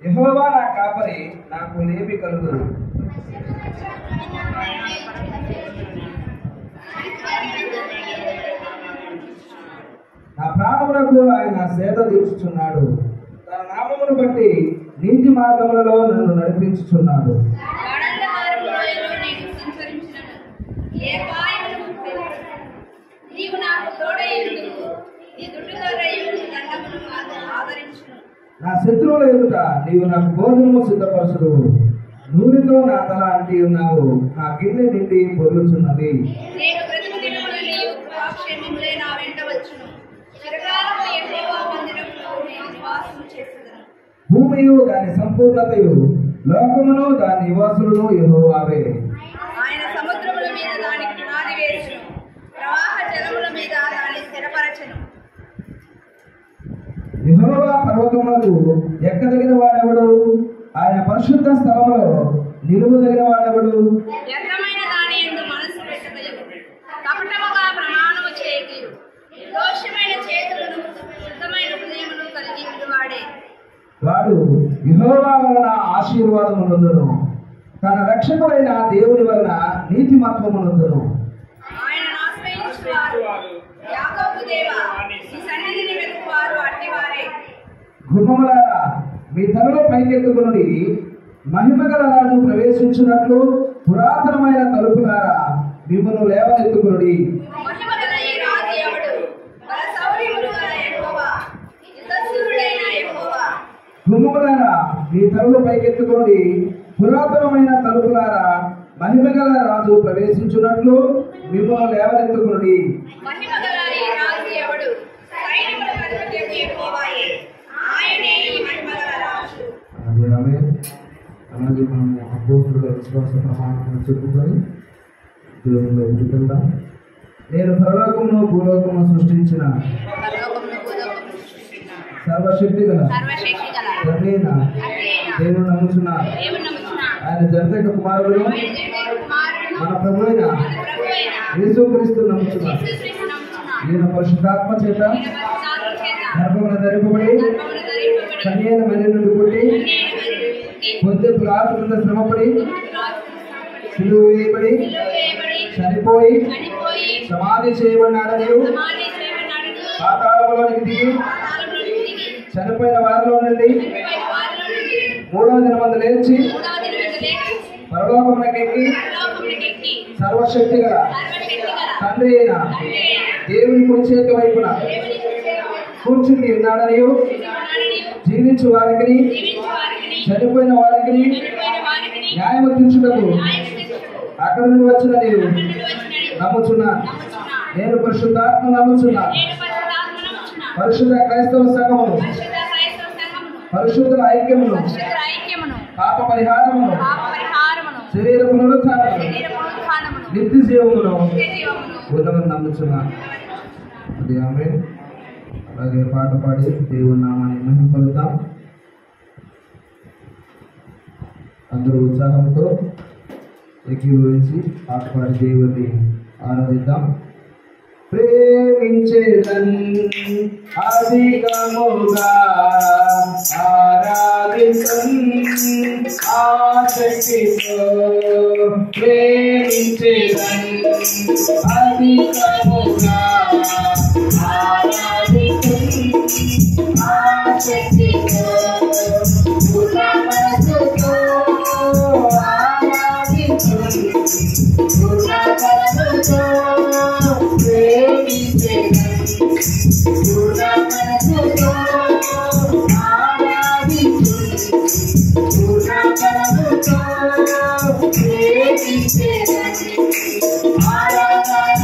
యెహోవా నా కాపరి, నాకు లేమి కలుగుదు. నా ప్రాణములకు ఆయన సేద తీర్చుచున్నాడు. తన నామమును బట్టి నీతి మార్గములలో నన్ను నడిపించుచున్నాడు. నా శత్రువుల ఎదుట నీవు నాకు భోజనము సిద్ధపరచుదు. నూనెతో నా తల అంటి ఉన్నావు, నా గిన్నె నిండి పొర్లుచున్నది. భూమియు దాని సంపూర్ణతయు, లోకమును దాని నివాసులను యెహోవావే. ఆయన సముద్రముల మీద దానికి పునాది వేసును, ప్రవాహ జలముల మీద దాన్ని స్థిరపరచెను. యెహోవా పర్వతములకు ఎక్కదగిన వాడెవడు? ఆయన పరిశుద్ధ స్థలములో నిలువదగిన వాడెవడు? వ్యర్థమైన దాని యందు మనసు పెట్టకయు, కపటముగా ప్రమాణము చేయకయు, నిర్దోషమైన చేతులను శుద్ధమైన హృదయమును కలిగి ఉండువాడే. వాడు యెహోవా వలన ఆశీర్వాదము నొందును, తన రక్షకుడైన దేవుని వలన నీతిమత్వము నొందును. ఆయనను ఆశ్రయించువారు, యాకోబు దేవా, నీ సన్నిధిని వెతుకువారు అట్టివారే. గుమ్మములారా, మీ తలలో పైకెత్తుకునుడి, మహిమగల రాజు ప్రవేశించినట్లు పురాతనమైన తలుపులారా మిమ్మల్ని లేవనెత్తుకునుడి. మహిమగల ఈ రాజు ఎవడు? బలశౌర్యములు గల యెహోవా, యుద్ధశూరుడైన యెహోవా. గుమ్మములారా, మీ తలలో పైకెత్తుకునుడి, పురాతనమైన తలుపులారా మహిమగల రాజు ప్రవేశించినట్లు మిమ్మల్ని లేవనెత్తుకునుడి. మహిమగల ఈ రాజు ఎవడు? సైన్యములకు అధిపతి యెహోవాయే, ఆయనే ఈ మహిమగల రాజు. అలాగే మనము అపోస్తుల విశ్వాస ప్రమాణాలను చెప్పుకొని దేవునిలో ఎదుగుతుందాం. నేను పరలోకమును భూలోకమును సృష్టించిన సర్వశక్తి గల తండ్రైన దేవుని నమ్ముచున్నాను. ఆయన జనతక కుమారుడు మన ప్రభువైన యేసుక్రీస్తు నమ్ముచున్నాను. ఈయన పరిశుద్ధాత్మ చేత గర్భమున ధరింపబడి కన్యైన మరియ నుండి పుట్టి పొంది పిలాతు క్రింద శ్రమపడి సిలువ వేయబడి చనిపోయి సమాధి చేయబడినాడని, పాతాళములోనికి దిగి చనిపోయిన వారిలో నుండి మూడవ దినమందు లేచి పరలోకమునకెక్కి సర్వశక్తి గల తండ్రి అయిన దేవుని కుడి చేతి వైపున కూర్చుని ఉన్నాడని, జీవించు వారికి చనిపోయిన వారికి న్యాయము తీర్చుటకు అక్కడి నుండి వచ్చిన నీవు నమ్ముచున్నాను. నేను పరిశుద్ధాత్మ నమ్ముచున్నాను. పరిశుద్ధ క్రైస్తవ సంఘమును, పరిశుద్ధుల ఐక్యమును, పాప పరిహారమును, శరీర పునరుత్థానమును, నిత్య జీవమును ఉన్నమని నమ్ముచున్నాను. అది ఆమేన్. అలాగే పాట పాడి దేవుని నామాన్ని మహిమపలుద్దాం. అందరూ ఉత్సాహంతో ఏకీభవించి పాట పాడి దేవుని ఆరాధిద్దాం. ప్రేమించేదన్ అధికముగా ఆరాధించన్ ఆసక్తితో, ప్రేమించేదన్ అధికముగా ఆరాధించన్ ఆసక్తితో, పూర్ణమనసుతో ఆరాధించన్ పూర్ణమనసుతో ఆరాధన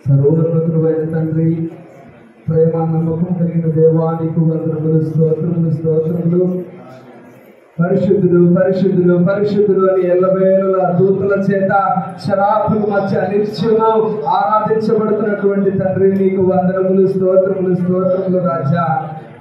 సర్వోన్నతుడైన తండ్రి, ప్రేమ నమ్మకం కలిగిన దేవానికి వందనములు, స్తోత్రములు, స్తోత్రములు. పరిశుద్ధులు పరిశుద్ధులు పరిశుద్ధులు అని ఎల్లవేళల దూతల చేత శరాపుల మధ్య నిత్యము ఆరాధించబడుతున్నటువంటి తండ్రి, నీకు వందనములు, స్తోత్రములు, స్తోత్రములు రాజా.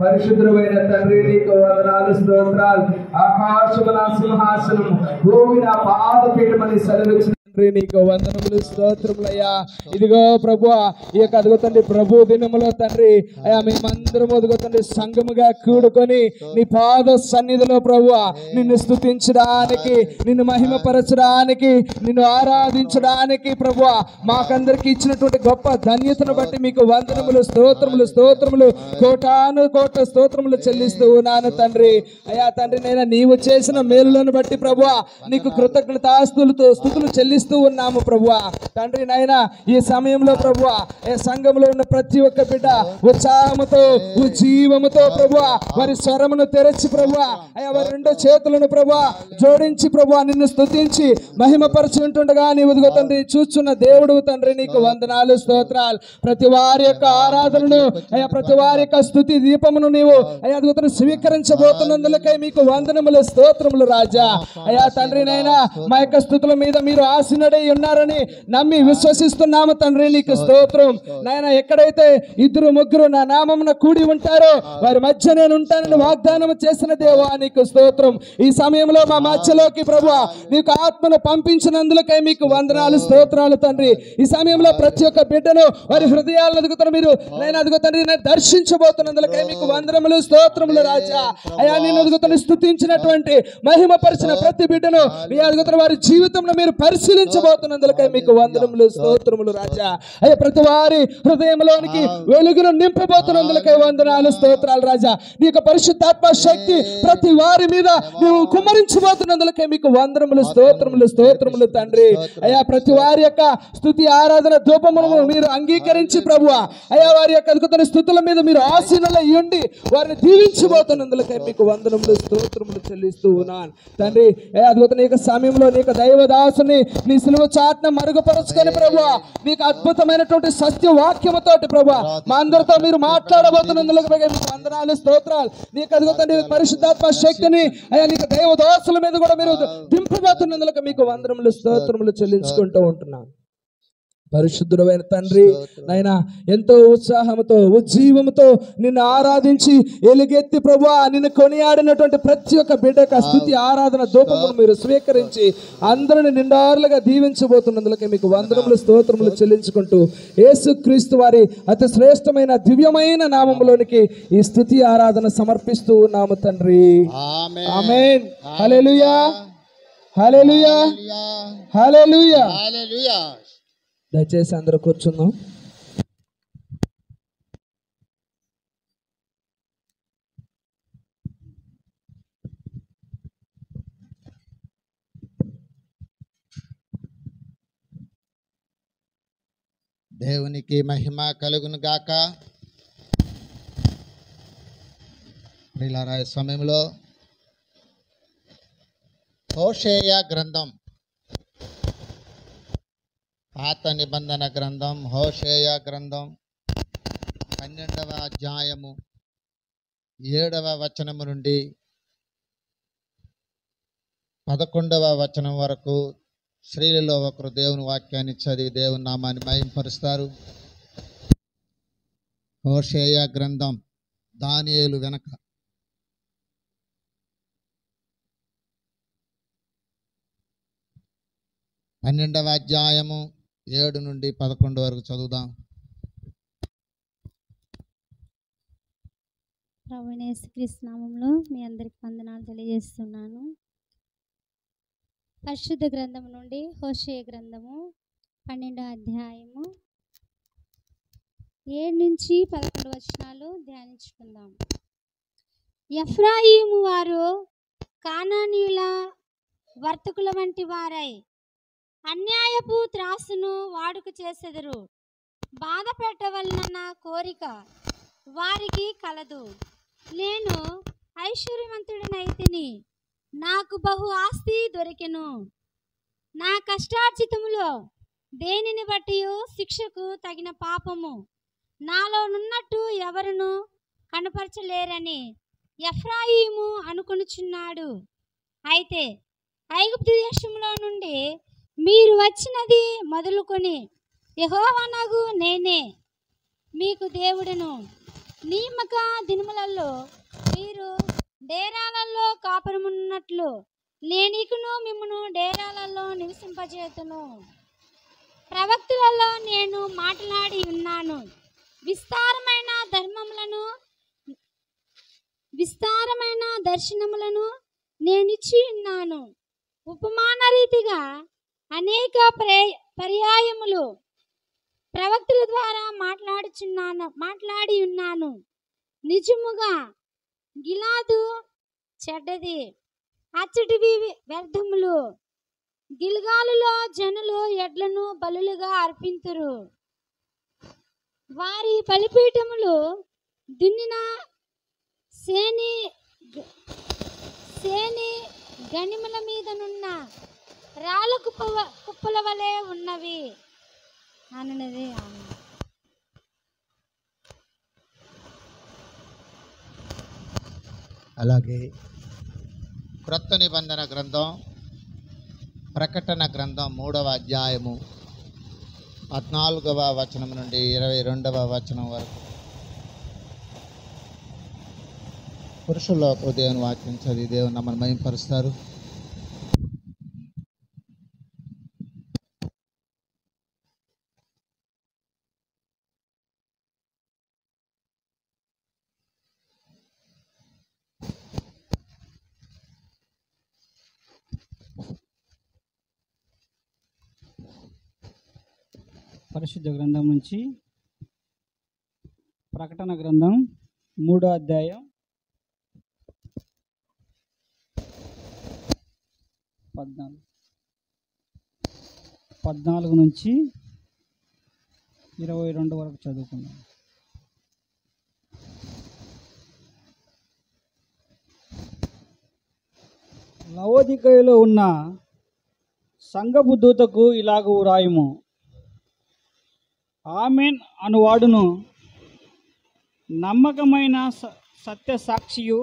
పరిశుద్ధుడైన తండ్రి, నీకు వందనాలు, స్తోత్రాలు. ఆకాశము నా సింహాసనం, భూమి నా పాదపీఠమని సెలవిచ్చిన తండ్రి నీకు వందనములు స్తోత్రములయ్యా. ఇదిగో ప్రభువా ఈ యొక్క అదిగో తండ్రి ప్రభు దినములో తండ్రి అయ్యా మేమందరం అదిగో తండ్రి సంఘముగా కూడుకొని నీ పాద సన్నిధిలో ప్రభువా నిన్ను స్తుతించడానికి, నిన్ను మహిమపరచడానికి, నిన్ను ఆరాధించడానికి ప్రభువా మాకందరికి ఇచ్చినటువంటి గొప్ప ధన్యతను బట్టి మీకు వందనములు స్తోత్రములు స్తోత్రములు కోటాను కోట్ల స్తోత్రములు చెల్లిస్తూ ఉన్నాను తండ్రి. అయ్యా తండ్రి నైనా నీవు చేసిన మేలులను బట్టి ప్రభువా నీకు కృతజ్ఞతాస్తులతో స్తుతులు చెల్లిస్తూ ఉన్నాము ప్రభువా. తండ్రి నైనా ఈ సమయంలో ప్రభువా ఈ సంఘంలో ఉన్న ప్రతి ఒక్క బిడ్డ ఉత్సాహముతో ఉజ్జీవముతో ప్రభువా వారి స్వరమును తెరచి ప్రభువా అయ్యా వారి రెండు చేతులను ప్రభువా జోడించి ప్రభువా నిన్ను స్తుతించి మహిమపరిచి ఉంటుండగా నీవు ఇదిగో తండ్రి చూస్తున్న దేవుడు తండ్రి నీకు వందనాలు స్తోత్రాలు. ప్రతి వారి యొక్క ఆరాధనను అయ్యా ప్రతి వారి యొక్క స్తుతి దీపమును నీవు అయ్యా అదిగో తండ్రి స్వీకరించబోతున్నందులకై మీకు వందనములు స్తోత్రములు రాజా. అయ్యా తండ్రి నైనా మా యొక్క స్తుతుల మీద మీరు ఆసీనుడై ఉన్నారని నమ్మి విశ్వసిస్తున్నాము తండ్రి నీకు స్తోత్రం. నాయన ఎక్కడైతే ఇద్దరు ముగ్గురు నా నామమున కూడి ఉంటారో వారి మధ్య నేను ఉంటానని వాగ్దానం చేసిన దేవా నీకు స్తోత్రం. ఈ సమయంలో మా మధ్యలోకి ప్రభువా నీకు ఆత్మను పంపించినందులకై మీకు వందనాలు స్తోత్రాలు తండ్రి. ఈ సమయంలో ప్రతి ఒక్క బిడ్డను వారి హృదయాలను అదుగుతారు మీరు నేను అదుగు తండ్రి దర్శించబోతున్నందులకై మీకు వందనములు స్తోత్రములు రాజా. అయ్యా నేను అదుగుతాను స్తుతించినటువంటి మహిమపరిచిన ప్రతి బిడ్డను నీ అదుగుతారు వారి జీవితంలో మీరు పరిశీలించబోతున్నందులకై మీకు వందనములు స్తోత్రములు రాజా. అయ్యా ప్రతి వారి హృదయంలోనికి వెలుగును నింపబోతున్నందులకై వందనాలు స్తోత్రాలు రాజా. నీ యొక్క పరిశుద్ధాత్మ శక్తి ప్రతి వారి మీద నీవు కుమ్మరించబోతున్నందులకై మీకు వందనములు స్తోత్రములు స్తోత్రములు తండ్రి. అయ్యా ప్రతి వారి యొక్క స్తుతి ఆరాధన ధూపమును మీరు అంగీకరించి ప్రభువా అయ్యా వారి యొక్క అద్భుతమైన స్తుతుల మీద మీరు ఆశీనులై ఉండి వారిని దీవించబోతున్నందులకై మీకు వందనములు స్తోత్రములు చెల్లిస్తూ ఉన్నాను తండ్రి. అద్భుత నీ యొక్క సమయంలో నీ యొక్క దైవదాసుని నీ సిలువ చాటున మరుగుపరుచుకొని ప్రభువా నీకు అద్భుతమైనటువంటి సత్య వాక్యముతోటి ప్రభువా మా అందరితో మీరు మాట్లాడబోతున్నందులకై మీకు వందనాలు స్తోత్రాలు. నీకు అద్భుతండి పరిశుద్ధాత్మ శక్తిని అయ్యా నీకు దైవదాసుల మీద కూడా మీరు దింపబోతున్నందులకు మీకు వందనములు స్తోత్రములు చెల్లించుకుంటూ ఉంటున్నాను. పరిశుద్ధుడైన తండ్రి నాయన ఎంతో ఉత్సాహంతో ఉజ్జీవంతో నిన్ను ఆరాధించి ఎలుగెత్తి ప్రభువా నిన్ను కొనియాడినటువంటి ప్రతి ఒక్క బిడ్డక స్తుతి ఆరాధన ధూపమును మీరు స్వీకరించి అందరిని నిండారులుగా దీవించబోతున్నందులకే మీకు వందనములు స్తోత్రములు చెల్లించుకుంటూ యేసుక్రీస్తు వారి అతి శ్రేష్టమైన దివ్యమైన నామములోనికి ఈ స్తుతి ఆరాధన సమర్పిస్తూ ఉన్నాము తండ్రి. ఆమేన్. హల్లెలూయా హల్లెలూయా హల్లెలూయా. దయచేసి అందరూ కూర్చుందాం. దేవునికి మహిమ కలుగును గాక. ప్రియులారా ఈ సమయంలో హోషేయ గ్రంథం పాత నిబంధన గ్రంథం హోషేయ గ్రంథం 12వ అధ్యాయము 7వ వచనము నుండి 11వ వచనం వరకు స్త్రీలలో ఒకరు దేవుని వాక్యాన్ని చదివి దేవుని నామాన్ని మహింపరుస్తారు. హోషేయ గ్రంథం దానియేలు వెనక 12వ అధ్యాయము 7 నుండి 11 వరకు చదువుదాం. ప్రభువైన యేసుక్రీస్తు నామములో మీ అందరికి వందనాలు తెలియజేస్తున్నాను. పరిశుద్ధ గ్రంథము నుండి హోషేయ గ్రంథము 12వ అధ్యాయము 7 నుంచి 11 వచనాలు ధ్యానించుకుందాం. ఎఫ్రాయిము వారు కానానీయుల వర్తకుల వంటి వారై అన్యాయపు త్రాసును వాడుక చేసెదరు. బాధ పెట్టవలన కోరిక వారికి కలదు. నేను ఐశ్వర్యవంతుడినైతిని, నాకు బహు ఆస్తి దొరికెను. నా కష్టార్జితములో దేనిని బట్టి శిక్షకు తగిన పాపము నాలో నున్నట్టు ఎవరును కనపరచలేరని ఎఫ్రాయిము అనుకొనుచున్నాడు. అయితే ఐగుప్తు దేశంలో నుండి మీరు వచ్చినది మొదలుకొని యెహోవానగు నేనే మీకు దేవుడను. నియామక దినములలో మీరు డేరాలలో కాపురమున్నట్లు నేనికును మిమ్మును డేరాలలో నివసింపజేతును. ప్రవక్తులలో నేను మాట్లాడి ఉన్నాను. విస్తారమైన దర్శనములను నేనిచ్చి ఉన్నాను. ఉపమాన రీతిగా అనేక పర్యాయములు ప్రవక్తుల ద్వారా మాట్లాడి ఉన్నాను. నిజముగా గిలాదు చెడ్డది, అచ్చటివి వ్యర్థములు. గిల్గాలులో జనులు ఎడ్లను బలులుగా అర్పింతురు. వారి బలిపీఠములు దున్నిన సేని గనిమల మీదనున్న రాళ్ళ కుప్పల వలె ఉన్నవి అన్నది. అలాగే క్రొత్త నిబంధన గ్రంథం ప్రకటన గ్రంథం 3వ అధ్యాయము 14వ వచనం నుండి 22వ వచనం వరకు పురుషుల్లో దేవుని వాక్యం చదివి దేవుని నమ్మని మహిమపరుస్తారు. పరిశుద్ధ గ్రంథం నుంచి ప్రకటన గ్రంథం 3వ అధ్యాయం 14 నుంచి 22 వరకు చదువుకుందాం. లవోదికయలో ఉన్న సంఘపు దూతకు ఇలాగ వ్రాయుము. ఆమెన్ అనువాడును నమ్మకమైన సత్య సాక్షియు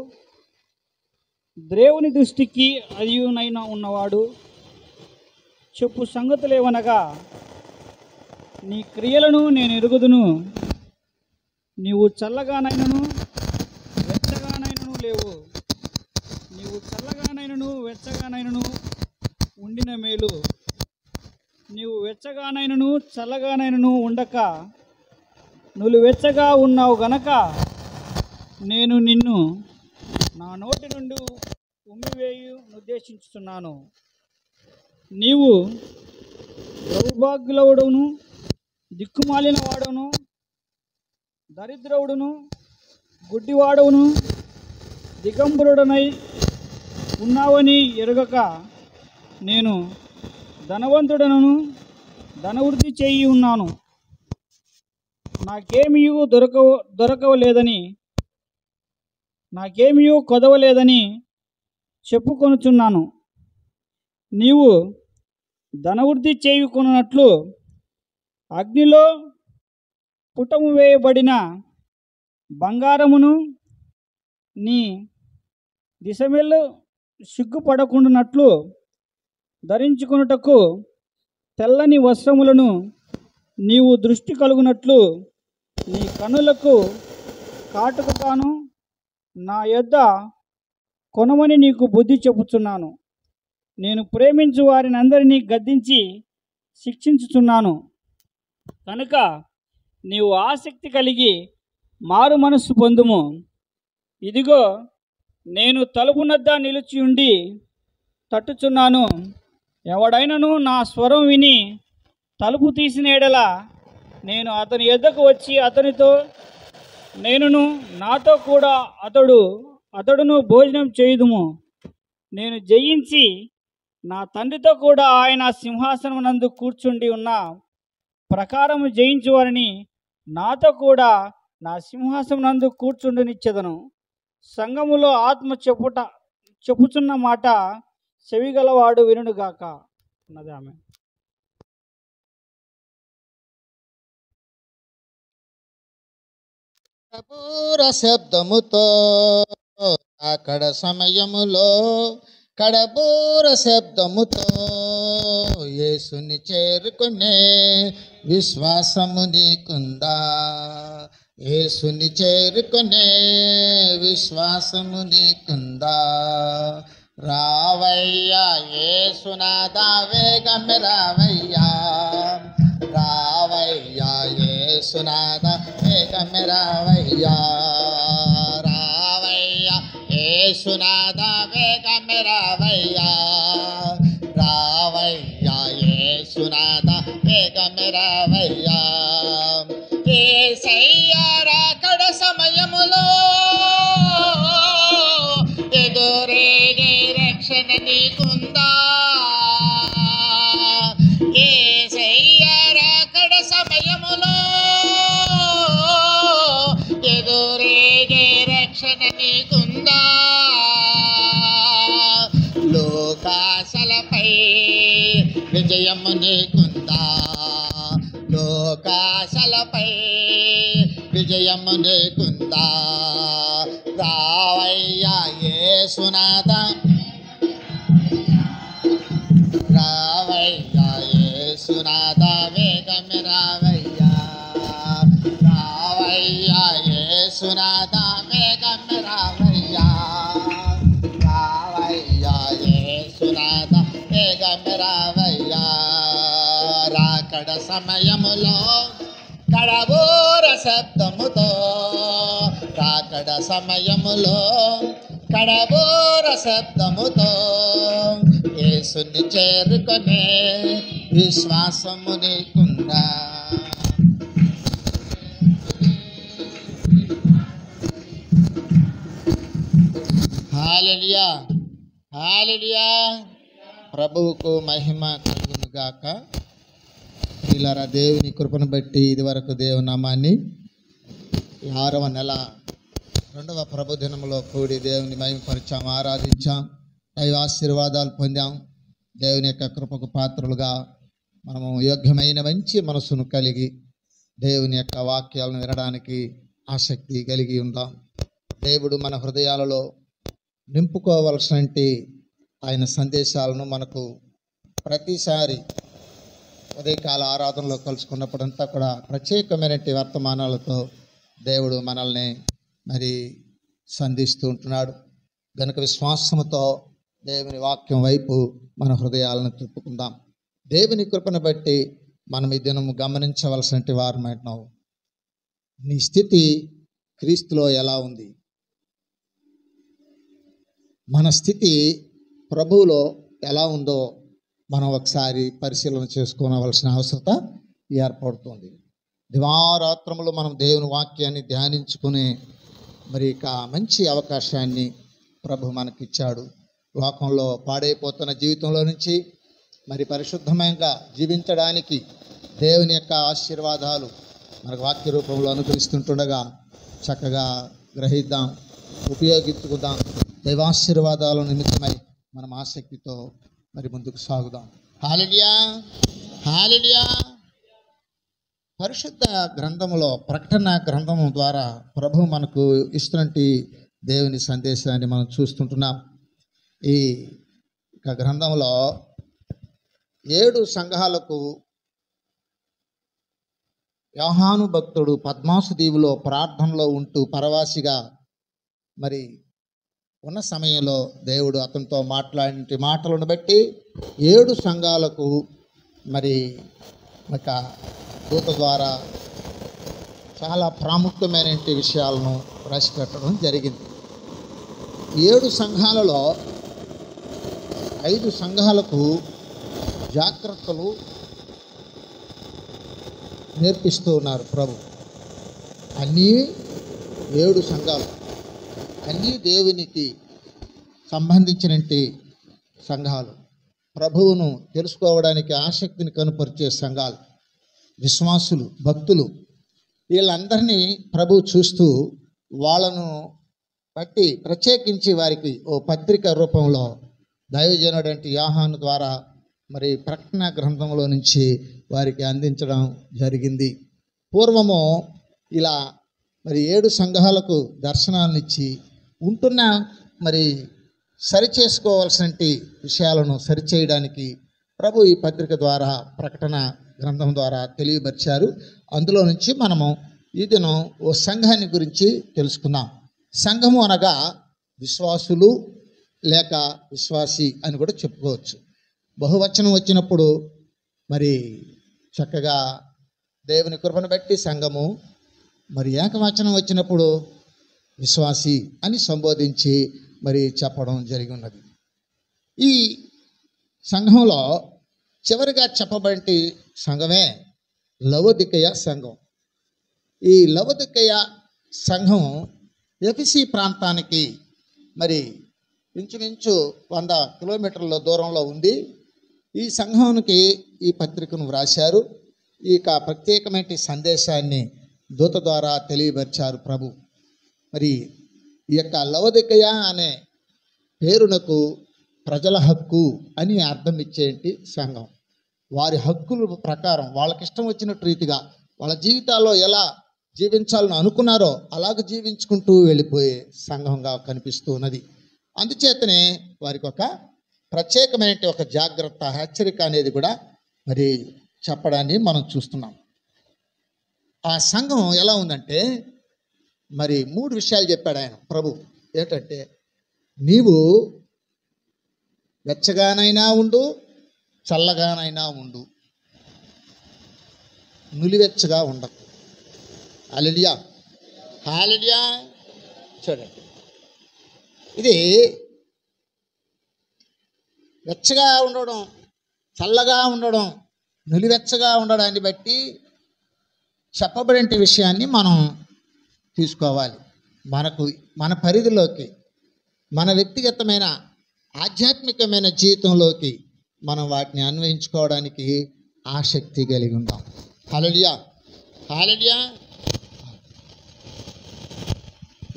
దేవుని దృష్టికి అదియునైన ఉన్నవాడు చెప్పు సంగతులేవనగా, నీ క్రియలను నేను ఎరుగుదును. నీవు చల్లగానైనను వెచ్చగానైనను లేవు. నీవు చల్లగానైనను వెచ్చగానైనను ఉండిన మేలు. నీవు వెచ్చగానైనను చల్లగానైనను ఉండక నువ్వు వెచ్చగా ఉన్నావు గనక నేను నిన్ను నా నోటి నుండి ఉమ్మివేయు ఉద్దేశించుతున్నాను. నీవు దౌర్భాగ్యులవుడును, దిక్కుమాలిన వాడును, దరిద్రవుడును, గుడ్డివాడవును, దిగంబరుడనై ఉన్నావని ఎరుగక నేను ధనవంతుడను, ధనవృద్ధి చేయి ఉన్నాను. నాకేమీ కొదవలేదని చెప్పుకొనుచున్నాను. నీవు ధనవృద్ధి చేయుకొనున్నట్లు అగ్నిలో పుటము వేయబడిన బంగారమును నీ దిశమెల్లు సిగ్గుపడకుండానట్లు ధరించుకొనుటకు తెల్లని వస్త్రములను నీవు దృష్టి కలుగునట్లు నీ కన్నులకు కాటుకగాను నా యొద్ద కొనమని నీకు బుద్ధి చెప్పుచున్నాను. నేను ప్రేమించు వారిని అందరినీ గద్దించి శిక్షించుచున్నాను. కనుక నీవు ఆసక్తి కలిగి మారు మనస్సు పొందుము. ఇదిగో నేను తలుపునద్ద నిలిచి ఉండి తట్టుచున్నాను. ఎవడైనను నా స్వరం విని తలుపు తీసిన ఎడల నేను అతని యొద్దకు వచ్చి అతనితో, నేనును నాతో కూడా అతడును భోజనం చేయుదుము. నేను జయించి నా తండ్రితో కూడా ఆయన సింహాసనమునందు కూర్చుండి ఉన్న ప్రకారము జయించు వారిని నాతో కూడా నా సింహాసనమునందు కూర్చుండనిచ్చెదను. సంఘములో ఆత్మ చెప్పుచున్న మాట చెవిగలవాడు వినుగాక అన్నది ఆమె. కపూర శబ్దముతో అక్కడ సమయములో కడబూర శబ్దముతో యేసుని చేరుకునే విశ్వాసము నీకుందా? యేసుని చేరుకునే విశ్వాసము నీకుందా? రావయ్యా యేసునాథా వేగమే రావయ్యా, రావయ్యా యేసునాథా వేగమే రావయ్యా, రావయ్యా యేసునాథా వేగమే రావయ్యా, రావయ్యా యేసునాథా వేగమే రావయ్యా. యేసయ్యా రాకడ సమయములో ఎదురేగే రక్షణ నీకుందా, యేసయ్యా రాకడ సమయములో ఎదురేగే రక్షణ నీకుందా, లోకాశలపై విజయము నీకుందా, లోకాశలపై విజయము నీకుందా, రావయ్యా యేసునాథా, రావయ్యా యేసునాథా వేగమే రావయ్యా, రావయ్యా యేసునాథా వేగమే రావయ్యా, రావయ్యా యేసునాథా వేగమే రావయ్యా. రాకడ సమయములో కడబూర శబ్దముతో, రాకడ సమయములో కడబూర శబ్దముతో యేసుని చేరుకునే విశ్వాసము నీకుందా, హల్లెలూయా హల్లెలూయా. ప్రభువుకు మహిమ కలుగును గాక. ప్రియులారా, దేవుని కృపను బట్టి ఇది వరకు దేవుని నామాన్ని 6వ నెల 2వ ప్రభు దినములో కూడి దేవుని మహిమపరిచాం, ఆరాధించాం, దైవ ఆశీర్వాదాలు పొందాం. దేవుని యొక్క కృపకు పాత్రులుగా మనము యోగ్యమైన మంచి మనసును కలిగి దేవుని యొక్క వాక్యాలను వినడానికి ఆసక్తి కలిగి ఉందాం. దేవుడు మన హృదయాలలో నింపుకోవలసినటువంటి ఆయన సందేశాలను మనకు ప్రతిసారి ఉదయకాల ఆరాధనలో కలుసుకున్నప్పుడంతా కూడా ప్రత్యేకమైనటువంటి వర్తమానాలతో దేవుడు మనల్ని మరి సంధిస్తూ ఉంటున్నాడు. గనుక విశ్వాసముతో దేవుని వాక్యం వైపు మన హృదయాలను తిప్పుకుందాం. దేవుని కృపను బట్టి మనం ఈ దినము గమనించవలసినటువంటి వారమైనావు. నీ స్థితి క్రీస్తులో ఎలా ఉంది? మన స్థితి ప్రభువులో ఎలా ఉందో మనం ఒకసారి పరిశీలన చేసుకోవలసిన అవసరత ఏర్పడుతుంది. దివారాత్రములు మనం దేవుని వాక్యాన్ని ధ్యానించుకునే మరి ఇక మంచి అవకాశాన్ని ప్రభు మనకిచ్చాడు. లోకంలో పాడైపోతున్న జీవితంలో నుంచి మరి పరిశుద్ధంగా జీవించడానికి దేవుని యొక్క ఆశీర్వాదాలు మనకు వాక్య రూపంలో అనుగ్రహిస్తుండగా చక్కగా గ్రహిద్దాం, ఉపయోగించుకుందాం. దైవాశీర్వాదాల నిమిత్తమై మనం ఆసక్తితో మరి ముందుకు సాగుదాం. హల్లెలూయా హల్లెలూయా. పరిశుద్ధ గ్రంథములో ప్రకటన గ్రంథము ద్వారా ప్రభు మనకు ఇస్తున్నటువంటి దేవుని సందేశాన్ని మనం చూస్తుంటున్నాం. ఈ గ్రంథంలో 7 సంఘాలకు యోహాను భక్తుడు పద్మాసు దీవులో ప్రార్థనలో ఉంటూ పరవాసిగా మరి ఉన్న సమయంలో దేవుడు అతనితో మాట్లాడిన మాటలను బట్టి 7 సంఘాలకు మరి ఒక దూత ద్వారా చాలా ప్రాముఖ్యమైన విషయాలను రాసిపెట్టడం జరిగింది. 7 సంఘాలలో 5 సంఘాలకు జాగ్రత్తలు నేర్పిస్తూ ఉన్నారు ప్రభు. అన్నీ 7 సంఘాలు, అన్నీ దేవునికి సంబంధించినటువంటి సంఘాలు, ప్రభువును తెలుసుకోవడానికి ఆసక్తిని కనుపరిచే సంఘాలు, విశ్వాసులు, భక్తులు, వీళ్ళందరినీ ప్రభు చూస్తూ వాళ్ళను బట్టి ప్రత్యేకించి వారికి ఓ పత్రిక రూపంలో దైవజనుడంటి యోహాను ద్వారా మరి ప్రకటన గ్రంథంలో నుంచి వారికి అందించడం జరిగింది. పూర్వము ఇలా మరి 7 సంఘాలకు దర్శనాలను ఇచ్చి ఉంటున్న మరి సరిచేసుకోవాల్సిన విషయాలను సరిచేయడానికి ప్రభు ఈ పత్రిక ద్వారా ప్రకటన గ్రంథం ద్వారా తెలియపరిచారు. అందులో నుంచి మనము ఈ దినం ఓ సంఘాన్ని గురించి తెలుసుకుందాం. సంఘము అనగా విశ్వాసులు, లేక విశ్వాసి అని కూడా చెప్పుకోవచ్చు. బహువచనం వచ్చినప్పుడు మరి చక్కగా దేవుని కృపను బట్టి సంఘము, మరి ఏకవచనం వచ్చినప్పుడు విశ్వాసి అని సంబోధించి మరి చెప్పడం జరిగి ఉన్నది. ఈ సంఘంలో చివరిగా చెప్పబడి సంఘమే లవొదికయ సంఘం. ఈ లవొదికయ సంఘం ఎఫెసీ ప్రాంతానికి మరి ఇంచుమించు 100 కిలోమీటర్ల దూరంలో ఉంది. ఈ సంఘానికి ఈ పత్రికను వ్రాశారు. ఈ ప్రత్యేకమైన సందేశాన్ని దూత ద్వారా తెలియపరిచారు ప్రభు. మరి ఈ యొక్క లవొదికయ అనే పేరునకు ప్రజల హక్కు అని అర్థం ఇచ్చేటి సంఘం. వారి హక్కుల ప్రకారం వాళ్ళకి ఇష్టం వచ్చినట్టు రీతిగా వాళ్ళ జీవితాల్లో ఎలా జీవించాలని అనుకున్నారో అలాగ జీవించుకుంటూ వెళ్ళిపోయే సంఘంగా కనిపిస్తూ ఉన్నది. అందుచేతనే వారికి ఒక ప్రత్యేకమైన ఒక జాగ్రత్త, హెచ్చరిక అనేది కూడా మరి చెప్పడాన్ని మనం చూస్తున్నాం. ఆ సంఘం ఎలా ఉందంటే మరి 3 విషయాలు చెప్పాడు ఆయన ప్రభు. ఏంటంటే, నీవు వెచ్చగానైనా ఉండు, చల్లగానైనా ఉండు, నులివెచ్చగా ఉండకు. హల్లెలూయా, హల్లెలూయా. చూడండి, ఇది వెచ్చగా ఉండడం, చల్లగా ఉండడం, నులివెచ్చగా ఉండడాన్ని బట్టి చెప్పబడిన విషయాన్ని మనం తీసుకోవాలి. మన పరిధిలోకి, మన వ్యక్తిగతమైన ఆధ్యాత్మికమైన జీవితంలోకి మనం వాటిని అన్వయించుకోవడానికి ఆసక్తి కలిగి ఉందాం. హల్లెలూయా, హల్లెలూయా.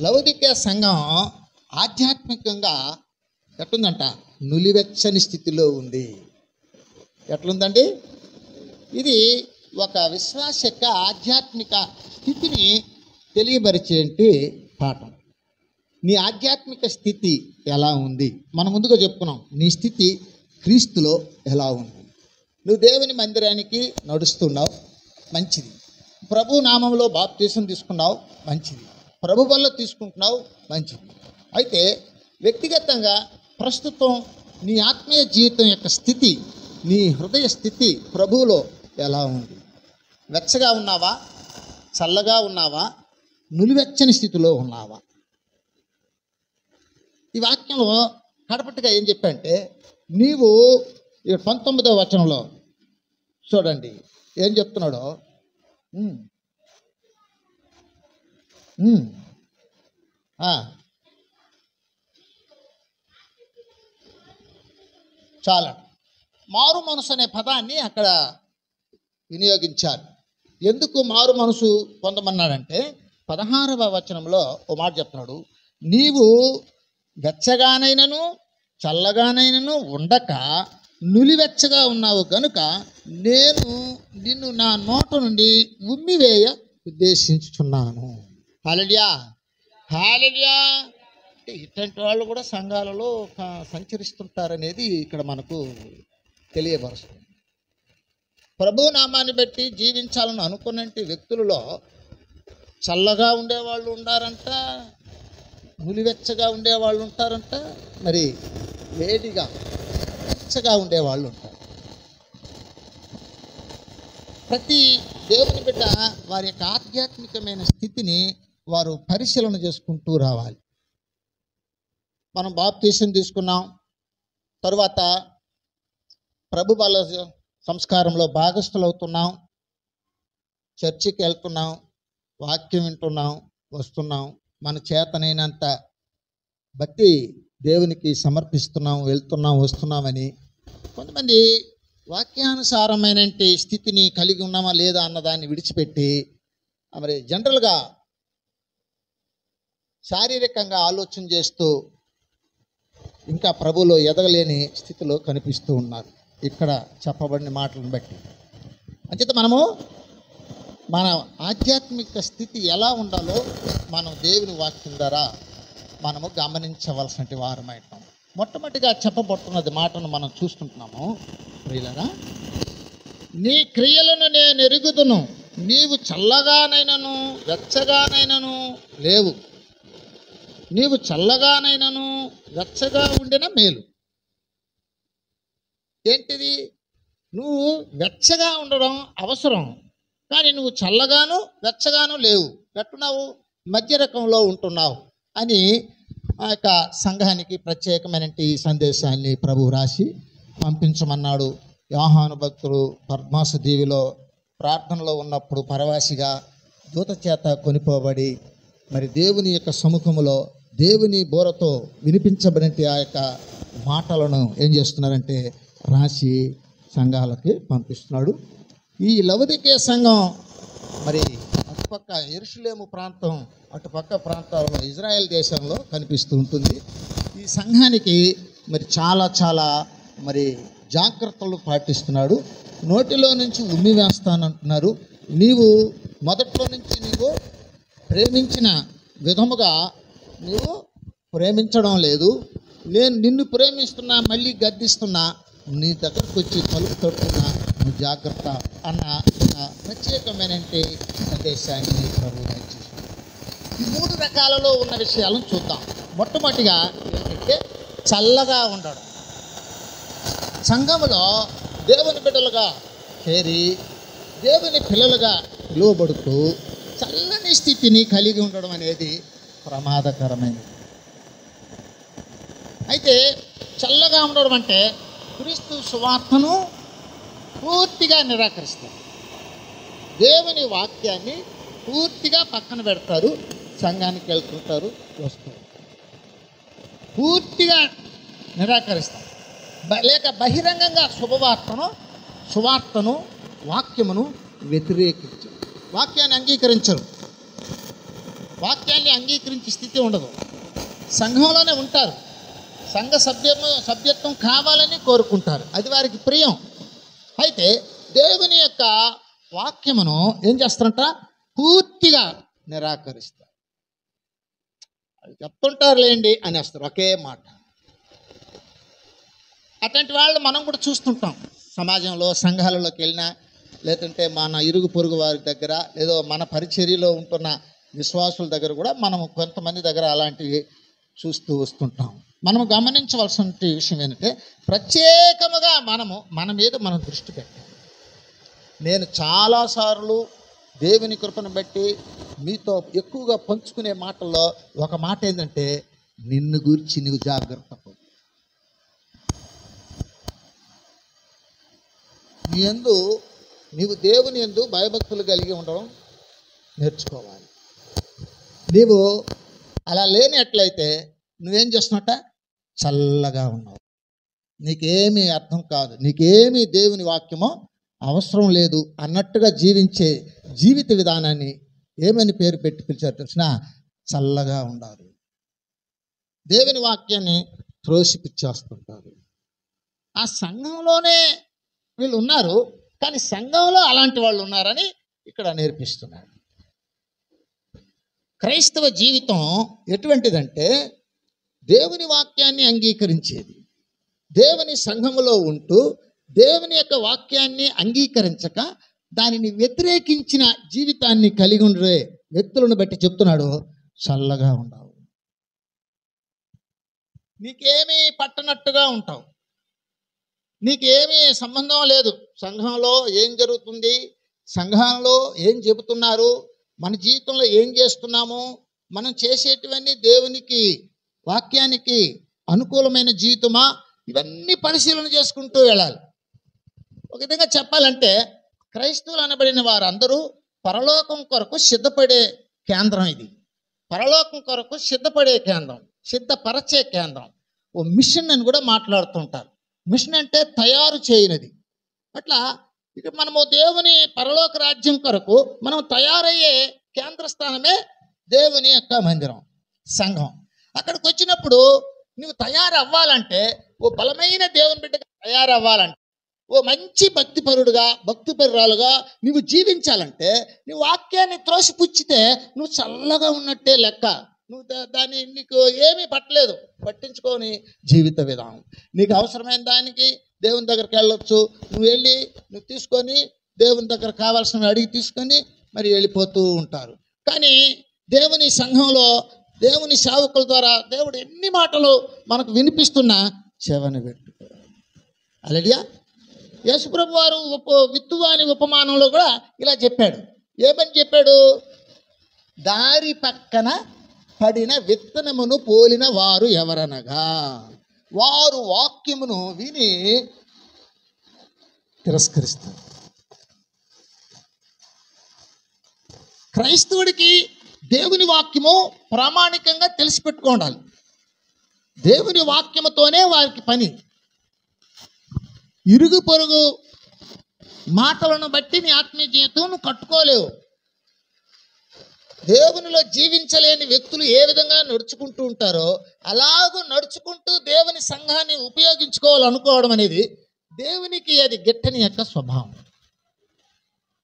లవొదికయ సంఘం ఆధ్యాత్మికంగా ఎట్లుందంట? నులివెచ్చని స్థితిలో ఉంది. ఎట్లుందండి? ఇది ఒక విశ్వాస యొక్క ఆధ్యాత్మిక స్థితిని తెలియపరిచేటి పాఠం. నీ ఆధ్యాత్మిక స్థితి ఎలా ఉంది? మనం ముందుగా చెప్పుకున్నాం, నీ స్థితి క్రీస్తులో ఎలా ఉంది. నువ్వు దేవుని మందిరానికి నడుస్తున్నావు, మంచిది. ప్రభు నామంలో బాప్తీసం తీసుకున్నావు, మంచిది. ప్రభు వల్ల తీసుకుంటున్నావు, మంచిది. అయితే వ్యక్తిగతంగా ప్రస్తుతం నీ ఆత్మీయ జీవితం యొక్క స్థితి, నీ హృదయ స్థితి ప్రభువులో ఎలా ఉంది? వెచ్చగా ఉన్నావా? చల్లగా ఉన్నావా? నులివెచ్చని స్థితిలో ఉన్నావా? ఈ వాక్యంలో కడపటిగా ఏం చెప్పంటే, నీవు 19వ వచనంలో చూడండి ఏం చెప్తున్నాడో. చాలా మారు మనసు అనే పదాన్ని అక్కడ వినియోగించారు. ఎందుకు మారు మనసు పొందమన్నాడంటే 16వ వచనంలో ఓ మాట చెప్తున్నాడు, నీవు వెచ్చగానైనను చల్లగానైనను ఉండక నులివెచ్చగా ఉన్నావు కనుక నేను నిన్ను నా నోట నుండి ఉమ్మివేయ ఉద్దేశించుచున్నాను. హల్లెలూయా, హల్లెలూయా. ఇట్లాంటి వాళ్ళు కూడా సంఘాలలో సంచరిస్తుంటారనేది ఇక్కడ మనకు తెలియపరుస్తుంది. ప్రభు నామాన్ని బట్టి జీవించాలని అనుకున్నటి వ్యక్తులలో చల్లగా ఉండేవాళ్ళు ఉండారంట, నులివెచ్చగా ఉండేవాళ్ళు ఉంటారంట, మరి వేడిగా వెచ్చగా ఉండేవాళ్ళు ఉంటారు. ప్రతి దేవుని బిడ్డ వారి యొక్క ఆధ్యాత్మికమైన స్థితిని వారు పరిశీలన చేసుకుంటూ రావాలి. మనం బాప్తీసం తీసుకున్నాం, తరువాత ప్రభు బల సంస్కారంలో భాగస్థులు అవుతున్నాం, చర్చికి వెళ్తున్నాం, వాక్యం వింటున్నాం, వస్తున్నాం, మన చేతనైనంత భక్తి దేవునికి సమర్పిస్తున్నాం, వెళ్తున్నాం, వస్తున్నామని కొంతమంది వాక్యానుసారమైన స్థితిని కలిగి ఉన్నామా లేదా అన్నదాన్ని విడిచిపెట్టి మరి జనరల్గా శారీరకంగా ఆలోచన చేస్తూ ఇంకా ప్రభులో ఎదగలేని స్థితిలో కనిపిస్తూ ఉన్నారు ఇక్కడ చెప్పబడిన మాటలను బట్టి. అంచేత మనము మన ఆధ్యాత్మిక స్థితి ఎలా ఉండాలో మనం దేవుని వాక్యం ద్వారా మనము గమనించవలసిన వారమైనాం. మొట్టమొదటిగా చెప్పబడుతున్నది మాటను మనం చూస్తుంటున్నాము. ప్రియులారా, నీ క్రియలను నేను ఎరుగుదును, నీవు చల్లగానైనను వెచ్చగానైనను లేవు. నీవు చల్లగానైనను వెచ్చగా ఉండిన మేలు. ఏంటిది? నువ్వు వెచ్చగా ఉండడం అవసరం, కానీ నువ్వు చల్లగాను వెచ్చగాను లేవు, ఎట్టున్నావు? మధ్య రకంలో ఉంటున్నావు అని ఆ యొక్క సంఘానికి ప్రత్యేకమైన ఈ సందేశాన్ని ప్రభు రాసి పంపించమన్నాడు. యోహాను భక్తుడు పద్మాసు దీవిలో ప్రార్థనలో ఉన్నప్పుడు పరవాసిగా దూత చేత కొనిపోబడి మరి దేవుని యొక్క సముఖములో దేవుని బోరతో వినిపించబడిన ఆ యొక్క మాటలను ఏం చేస్తున్నారంటే రాసి సంఘాలకి పంపిస్తున్నాడు. ఈ లవదికే సంఘం మరి అటుపక్క యెరూషలేము ప్రాంతం, అటుపక్క ప్రాంతాల్లో ఇజ్రాయెల్ దేశంలో కనిపిస్తూ ఉంటుంది. ఈ సంఘానికి మరి చాలా మరి జాగ్రత్తలు పాటిస్తున్నాడు. నోటిలో నుంచి ఉమ్మి వేస్తానంటున్నారు. నీవు మొదట్లో నుంచి నీవు ప్రేమించిన విధముగా నీవు ప్రేమించడం లేదు. నేను నిన్ను ప్రేమిస్తున్నా, మళ్ళీ గద్దిస్తున్నా, నీ దగ్గరకు వచ్చి తలుపు తట్టున్నా, నువ్వు జాగ్రత్త అన్న ప్రత్యేకమైన సందేశాన్ని ప్రభు దయచేశాడు. ఈ 3 రకాలలో ఉన్న విషయాలను చూద్దాం. మొట్టమొదటిగా ఏంటంటే చల్లగా ఉండడం. సంఘములో దేవుని బిడ్డలుగా చేరి దేవుని పిల్లలుగా పిలువబడుతూ చల్లని స్థితిని కలిగి ఉండడం అనేది ప్రమాదకరమైనది. అయితే చల్లగా ఉండడం అంటే క్రీస్తు సువార్తను పూర్తిగా నిరాకరిస్తారు, దేవుని వాక్యాన్ని పూర్తిగా పక్కన పెడతారు, సంఘానికి వెళ్తుంటారు, వస్తారు, పూర్తిగా నిరాకరిస్తారు. లేక బహిరంగంగా సువార్తను వాక్యమును వ్యతిరేకించరు, వాక్యాన్ని అంగీకరించరు. వాక్యాన్ని అంగీకరించే స్థితి ఉండదు. సంఘంలోనే ఉంటారు, సంఘ సభ్యత్వం కావాలని కోరుకుంటారు, అది వారికి ప్రియం. అయితే దేవుని యొక్క వాక్యమును ఏం చేస్తారంట? పూర్తిగా నిరాకరిస్తారు. అది చెప్తుంటారులేండి అనేస్తారు, ఒకే మాట. అటువంటి వాళ్ళు మనం కూడా చూస్తుంటాం సమాజంలో, సంఘాలలోకి వెళ్ళినా, లేదంటే మన ఇరుగు పొరుగు వారి దగ్గర, లేదో మన పరిచర్యలో ఉంటున్న విశ్వాసుల దగ్గర కూడా మనం కొంతమంది దగ్గర అలాంటివి చూస్తూ వస్తుంటాం. మనం గమనించవలసిన విషయం ఏంటంటే ప్రత్యేకముగా మన మీద మనం దృష్టి పెట్టాలి. నేను చాలాసార్లు దేవుని కృపను బట్టి మీతో ఎక్కువగా పంచుకునే మాటల్లో ఒక మాట ఏంటంటే, నిన్ను గురించి నువ్వు జాగ్రత్త పడు. నీవు దేవుని యందు భయభక్తులు కలిగి ఉండడం నేర్చుకోవాలి. నీవు అలా లేనట్లయితే నువ్వేం చేస్తున్నట్ట? చల్లగా ఉన్నావు, నీకేమీ అర్థం కాదు, నీకేమీ దేవుని వాక్యమో అవసరం లేదు అన్నట్టుగా జీవించే జీవిత విధానాన్ని ఏమని పేరు పెట్టి పిలిచారు తెలిసిన? చల్లగా ఉండాలి. దేవుని వాక్యాన్ని త్రోసిపిచ్చేస్తుంటారు. ఆ సంఘంలోనే వీళ్ళు ఉన్నారు, కానీ సంఘంలో అలాంటి వాళ్ళు ఉన్నారని ఇక్కడ నేర్పిస్తున్నాడు. క్రైస్తవ జీవితం ఎటువంటిదంటే దేవుని వాక్యాన్ని అంగీకరించేది. దేవుని సంఘములో ఉంటూ దేవుని యొక్క వాక్యాన్ని అంగీకరించక దానిని వ్యతిరేకించిన జీవితాన్ని కలిగి ఉండే వ్యక్తులను బట్టి చెప్తున్నాడు, చల్లగా ఉండవు. నీకేమీ పట్టనట్టుగా ఉంటావు, నీకేమీ సంబంధం లేదు. సంఘంలో ఏం జరుగుతుంది, సంఘంలో ఏం చెబుతున్నారు, మన జీవితంలో ఏం చేస్తున్నాము, మనం చేసేటివన్నీ దేవునికి వాక్యానికి అనుకూలమైన జీవితమా, ఇవన్నీ పరిశీలన చేసుకుంటూ వెళ్ళాలి. ఒక విధంగా చెప్పాలంటే క్రైస్తవులు అనబడిన వారందరూ పరలోకం కొరకు సిద్ధపడే కేంద్రం ఇది. పరలోకం కొరకు సిద్ధపడే కేంద్రం, సిద్ధపరచే కేంద్రం. ఓ మిషన్ అని కూడా మాట్లాడుతుంటారు. మిషన్ అంటే తయారు చేయనిది. అట్లా ఇక మనము దేవుని పరలోక రాజ్యం కొరకు మనం తయారయ్యే కేంద్రస్థానమే దేవుని యొక్క మందిరం, సంఘం. అక్కడికి వచ్చినప్పుడు నువ్వు తయారవ్వాలంటే, ఓ బలమైన దేవుని బిడ్డగా తయారవ్వాలంటే, ఓ మంచి భక్తిపరురాలుగా నువ్వు జీవించాలంటే, నువ్వు వాక్యాన్ని త్రోసిపుచ్చితే నువ్వు చల్లగా ఉన్నట్టే లెక్క. నువ్వు దాన్ని నీకు ఏమీ పట్టలేదు, పట్టించుకొని జీవిత విధానం. నీకు అవసరమైన దానికి దేవుని దగ్గరికి వెళ్ళొచ్చు, నువ్వు తీసుకొని దేవుని దగ్గర కావాల్సినవి అడిగి తీసుకొని మరి వెళ్ళిపోతూ ఉంటారు. కానీ దేవుని సంఘంలో దేవుని సేవకుల ద్వారా దేవుడు ఎన్ని మాటలు మనకు వినిపిస్తున్నా చెవని పెట్టుకో. అలెలియా. యేసుప్రభు వారు విత్తువాని ఉపమానంలో కూడా ఇలా చెప్పాడు. ఏమని చెప్పాడు? దారి పక్కన పడిన విత్తనమును పోలిన వారు ఎవరనగా వారు వాక్యమును విని తిరస్కరిస్తారు. క్రైస్తవుడికి దేవుని వాక్యము ప్రామాణికంగా తెలిసిపెట్టుకోవాలి. దేవుని వాక్యముతోనే వారికి పని. ఇరుగు పొరుగు మాటలను బట్టి నీ ఆత్మీయ జీవితం కట్టుకోలేవు. దేవునిలో జీవించలేని వ్యక్తులు ఏ విధంగా నడుచుకుంటూ ఉంటారో అలాగూ నడుచుకుంటూ దేవుని సంఘాన్ని ఉపయోగించుకోవాలనుకోవడం అనేది దేవునికి అది గిట్టని యొక్క స్వభావం.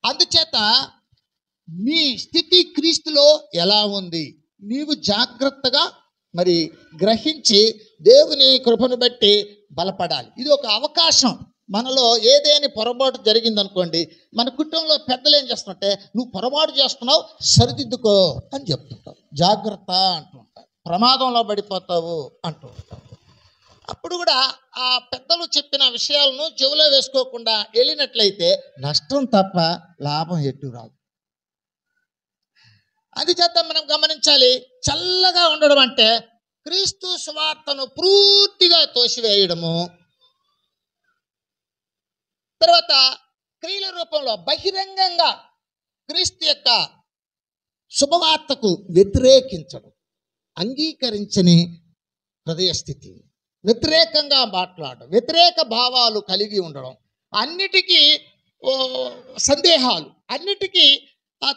అందుచేత నీ స్థితి క్రీస్తులో ఎలా ఉంది నీవు జాగ్రత్తగా మరి గ్రహించి దేవుని కృపను బట్టి బలపడాలి. ఇది ఒక అవకాశం. మనలో ఏదేని పొరపాటు జరిగిందనుకోండి, మన కుటుంబంలో పెద్దలు ఏం చేస్తుంటే, నువ్వు పొరపాటు చేస్తున్నావు సరిదిద్దుకో అని చెప్తుంటావు. జాగ్రత్త అంటుంటారు. ప్రమాదంలో పడిపోతావు అంటుంటారు. అప్పుడు కూడా ఆ పెద్దలు చెప్పిన విషయాలను చెవిలో వేసుకోకుండా వెళ్ళినట్లయితే నష్టం తప్ప లాభం ఎటు రాదు. అందుచేత మనం గమనించాలి. చల్లగా ఉండడం అంటే క్రీస్తు సువార్తను పూర్తిగా తోసివేయడము, తర్వాత క్రియల రూపంలో బహిరంగంగా క్రీస్తు యొక్క శుభవార్తకు వ్యతిరేకించడం, అంగీకరించని హృదయ స్థితి, వ్యతిరేకంగా మాట్లాడడం, వ్యతిరేక భావాలు కలిగి ఉండడం, అన్నిటికీ సందేహాలు, అన్నిటికీ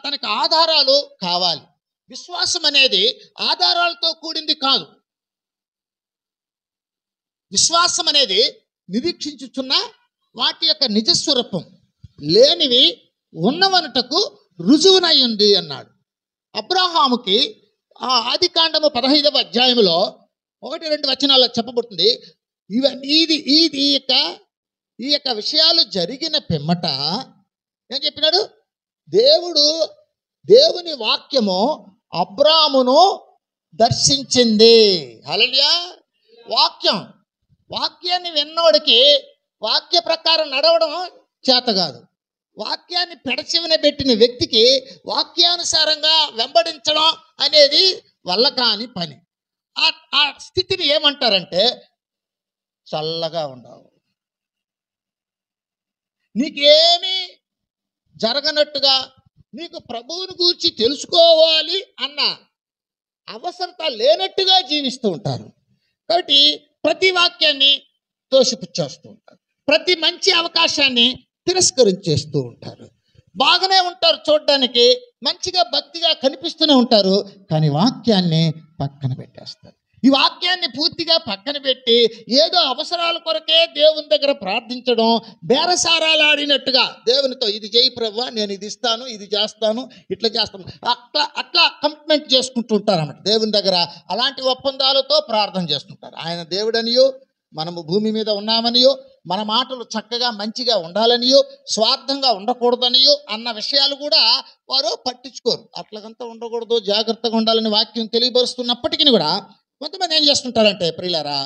తనకు ఆధారాలు కావాలి. విశ్వాసం అనేది ఆధారాలతో కూడింది కాదు. విశ్వాసం అనేది నిరీక్షించుచున్న వాటి యొక్క నిజస్వరూపం లేనివి ఉన్నవనుటకు రుజువునై ఉంది అన్నాడు. అబ్రహాముకి ఆదికాండము 15వ అధ్యాయంలో 1-2 వచనాల్లో చెప్పబడుతుంది. ఈ యొక్క విషయాలు జరిగిన పిమ్మట ఏం చెప్పినాడు? దేవుని వాక్యము అబ్రామును దర్శించింది. హల్లెలూయా. వాక్యాన్ని విన్నోడికి వాక్య ప్రకారం నడవడం చేత కాదు. వాక్యాన్ని పెడచెవిన పెట్టిన వ్యక్తికి వాక్యానుసారంగా వెంబడించడం అనేది వల్ల కాని పని. ఆ స్థితిని ఏమంటారంటే చల్లగా ఉండవు. నీకేమీ జరగనట్టుగా, నీకు ప్రభువుని గురించి తెలుసుకోవాలి అన్న అవసరత లేనట్టుగా జీవిస్తూ ఉంటారు. కాబట్టి ప్రతి వాక్యాన్ని తోసిపుచ్చేస్తూ ఉంటారు. ప్రతి మంచి అవకాశాన్ని తిరస్కరించేస్తూ ఉంటారు. బాగానే ఉంటారు, చూడడానికి మంచిగా భక్తిగా కనిపిస్తూనే ఉంటారు, కానీ వాక్యాన్ని పక్కన పెట్టేస్తారు. ఈ వాక్యాన్ని పూర్తిగా పక్కన పెట్టి ఏదో అవసరాల కొరకే దేవుని దగ్గర ప్రార్థించడం, బేరసారాలు ఆడినట్టుగా దేవునితో ఇది చేయి ప్రభువా, నేను ఇది ఇస్తాను, ఇది చేస్తాను, ఇట్లా చేస్తాను, అట్లా కమిట్మెంట్ చేసుకుంటూ ఉంటారన్నమాట దేవుని దగ్గర. అలాంటి ఒప్పందాలతో ప్రార్థన చేస్తుంటారు. ఆయన దేవుడనియో, మనము భూమి మీద ఉన్నామనియో, మన మాటలు చక్కగా మంచిగా ఉండాలనియో, స్వార్థంగా ఉండకూడదనియో అన్న విషయాలు కూడా వారు పట్టించుకోరు. అట్లకంతా ఉండకూడదు, జాగ్రత్తగా ఉండాలని వాక్యం తెలియపరుస్తున్నప్పటికీ కూడా కొంతమంది ఏం చేస్తుంటారంటే ప్రియులారా,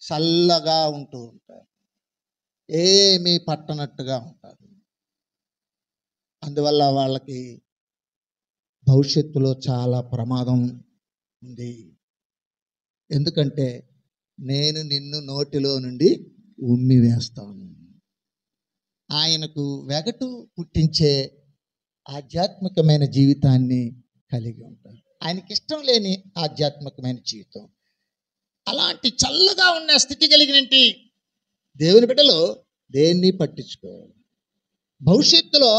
చల్లగా ఉంటూ ఉంటారు, ఏమీ పట్టనట్టుగా ఉంటారు. అందువల్ల వాళ్ళకి భవిష్యత్తులో చాలా ప్రమాదం ఉంది. ఎందుకంటే నేను నిన్ను నోటిలో నుండి ఉమ్మి వేస్తాను. ఆయనకు వెగటు పుట్టించే ఆధ్యాత్మికమైన జీవితాన్ని కలిగి ఉంటారు. ఆయనకి ఇష్టం లేని ఆధ్యాత్మికమైన జీవితం. అలాంటి చల్లగా ఉన్న స్థితి కలిగినట్టి దేవుని బిడ్డలు దేన్ని పట్టించుకోవాలి. భవిష్యత్తులో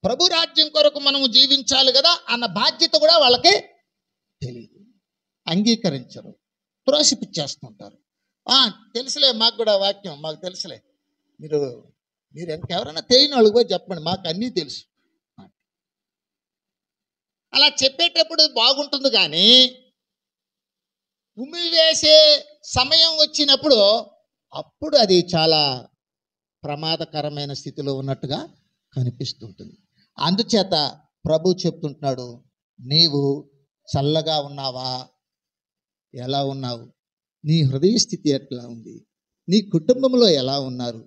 ప్రభు రాజ్యం కొరకు మనము జీవించాలి కదా అన్న బాధ్యత కూడా వాళ్ళకి తెలియదు, అంగీకరించరు, త్రోసిపుచ్చేస్తుంటారు. తెలుసులే, మాకు కూడా వాక్యం మాకు తెలుసులే, మీరు ఇంకెవరైనా తెలియని వాళ్ళకి పోయి చెప్పండి, మాకు అన్నీ తెలుసు. అలా చెప్పేటప్పుడు బాగుంటుంది, కానీ ఉమ్మి వేసే సమయం వచ్చినప్పుడు అప్పుడు అది చాలా ప్రమాదకరమైన స్థితిలో ఉన్నట్టుగా కనిపిస్తుంటుంది. అందుచేత ప్రభు చెప్తుంటున్నాడు, నీవు చల్లగా ఉన్నావా, ఎలా ఉన్నావు? నీ హృదయ స్థితి ఎట్లా ఉంది? నీ కుటుంబంలో ఎలా ఉన్నారు?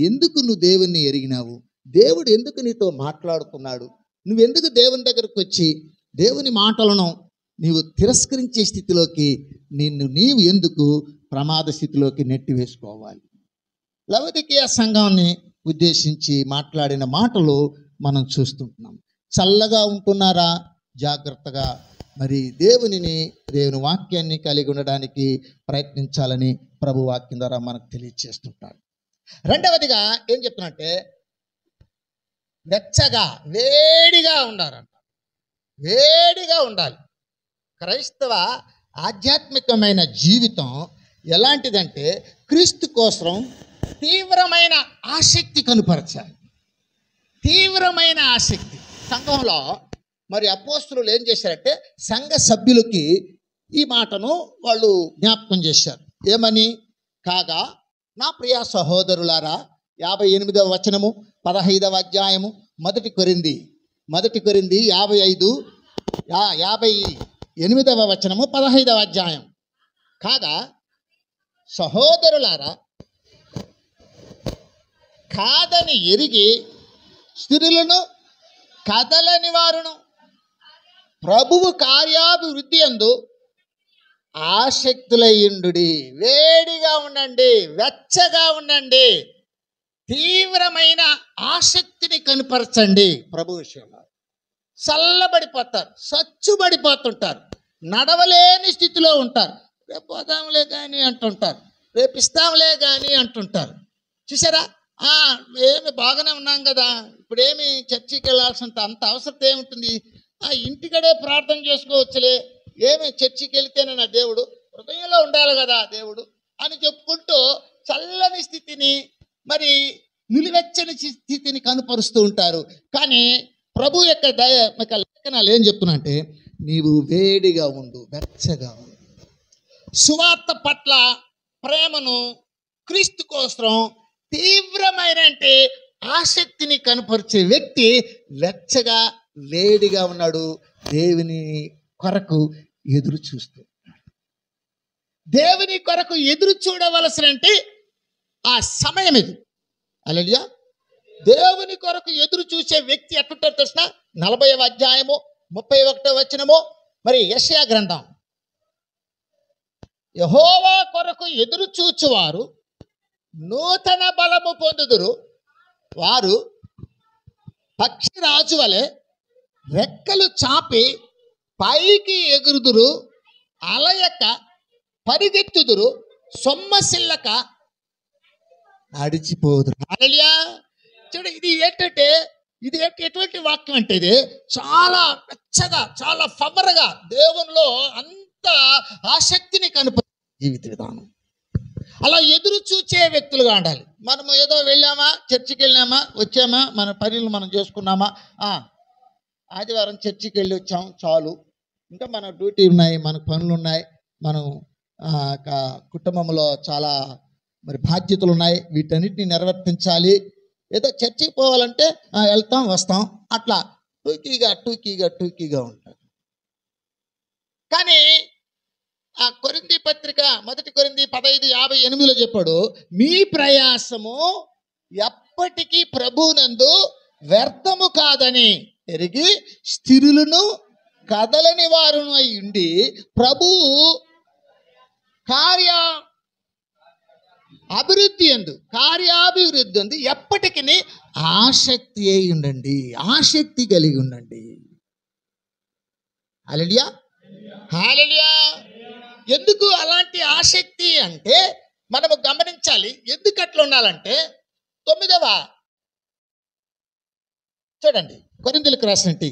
ఎందుకు నువ్వు దేవుణ్ణి ఎరిగినావు? దేవుడు ఎందుకు నీతో మాట్లాడుతున్నాడు? నువ్వెందుకు దేవుని దగ్గరకు వచ్చి దేవుని మాటలను నీవు తిరస్కరించే స్థితిలోకి నీవు ఎందుకు ప్రమాద స్థితిలోకి నెట్టివేసుకోవాలి? లవోదికీయ సంఘాన్ని ఉద్దేశించి మాట్లాడిన మాటలు మనం చూస్తుంటున్నాం. చల్లగా ఉంటున్నారా? జాగ్రత్తగా మరి దేవుని వాక్యాన్ని కలిగి ఉండడానికి ప్రయత్నించాలని ప్రభు వాక్యం ద్వారా మనకు తెలియచేస్తుంటాడు. రెండవదిగా ఏం చెప్తున్నట్టే, వెచ్చగా వేడిగా ఉండాలంట. వేడిగా ఉండాలి. క్రైస్తవ ఆధ్యాత్మికమైన జీవితం ఎలాంటిదంటే క్రీస్తు కోసం తీవ్రమైన ఆసక్తి కనుపరచాలి. తీవ్రమైన ఆసక్తి. సంఘంలో మరి అపోస్తులు ఏం చేశారంటే సంఘ సభ్యులకి ఈ మాటను వాళ్ళు జ్ఞాపకం చేశారు. ఏమని? కాగా నా ప్రియ సహోదరులారా, 58వ వచనము 15వ అధ్యాయము మొదటి కొరింథీ 58వ వచనము 15వ అధ్యాయం. కాగా సహోదరులారా, కాదని ఎరిగి స్త్రీలను కదలని వారును ప్రభువు కార్యాభివృద్ధి యందు ఆసక్తులయ్యుండుడి. వేడిగా ఉండండి, వెచ్చగా ఉండండి, తీవ్రమైన ఆసక్తిని కనుపరచండి. ప్రభు విషయంలో చల్లబడిపోతారు, సచ్చుబడిపోతుంటారు, నడవలేని స్థితిలో ఉంటారు. రేపు పోదాంలే కానీ అంటుంటారు, రేపు ఇస్తాంలే కానీ అంటుంటారు. చూసారా? ఏమి బాగానే ఉన్నాం కదా, ఇప్పుడేమి చర్చికి వెళ్ళాల్సినంత అంత అవసరం ఏముంటుంది? ఇంటికడే ప్రార్థన చేసుకోవచ్చులే, ఏమి చర్చికి వెళితేనే నా దేవుడు, హృదయంలో ఉండాలి కదా దేవుడు అని చెప్పుకుంటూ చల్లని స్థితిని మరి నిలువెచ్చని స్థితిని కనుపరుస్తూ ఉంటారు. కానీ ప్రభు యొక్క లేఖనాలు ఏం చెప్తున్నా అంటే, నీవు వేడిగా ఉండు, వెచ్చగా ఉండు. సువార్త పట్ల ప్రేమను, క్రీస్తు కోసం తీవ్రమైన అంటే ఆసక్తిని కనపరిచే వ్యక్తి వెచ్చగా వేడిగా ఉన్నాడు. దేవుని కొరకు ఎదురు చూస్తూ, దేవుని కొరకు ఎదురు చూడవలసినంటే ఆ సమయం ఇది. హల్లెలూయా. దేవుని కొరకు ఎదురు చూసే వ్యక్తి ఎట్లుంటారు తెలిసిన? 40వ అధ్యాయము 31వ వచనము మరి యెషయా గ్రంథం. యెహోవా కొరకు ఎదురు చూచువారు నూతన బలము పొందుదురు, వారు పక్షిరాజు వలె రెక్కలు చాపి పైకి ఎగురుదురు, అలయక పరిగెత్తుదురు, సొమ్మసిల్లక నడిచిపోదురు. హల్లెలూయా. చూడు, ఇది ఏంటంటే ఇది ఎటువంటి వాక్యం అంటే ఇది చాలా వెచ్చగా, చాలా ఫవర్గా దేవునిలో అంత ఆసక్తిని కనుపరి జీవిత విధానం. అలా ఎదురు చూచే వ్యక్తులుగా ఉండాలి. మనము ఏదో వెళ్ళామా, చర్చికి వెళ్ళామా, వచ్చామా, మన పనులు మనం చేసుకున్నామా, ఆదివారం చర్చికి వెళ్ళి వచ్చాం చాలు, ఇంకా మన డ్యూటీ ఉన్నాయి, మనకు పనులు ఉన్నాయి, మనం కుటుంబంలో చాలా మరి బాధ్యతలు ఉన్నాయి, వీటన్నిటిని నెరవేర్తించాలి. ఏదో చర్చికి పోవాలంటే వెళ్తాం వస్తాం, అట్లా టూకీగా ఉంటారు. కానీ ఆ కొరింథీ పత్రిక 1 కొరింథీ 15:58లో చెప్పాడు, మీ ప్రయాసము ఎప్పటికీ ప్రభువునందు వ్యర్థము కాదని ఎరిగి స్థిరులను కదలని వారును అయి ఉండి ప్రభువు కార్యాభివృద్ధి ఎందు ఎప్పటికీ ఆసక్తి అయి ఉండండి, ఆసక్తి కలిగి ఉండండి. హల్లెలూయా, హల్లెలూయా. ఎందుకు అలాంటి ఆసక్తి అంటే మనము గమనించాలి. ఎందుకు అట్లా ఉండాలంటే 9వ చూడండి, కొరింథీయులకు రాసినటి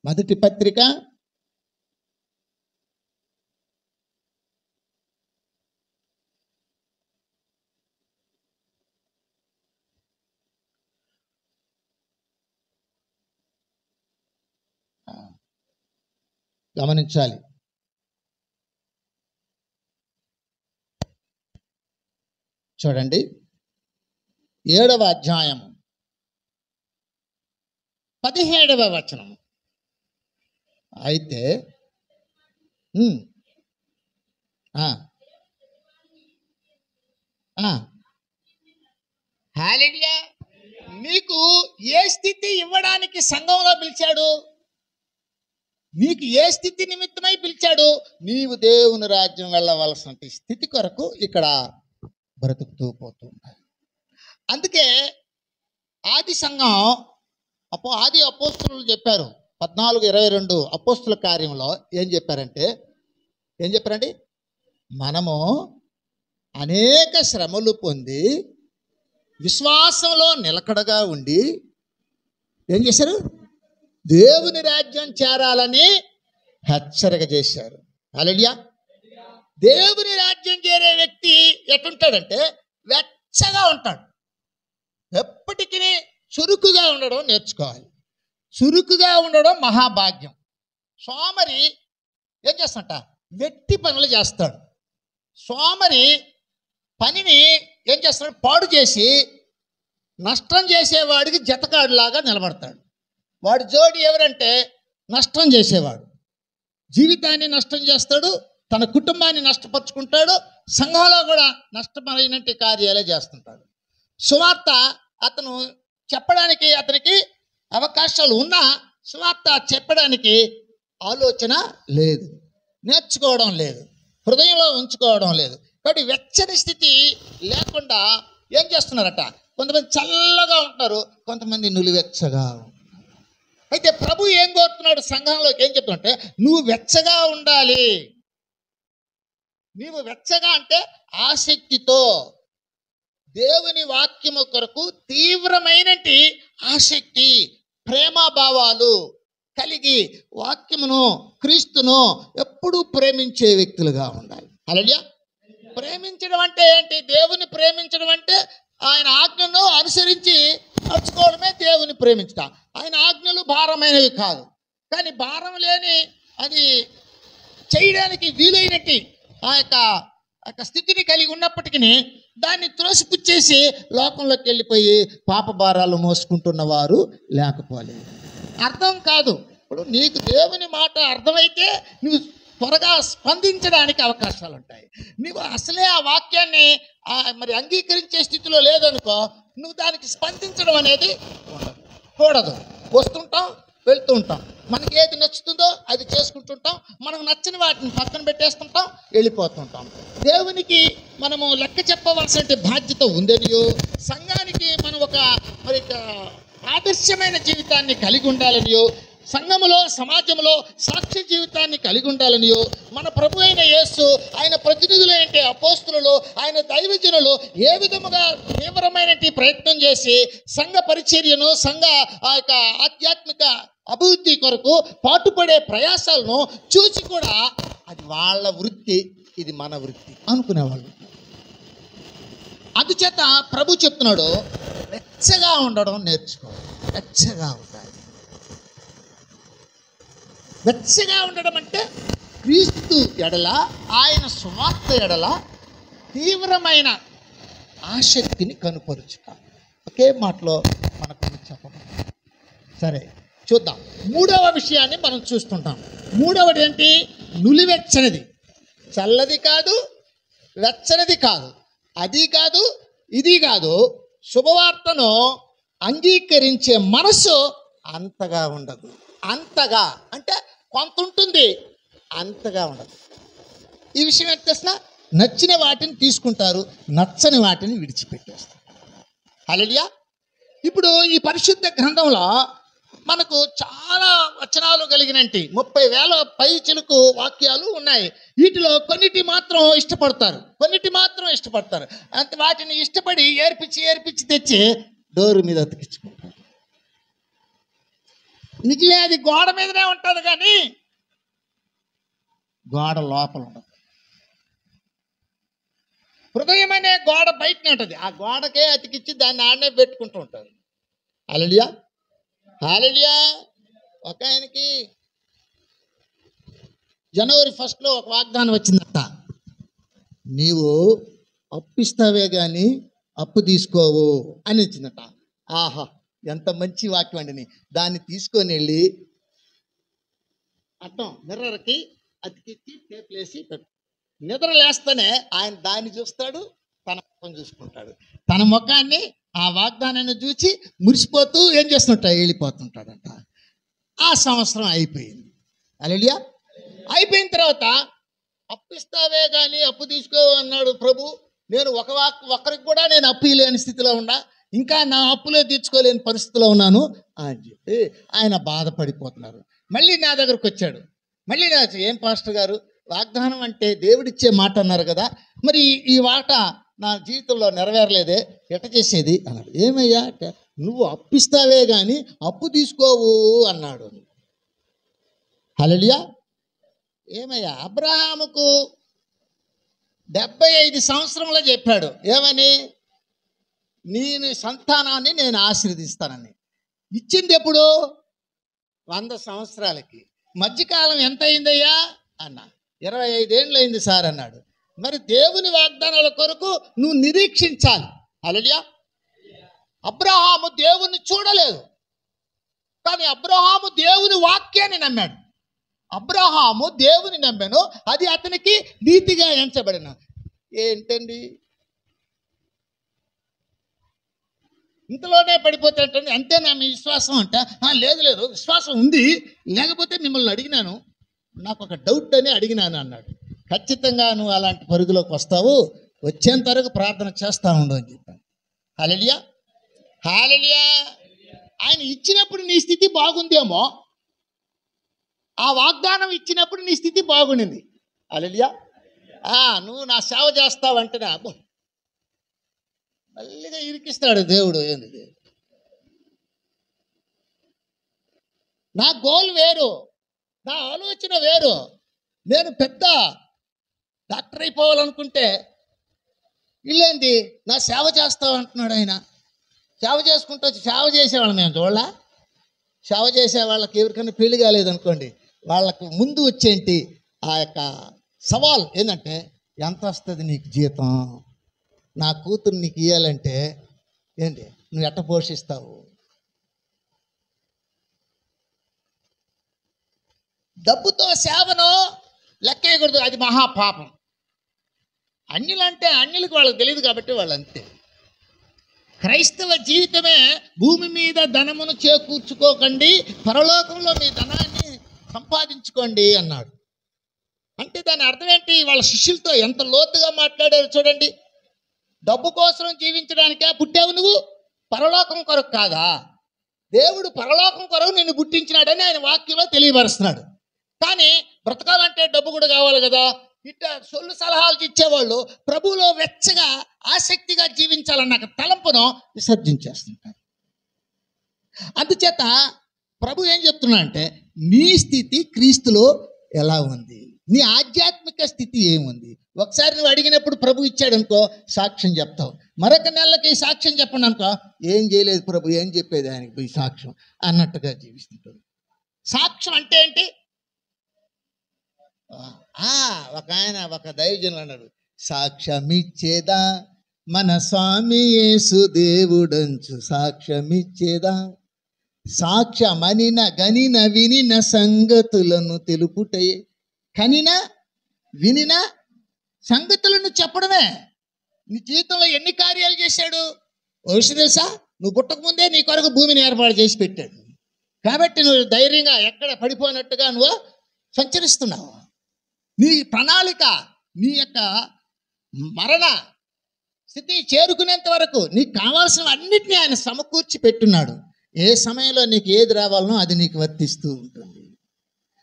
1 పత్రిక 7వ గమనించాలి. చూడండి, 7వ అధ్యాయము 17వ వచనం. అయితే హల్లెలూయా. నీకు ఏ స్థితి ఇవ్వడానికి సంఘంలో పిలిచాడు? నీకు ఏ స్థితి నిమిత్తమై పిలిచాడు? నీవు దేవుని రాజ్యం వెళ్ళవలసిన స్థితి కొరకు ఇక్కడ బ్రతుకుతూ పోతున్నాయి. అందుకే ఆది సంఘం ఆది అపోస్తులు చెప్పారు 14:22 అపోస్తుల కార్యంలో ఏం చెప్పారండి? మనము అనేక శ్రమలు పొంది విశ్వాసంలో నిలకడగా ఉండి ఏం చేశారు? దేవుని రాజ్యం చేరాలని హెచ్చరిక చేశారు. హల్లెలూయా. దేవుని రాజ్యం చేరే వ్యక్తి ఎటుంటాడంటే వెచ్చగా ఉంటాడు. ఎప్పటికీ చురుకుగా ఉండడం నేర్చుకోవాలి. చురుకుగా ఉండడం మహాభాగ్యం. సోమరి ఏం చేస్తాడంట? వెట్టి పనులు చేస్తాడు. సోమరి పనిని ఏం చేస్తాడు? పాడు చేసి నష్టం చేసేవాడికి జతకాడులాగా నిలబడతాడు. వాడి జోడి ఎవరంటే నష్టం చేసేవాడు. జీవితాన్ని నష్టం చేస్తాడు, తన కుటుంబాన్ని నష్టపరుచుకుంటాడు, సంఘంలో కూడా నష్టమైనటువంటి కార్యాలే చేస్తుంటాడు. సువార్త అతను చెప్పడానికి అతనికి అవకాశాలు ఉన్నా సువార్త చెప్పడానికి ఆలోచన లేదు, నేర్చుకోవడం లేదు, హృదయంలో ఉంచుకోవడం లేదు. కాబట్టి వెచ్చని స్థితి లేకుండా ఏం చేస్తున్నారట? కొంతమంది చల్లగా ఉంటారు, కొంతమంది నులివెచ్చగా ఉంటారు. అయితే ప్రభు ఏం కోరుతున్నాడు? సంఘంలోకి ఏం చెప్తుంటే నువ్వు వెచ్చగా ఉండాలి. నీవు వెచ్చగా అంటే ఆసక్తితో దేవుని వాక్యము కొరకు తీవ్రమైనటి ఆసక్తి, ప్రేమభావాలు కలిగి వాక్యమును క్రీస్తును ఎప్పుడూ ప్రేమించే వ్యక్తులుగా ఉండాలి. హల్లెలూయా. ప్రేమించడం అంటే ఏంటి? దేవుని ప్రేమించడం అంటే ఆయన ఆజ్ఞను అనుసరించి నడుచుకోవడమే దేవుని ప్రేమించడం. ఆయన ఆజ్ఞలు భారమైనవి కాదు, కానీ భారం లేని అది చేయడానికి వీలైనట్టి ఆ యొక్క స్థితిని కలిగి ఉన్నప్పటికీ దాన్ని త్రోసిపుచ్చేసి లోకంలోకి వెళ్ళిపోయి పాప భారాలు మోసుకుంటున్న వారు లేకపోలేదు. అర్థం కాదు. ఇప్పుడు నీకు దేవుని మాట అర్థమైతే నువ్వు త్వరగా స్పందించడానికి అవకాశాలు ఉంటాయి. నువ్వు అసలే ఆ వాక్యాన్ని మరి అంగీకరించే స్థితిలో లేదనుకో, నువ్వు దానికి స్పందించడం అనేది కూడదు. వస్తుంటాం, వెళ్తూ ఉంటాం, మనకి ఏది నచ్చుతుందో అది చేసుకుంటుంటాం, మనకు నచ్చని వాటిని పక్కన పెట్టేస్తుంటాం, వెళ్ళిపోతుంటాం. దేవునికి మనము లెక్క చెప్పవలసిన బాధ్యత ఉందనియో, సంఘానికి మనం ఒక ఆదర్శమైన జీవితాన్ని కలిగి ఉండాలనియో, సంఘములో సమాజంలో సాక్ష్య జీవితాన్ని కలిగి ఉండాలనియో, మన ప్రభు అయిన యేసు ఆయన ప్రతినిధులైన అపోస్తులు ఆయన దైవజనులు ఏ విధముగా తీవ్రమైన ప్రయత్నం చేసి సంఘ పరిచర్యను సంఘ ఆ యొక్క ఆధ్యాత్మిక అభివృద్ధి కొరకు పాటుపడే ప్రయాసాలను చూసి కూడా అది వాళ్ళ వృత్తి, ఇది మన వృత్తి అనుకునేవాళ్ళు. అందుచేత ప్రభు చెప్తున్నాడు, వెచ్చగా ఉండడం నేర్చుకోవాలి. వెచ్చగా ఉండాలి. వెచ్చగా ఉండడం అంటే క్రీస్తు ఎడల, ఆయన సువార్త ఎడల తీవ్రమైన ఆసక్తిని కనుపరుచుట. ఒకే మాటలో మనకు చెప్పడం. సరే, చూద్దాం. మూడవ విషయాన్ని మనం చూస్తుంటాం. మూడవది ఏంటి? నులివెచ్చనిది. చల్లది కాదు, వెచ్చనిది కాదు, అది కాదు, ఇది కాదు. శుభవార్తను అంగీకరించే మనసు అంతగా ఉండదు. అంతగా అంటే కొంత ఉంటుంది, అంతగా ఉండదు. ఈ విషయం ఎంత తెలిసినా నచ్చిన వాటిని తీసుకుంటారు, నచ్చని వాటిని విడిచిపెట్టేస్తారు. హల్లెలూయా. ఇప్పుడు ఈ పరిశుద్ధ గ్రంథంలో మనకు చాలా వచనాలు కలిగినట్టు 30,000 పై చిలుకు వాక్యాలు ఉన్నాయి. వీటిలో కొన్నిటి మాత్రం ఇష్టపడతారు, అంత వాటిని ఇష్టపడి ఏర్పించి తెచ్చి డోరు మీద అతికించుకుంటారు. నిజమే, అది గోడ మీదనే ఉంటుంది, కానీ గోడ లోపల ఉండదు. హృదయం అనే గోడ బయటనే ఉంటుంది, ఆ గోడకే అతికిచ్చి దాన్ని ఆడనే పెట్టుకుంటూ ఉంటారు. హల్లెలూయా. హల్లెలూయా. ఒక ఆయనకి జనవరి 1 ఒక వాగ్దానం వచ్చిందట, నీవు అప్పిస్తావే కానీ అప్పు తీసుకోవు అని వచ్చిందట. ఆహా, ఎంత మంచి వాక్యం అండి. దాన్ని తీసుకొని వెళ్ళి అర్థం మిర్రర్కి అతికిచ్చి టేపులేసి పెట్టు. నిద్ర లేస్తేనే ఆయన దాన్ని చూస్తాడు, తన ముఖం చూసుకుంటాడు. తన ముఖాన్ని ఆ వాగ్దానాన్ని చూసి మురిసిపోతూ ఏం చేస్తుంటాడు, వెళ్ళిపోతుంటాడంట. ఆ సంవత్సరం అయిపోయింది. హల్లెలూయా. అయిపోయిన తర్వాత అప్పిస్తావే కానీ అప్పు తీసుకో అన్నాడు ప్రభు. నేను ఒకరికి కూడా నేను అప్పు ఇవ్వలేని స్థితిలో ఉన్నా, ఇంకా నా అప్పులే తీర్చుకోలేని పరిస్థితిలో ఉన్నాను అని చెప్పి ఆయన బాధపడిపోతున్నారు. మళ్ళీ నా దగ్గరకు వచ్చాడు. మళ్ళీ ఏం పాస్టర్ గారు, వాగ్దానం అంటే దేవుడిచ్చే మాట అన్నారు కదా, మరి ఈ మాట నా జీవితంలో నెరవేరలేదే, ఎట చేసేది అన్నాడు. ఏమయ్యా అంటే, నువ్వు అప్పిస్తావే కానీ అప్పు తీసుకోవు అన్నాడు. హల్లెలూయా. ఏమయ్యా, అబ్రహాముకు 75 సంవత్సరంలో చెప్పాడు ఏమని, నేను సంతానాన్ని నేను ఆశీర్వదిస్తానని. ఇచ్చింది ఎప్పుడు? 100 సంవత్సరాలకి. మధ్యకాలం ఎంత అయిందయ్యా అన్న. 25 ఏళ్ళు అయింది సార్ అన్నాడు. మరి దేవుని వాగ్దానాల కొరకు నువ్వు నిరీక్షించాలి. హల్లెలూయా. అబ్రహాము దేవుణ్ణి చూడలేదు, కానీ అబ్రహాము దేవుని వాక్యాన్ని నమ్మాడు. అబ్రహాము దేవుని నమ్మాను, అది అతనికి నీతిగా ఎంచబడిన. ఏంటండి ఇంతలోనే పడిపోతే అంటే అంతేనా మీ విశ్వాసం అంటే, లేదు లేదు విశ్వాసం ఉంది, లేకపోతే మిమ్మల్ని అడిగినాను, నాకు ఒక డౌట్ అని అడిగినాను అన్నాడు. ఖచ్చితంగా నువ్వు అలాంటి పరుగులోకి వస్తావు, వచ్చేంత వరకు ప్రార్థన చేస్తూ ఉండు అని చెప్పాను. హల్లెలూయా. హల్లెలూయా. ఆయన ఇచ్చినప్పుడు నీ స్థితి బాగుందేమో, ఆ వాగ్దానం ఇచ్చినప్పుడు నీ స్థితి బాగుండింది. హల్లెలూయా. నువ్వు నా సేవ చేస్తావంటేనే అబ్బో మళ్ళీగా ఇరికిస్తాడు దేవుడు. ఏంది, నా గోల్ వేరు, నా ఆలోచన వేరు. నేను పెద్ద డాక్టర్ అయిపోవాలనుకుంటే వీళ్ళేంటి నా సేవ చేస్తావు అంటున్నాడు ఆయన. సేవ చేసుకుంటూ వచ్చి సేవ చేసేవాళ్ళం మేము చూడలా. సేవ చేసే వాళ్ళకి ఎవరికైనా పెళ్లి కాలేదనుకోండి, వాళ్ళకు ముందు వచ్చేంటి ఆ యొక్క సవాల్ ఏంటంటే, ఎంత వస్తుంది నీకు జీతం, నా కూతురు నీకు ఇవ్వాలంటే ఏంటి, నువ్వు ఎట్ట పోషిస్తావు. డబ్బుతో సేవను లెక్కేయకూడదు, అది మహాపాపం. అన్యులంటే అన్యులకు వాళ్ళకి తెలియదు కాబట్టి వాళ్ళు అంతే. క్రైస్తవ జీవితమే భూమి మీద ధనమును చేకూర్చుకోకండి, పరలోకంలో మీ ధనాన్ని సంపాదించుకోండి అన్నాడు. అంటే దాని అర్థం ఏంటి? వాళ్ళ శిష్యులతో ఎంత లోతుగా మాట్లాడారు చూడండి. డబ్బు కోసం జీవించడానికే పుట్టావు నువ్వు, పరలోకం కొరకు కాదా? దేవుడు పరలోకం కొరకు నిన్ను పుట్టించినాడని ఆయన వాక్యంలో తెలియపరుస్తున్నాడు. కానీ బ్రతకాలంటే డబ్బు కూడా కావాలి కదా. ఇట్లా సొల్లు సలహాలు ఇచ్చేవాళ్ళు ప్రభువులో వెచ్చగా ఆసక్తిగా జీవించాలన్న తలంపును విసర్జించేస్తుంటారు. అందుచేత ప్రభు ఏం చెప్తున్నా అంటే, నీ స్థితి క్రీస్తులో ఎలా ఉంది, నీ ఆధ్యాత్మిక స్థితి ఏముంది. ఒకసారి నువ్వు అడిగినప్పుడు ప్రభు ఇచ్చాడు అనుకో, సాక్ష్యం చెప్తావు. మరొక నెలకి సాక్ష్యం చెప్పండి అనుకో, ఏం చేయలేదు ప్రభు, ఏం చెప్పేది ఆయనకి పోయి సాక్ష్యం అన్నట్టుగా జీవిస్తుంటాడు. సాక్ష్యం అంటే ఏంటి? ఒక దైవజనులు అన్నాడు, సాక్ష్యమిచ్చేదా మన స్వామి యేసు దేవుడంచు, సాక్ష్యమిచ్చేదా సాక్ష్యమనిన గనిన వినిన సంగతులను తెలుపుటే. కనిన వినిన సంగతులను చెప్పడమే. నీ జీవితంలో ఎన్ని కార్యాలు చేశాడు ఓ విషయం తెలుసా? నువ్వు పుట్టకముందే నీ కొరకు భూమిని ఏర్పాటు చేసి పెట్టాడు. కాబట్టి నువ్వు ధైర్యంగా ఎక్కడ పడిపోయినట్టుగా నువ్వు సంచరిస్తున్నావు. నీ ప్రణాళిక, నీ యొక్క మరణ స్థితి చేరుకునేంత వరకు నీకు కావాల్సిన అన్నిటినీ ఆయన సమకూర్చి పెట్టున్నాడు. ఏ సమయంలో నీకు ఏది రావాలనో అది నీకు వర్తిస్తూ ఉంటుంది.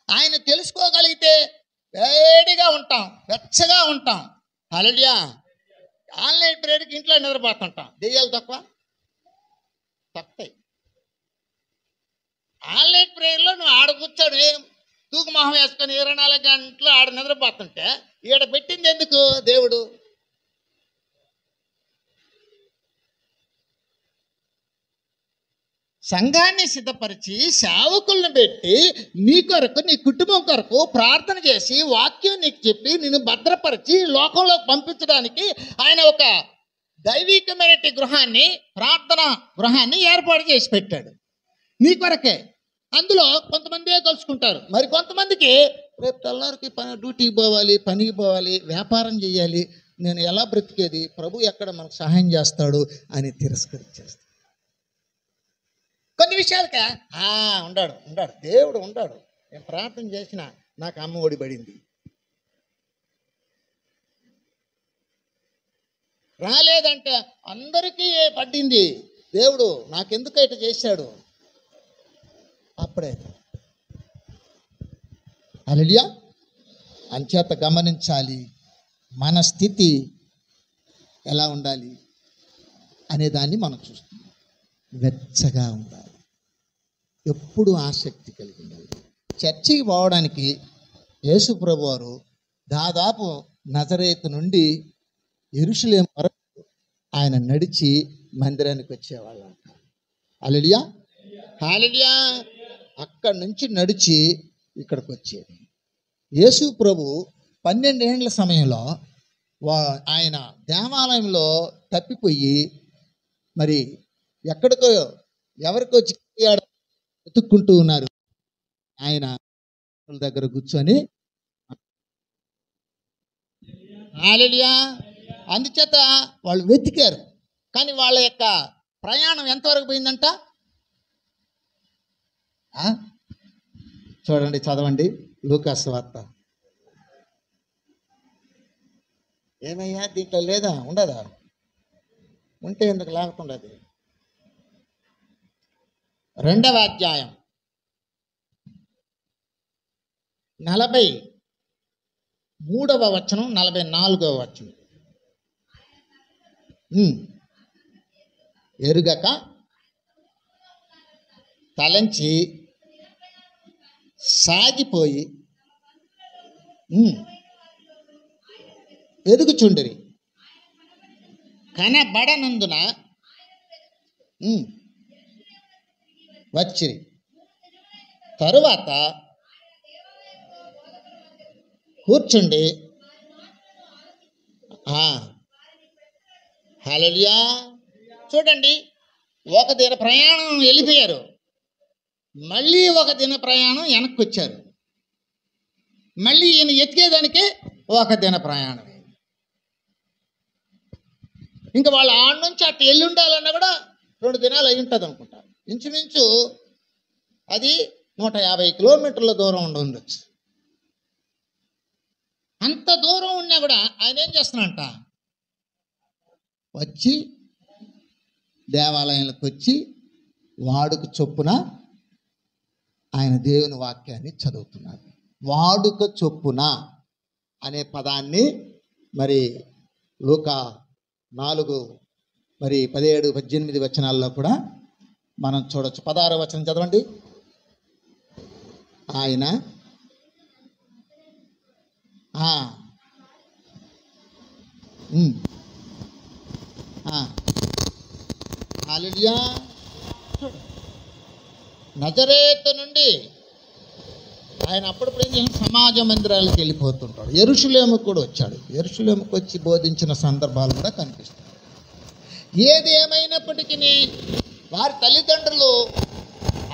ఆయన తెలుసుకోగలిగితే వేడిగా ఉంటాం, వెచ్చగా ఉంటాం. హల్లెలూయా. ఆన్లైన్ ప్రేయర్కి ఇంట్లో నిద్రపోతుంటాం, దెయ్యాలు తక్కువ. ఆన్లైన్ ప్రేయర్లో నువ్వు ఆడ కూర్చొని తూకు మొహం వేసుకొని 24 గంటలు ఆడ నిద్రపోతుంటే ఈడ పెట్టింది ఎందుకు దేవుడు? సంఘాన్ని సిద్ధపరిచి సేవకులను పెట్టి నీ కొరకు నీ కుటుంబం కొరకు ప్రార్థన చేసి వాక్యం నీకు చెప్పి నిన్ను భద్రపరిచి లోకంలోకి పంపించడానికి ఆయన ఒక దైవికమైన గృహాన్ని, ప్రార్థన గృహాన్ని ఏర్పాటు చేసి పెట్టాడు నీ కొరకే. అందులో కొంతమందే కలుసుకుంటారు. మరి కొంతమందికి రేపు తెల్లారికి డ్యూటీకి పోవాలి, పనికి పోవాలి, వ్యాపారం చేయాలి, నేను ఎలా బ్రతికేది, ప్రభు ఎక్కడ మనకు సహాయం చేస్తాడు అని తిరస్కరించేస్తాడు. కొన్ని విషయాలకే ఉండాడు దేవుడు ఉండాడు, నేను ప్రార్థన చేసిన నాకు అమ్మ ఒడి పడింది, రాలేదంటే అందరికీ పడింది, దేవుడు నాకెందుకు ఇట్లా చేశాడు. అప్పుడే హల్లెలూయా. అంచేత గమనించాలి మన స్థితి ఎలా ఉండాలి అనే దాన్ని మనం చూస్తున్నాం. వెచ్చగా ఉండాలి, ఎప్పుడు ఆసక్తి కలిగి ఉండాలి. చర్చికి పోవడానికి యేసు ప్రభువారు దాదాపు నజరేతు నుండి యెరూషలేము వరకు ఆయన నడిచి మందిరానికి వచ్చేవాళ్ళు అంట. హల్లెలూయా హల్లెలూయా. అక్కడి నుంచి నడిచి ఇక్కడికి వచ్చేది. యేసు ప్రభు 12 ఏళ్ల సమయంలో ఆయన దేవాలయంలో తప్పిపోయి మరి ఎక్కడికో ఎవరికో చిక్కాడు వెతుక్కుంటూ ఉన్నారు. ఆయన దగ్గర కూర్చొని హల్లెలూయా. అందుచేత వాళ్ళు వెతికారు, కానీ వాళ్ళ యొక్క ప్రయాణం ఎంతవరకు పోయిందంట చూడండి, చదవండి లూకా సువార్త. ఏమయ్యా దీంట్లో లేదా, ఉండదా? ఉంటే ఎందుకు లేకుండదు? 2వ అధ్యాయం 43వ వచనం 44వ వచనం. ఎరుగక తలంచి సాగిపోయి ఎదుగుచుండిరి, కనబడనందున వచ్చిరి. తరువాత కూర్చుండి హల్లెలూయా. చూడండి, ఒక దిన ప్రయాణం వెళ్ళిపోయారు, మళ్ళీ ఒక దిన ప్రయాణం వెనక్కి వచ్చారు, మళ్ళీ ఈయన ఎతికేదానికి ఒక దిన ప్రయాణం. ఇంకా వాళ్ళు ఆడ నుంచి అటు వెళ్ళి ఉండాలన్నా కూడా 2 దినాలు అయి ఉంటుంది అనుకుంటారు. ఇంచుమించు అది 150 కిలోమీటర్ల దూరం ఉండొచ్చు. అంత దూరం ఉన్నా కూడా ఆయన ఏం చేస్తున్నాడంట, వచ్చి దేవాలయంలోకి వచ్చి వాడుక చొప్పున ఆయన దేవుని వాక్యాన్ని చదువుతున్నారు. వాడుక చొప్పున అనే పదాన్ని మరి లూకా 4 మరి 17, 18 వచనాల్లో కూడా మనం చూడొచ్చు. 16వ వచనం చదవండి. ఆయన హల్లెలూయా. నజరేతు నుండి ఆయన అప్పుడప్పుడు ఏం చేసిన సమాజ మందిరాలకు వెళ్ళిపోతుంటాడు. యెరూషలేముకు కూడా వచ్చాడు. యెరూషలేముకు వచ్చి బోధించిన సందర్భాలు కూడా కనిపిస్తాయి. ఏది ఏమైనప్పటికీ వారి తల్లిదండ్రులు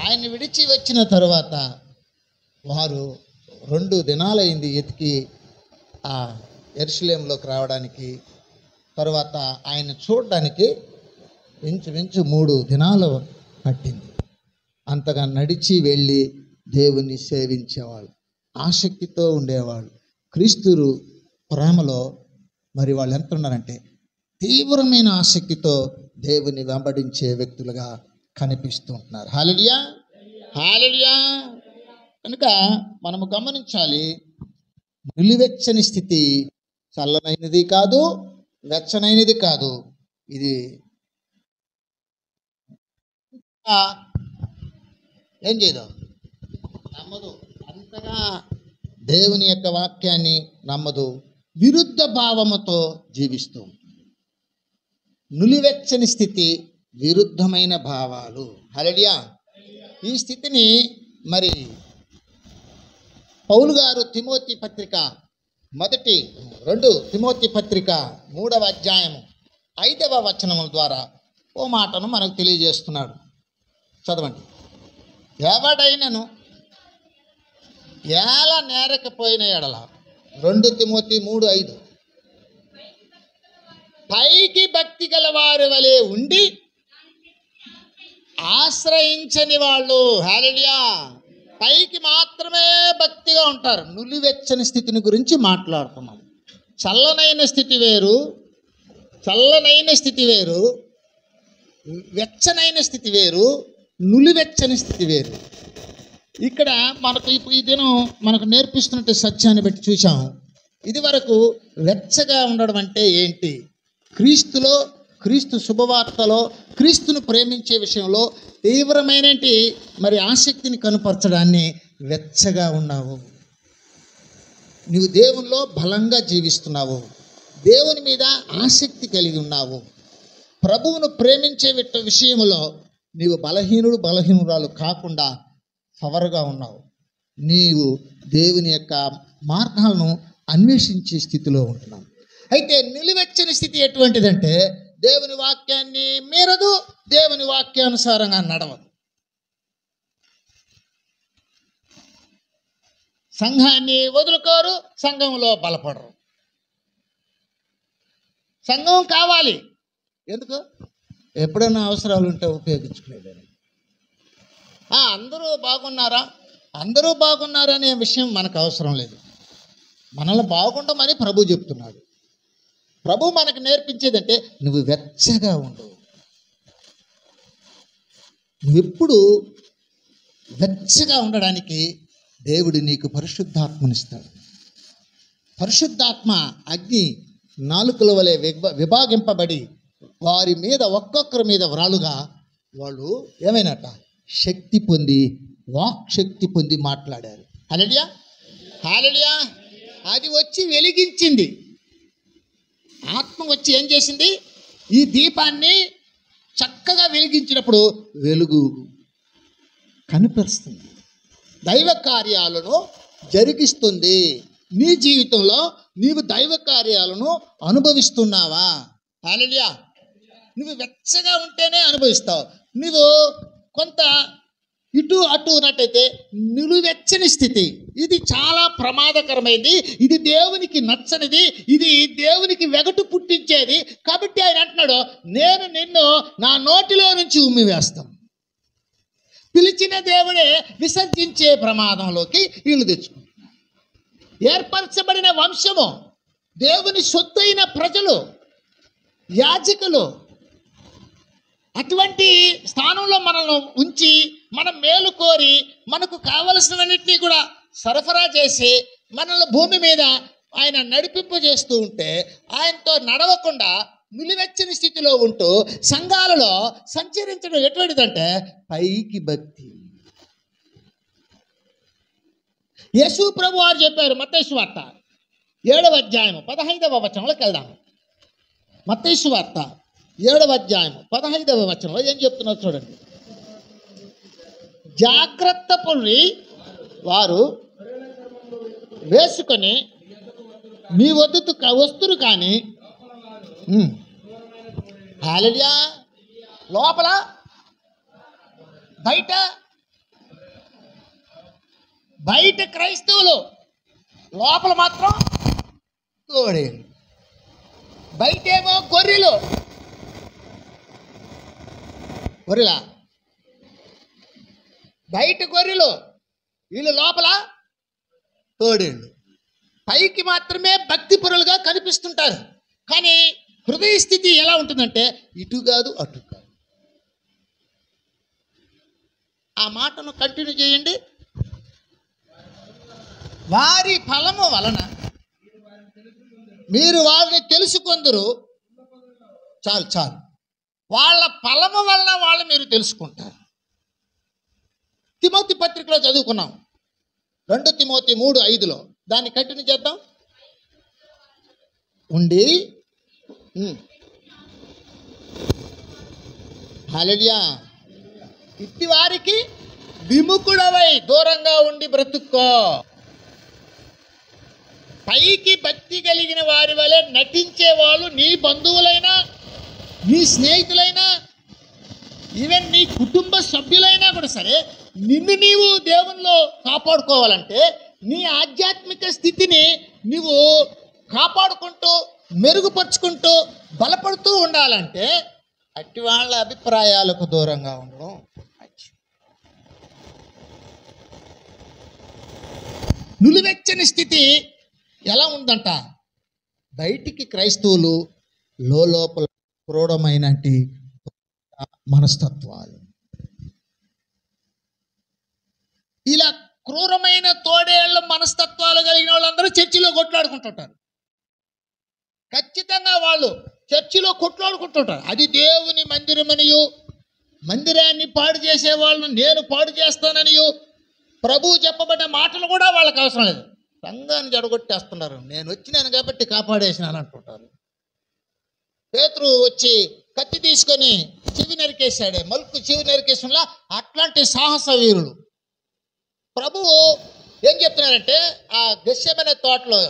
ఆయన విడిచి వచ్చిన తరువాత వారు 2 దినాలైంది ఎతికి ఆ యెరూషలేములోకి రావడానికి. తరువాత ఆయన చూడడానికి ఇంచుమించు 3 దినాలు పట్టింది. అంతగా నడిచి వెళ్ళి దేవుణ్ణి సేవించేవాళ్ళు, ఆసక్తితో ఉండేవాళ్ళు. క్రీస్తురు ప్రేమలో మరి వాళ్ళు ఎంత ఉన్నారంటే తీవ్రమైన ఆసక్తితో దేవుని వెంబడించే వ్యక్తులుగా కనిపిస్తూ ఉంటున్నారు. హల్లెలూయా హల్లెలూయా. కనుక మనము గమనించాలి, నిలువెచ్చని స్థితి చల్లనైనది కాదు, వెచ్చనైనది కాదు. ఇది ఏం చేయదు, నమ్మదు, అంతగా దేవుని యొక్క వాక్యాన్ని నమ్మదు, విరుద్ధ భావముతో జీవిస్తూ ఉంటుంది. నులివెచ్చని స్థితి, విరుద్ధమైన భావాలు. హల్లెలూయా. ఈ స్థితిని మరి పౌలు గారు తిమోతి పత్రిక 2 తిమోతి పత్రిక 3వ అధ్యాయము 5వ వచనముల ద్వారా ఓ మాటను మనకు తెలియజేస్తున్నాడు. చదవండి. ఎవడైనను ఏల నేరకపోయిన ఎడల 2 తిమోతి 3:5 పైకి భక్తి గల వారి వలె ఉండి ఆశ్రయించని వాళ్ళు, హల్లెలూయా, పైకి మాత్రమే భక్తిగా ఉంటారు. నులివెచ్చని స్థితిని గురించి మాట్లాడుతున్నాం. చల్లనైన స్థితి వేరు, వెచ్చనైన స్థితి వేరు, నులివెచ్చని స్థితి వేరు. ఇక్కడ మనకు ఈ దినం మనకు నేర్పిస్తున్నట్టు సత్యాన్ని బట్టి చూసాం. ఇది వరకు వెచ్చగా ఉండడం అంటే ఏంటి? క్రీస్తులో, క్రీస్తు శుభవార్తలో, క్రీస్తును ప్రేమించే విషయంలో తీవ్రమైన మరి ఆసక్తిని కనుపరచడాన్ని వెచ్చగా ఉన్నావు. నువ్వు దేవునిలో బలంగా జీవిస్తున్నావు, దేవుని మీద ఆసక్తి కలిగి ఉన్నావు. ప్రభువును ప్రేమించే విషయంలో నీవు బలహీనురాలు కాకుండా పవర్గా ఉన్నావు. నీవు దేవుని యొక్క మార్గాలను అన్వేషించే స్థితిలో ఉంటున్నావు. అయితే నిలువెచ్చని స్థితి ఎటువంటిదంటే దేవుని వాక్యాన్ని మీరదు, దేవుని వాక్యానుసారంగా నడవదు. సంఘాన్ని వదులుకోరు, సంఘంలో బలపడరు. సంఘం కావాలి, ఎందుకు? ఎప్పుడైనా అవసరాలు ఉంటే ఉపయోగించుకునేదాన్ని. అందరూ బాగున్నారనే విషయం మనకు అవసరం లేదు. మనల్ని బాగుండమని ప్రభు చెప్తున్నాడు. ప్రభు మనకు నేర్పించేదంటే నువ్వు వెచ్చగా ఉండు. నువ్వెప్పుడు వెచ్చగా ఉండడానికి దేవుడు నీకు పరిశుద్ధాత్మనిస్తాడు. పరిశుద్ధాత్మ అగ్ని నాలుకల వలె విభాగింపబడి వారి మీద ఒక్కొక్కరి మీద వ్రాలుగా వాళ్ళు ఏమైనట శక్తి పొంది, వాక్శక్తి పొంది మాట్లాడారు. హల్లెలూయా. అది వచ్చి వెలిగించింది. ఆత్మ వచ్చి ఏం చేసింది? ఈ దీపాన్ని చక్కగా వెలిగించినప్పుడు వెలుగు కనిపిస్తుంది, దైవ కార్యాలను జరిగిస్తుంది. నీ జీవితంలో నీవు దైవ కార్యాలను అనుభవిస్తున్నావా? హల్లెలూయా. నువ్వు వెచ్చగా ఉంటేనే అనుభవిస్తావు. నువ్వు కొంత ఇటు అటు ఉన్నట్టయితే నిలువెచ్చని స్థితి, ఇది చాలా ప్రమాదకరమైనది, ఇది దేవునికి నచ్చనిది, ఇది దేవునికి వెగటు పుట్టించేది. కాబట్టి ఆయన అంటున్నాడు, నేను నిన్ను నా నోటిలో నుంచి ఉమ్మివేస్తాను. పిలిచిన దేవుడే విసర్జించే ప్రమాదంలోకి వీళ్ళు తెచ్చుకుంటున్నారు. ఏర్పరచబడిన వంశము, దేవుని సొత్తైన ప్రజలు, యాజకులు, అటువంటి స్థానంలో మనల్ని ఉంచి మనం మేలు కోరి మనకు కావలసినవన్నింటినీ కూడా సరఫరా చేసి మనల్ని భూమి మీద ఆయన నడిపింపు చేస్తూ ఉంటే, ఆయనతో నడవకుండా నిలువెచ్చని స్థితిలో ఉంటూ సంఘాలలో సంచరించడం ఎటువంటిదంటే పైకి భక్తి. యేసు ప్రభు వారు చెప్పారు, మత్తయి సువార్త 7వ అధ్యాయం 15వ వచనంలోకి వెళ్దాం. మత్తయి సువార్త 7వ అధ్యాయం 15వ వచనంలో ఏం చెప్తున్నారు చూడండి. జాగ్రత్త పొంది వారు వేసుకొని మీ వద్దకు వస్తురు కానీ, హల్లెలూయా, లోపల బయట క్రైస్తవులు, లోపల మాత్రం తోడేలు. బయటేమో గొర్రెలా, బయట గొర్రెలు, వీళ్ళు లోపల తోడేళ్ళు. పైకి మాత్రమే భక్తి పరులుగా కనిపిస్తుంటారు, కానీ హృదయ స్థితి ఎలా ఉంటుందంటే ఇటు కాదు అటు కాదు. ఆ మాటను కంటిన్యూ చేయండి. వారి ఫలము వలన మీరు వారిని తెలుసుకొందురు. చాలు, వాళ్ళ ఫలము వలన వాళ్ళు మీరు తెలుసుకుంటారు. తిమోతి పత్రికలో చదువుకున్నాం, 2 తిమోతి 3:5. దాన్ని కంటిన్యూ చేద్దాం. ఉండి హల్లెలూయా, ఇట్టి వారికి విముఖుడవై దూరంగా ఉండి బ్రతుక్కో. పైకి భక్తి కలిగిన వారి వలె నటించే వాళ్ళు నీ బంధువులైనా, నీ స్నేహితులైనా, ఈవెన్ నీ కుటుంబ సభ్యులైనా కూడా సరే, నిన్ను నీవు దేవునిలో కాపాడుకోవాలంటే నీ ఆధ్యాత్మిక స్థితిని నువ్వు కాపాడుకుంటూ మెరుగుపరుచుకుంటూ బలపడుతూ ఉండాలంటే అట్టి వాళ్ళ అభిప్రాయాలకు దూరంగా ఉండడం. నులివెచ్చని స్థితి ఎలా ఉందంట? బయటికి క్రైస్తవులు లోపల క్రూరమైన మనస్తత్వాలు, ఇలా క్రూరమైన తోడేళ్ల మనస్తత్వాలు కలిగిన వాళ్ళందరూ చర్చిలో కొట్లాడుకుంటుంటారు. ఖచ్చితంగా వాళ్ళు చర్చిలో కొట్లాడుకుంటుంటారు. అది దేవుని మందిరమనియు, మందిరాన్ని పాడు చేసే వాళ్ళను నేను పాడు చేస్తాననియు ప్రభువు చెప్పబడ్డ మాటలు కూడా వాళ్ళకి అవసరం లేదు. సంఘాన్ని జడగొట్టేస్తున్నారు. నేను వచ్చినాను కాబట్టి కాపాడేసినాను అంటుంటారు. పేతురు వచ్చి కత్తి తీసుకొని చెవి నరికేశాడే, మలుకు చెవి నరికేసినలా అట్లాంటి సాహస వీరులు. ప్రభువు ఏం చెప్తున్నారంటే ఆ గెత్సేమనే తోటలో